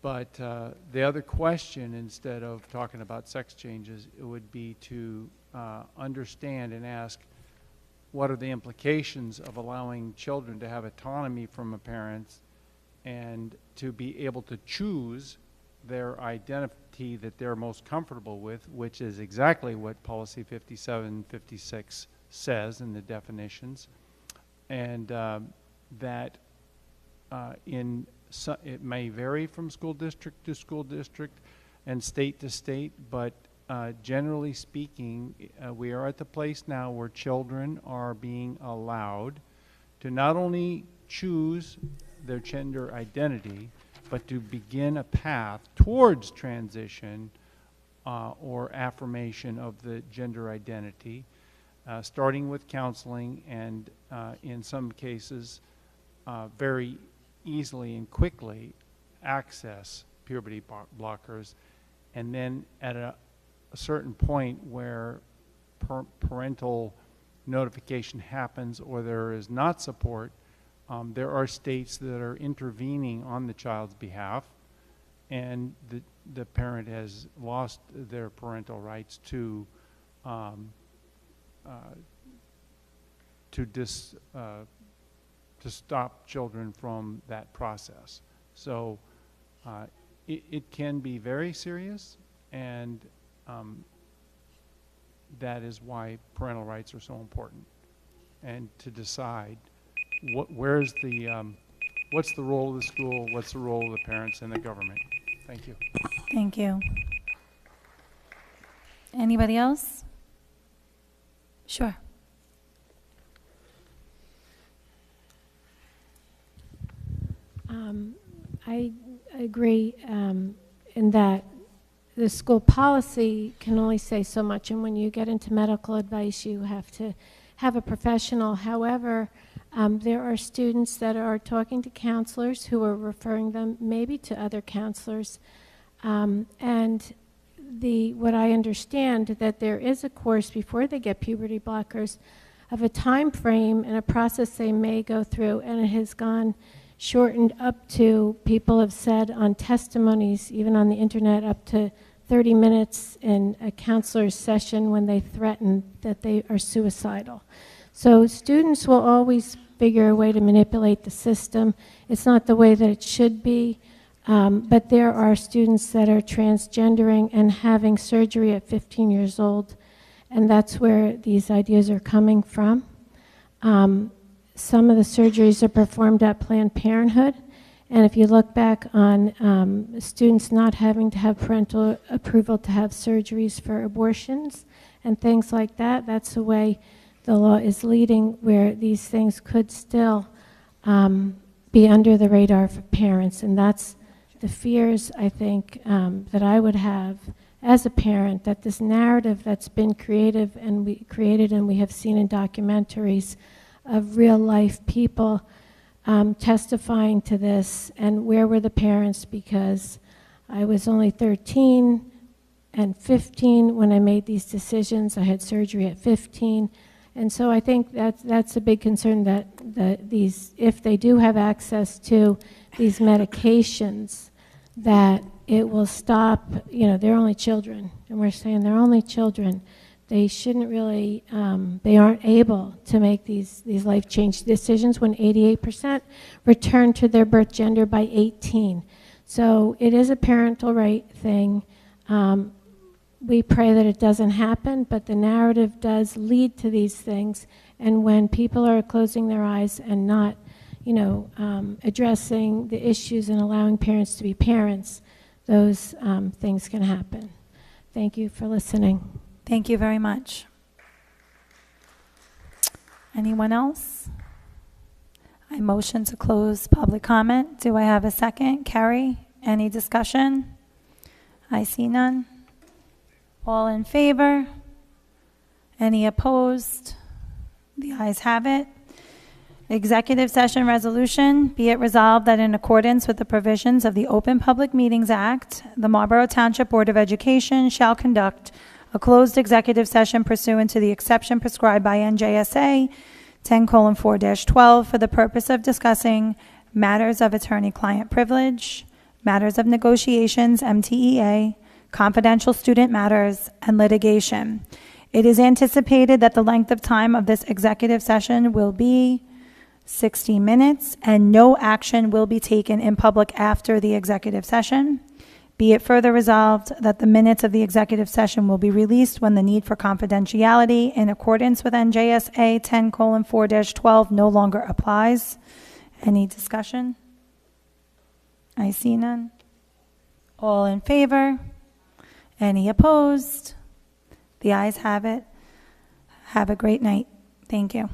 But the other question, instead of talking about sex changes, it would be to understand and ask, what are the implications of allowing children to have autonomy from a parent and to be able to choose their identity that they're most comfortable with, which is exactly what Policy 5756 says in the definitions, and that it may vary from school district to school district and state to state, but generally speaking, we are at the place now where children are being allowed to not only choose their gender identity, but to begin a path towards transition or affirmation of the gender identity, starting with counseling and in some cases very easily and quickly access puberty blockers, and then at a certain point where parental notification happens or there is not support, there are states that are intervening on the child's behalf, and the parent has lost their parental rights to stop children from that process. So it can be very serious, and that is why parental rights are so important, and to decide what's the role of the school, what's the role of the parents and the government. Thank you. Thank you. Anybody else? Sure. I agree in that the school policy can only say so much, and when you get into medical advice, you have to have a professional. However, there are students that are talking to counselors who are referring them maybe to other counselors, and what I understand that there is a course before they get puberty blockers of a time frame and a process they may go through, and it has gone shortened up to, people have said on testimonies, even on the internet, up to 30 minutes in a counselor's session when they threaten that they are suicidal. So students will always figure a way to manipulate the system. It's not the way that it should be, but there are students that are transgendering and having surgery at 15 years old, and that's where these ideas are coming from. Some of the surgeries are performed at Planned Parenthood, and if you look back on students not having to have parental approval to have surgeries for abortions and things like that, that's the way the law is leading, where these things could still be under the radar for parents, and that's the fears, I think, that I would have as a parent, that this narrative that's been created and we have seen in documentaries of real life people testifying to this, and where were the parents, because I was only 13 and 15 when I made these decisions. I had surgery at 15. And so I think that's a big concern, that these, if they do have access to these medications, that it will stop. They're only children, and we're saying they're only children. They shouldn't really, they aren't able to make these life change decisions when 88% return to their birth gender by 18. So it is a parental right thing. We pray that it doesn't happen, but the narrative does lead to these things. And when people are closing their eyes and not, addressing the issues and allowing parents to be parents, those things can happen. Thank you for listening. Thank you very much. Anyone else? I motion to close public comment. Do I have a second? Carrie, any discussion? I see none. All in favor? Any opposed? The ayes have it. Executive session resolution. Be it resolved that in accordance with the provisions of the Open Public Meetings Act, the Marlboro Township Board of Education shall conduct a closed executive session pursuant to the exception prescribed by NJSA 10:4-12 for the purpose of discussing matters of attorney-client privilege, matters of negotiations, MTEA, confidential student matters, and litigation. It is anticipated that the length of time of this executive session will be 60 minutes, and no action will be taken in public after the executive session. Be it further resolved that the minutes of the executive session will be released when the need for confidentiality in accordance with NJSA 10:4-12 no longer applies. Any discussion? I see none. All in favor? Any opposed? The ayes have it. Have a great night. Thank you.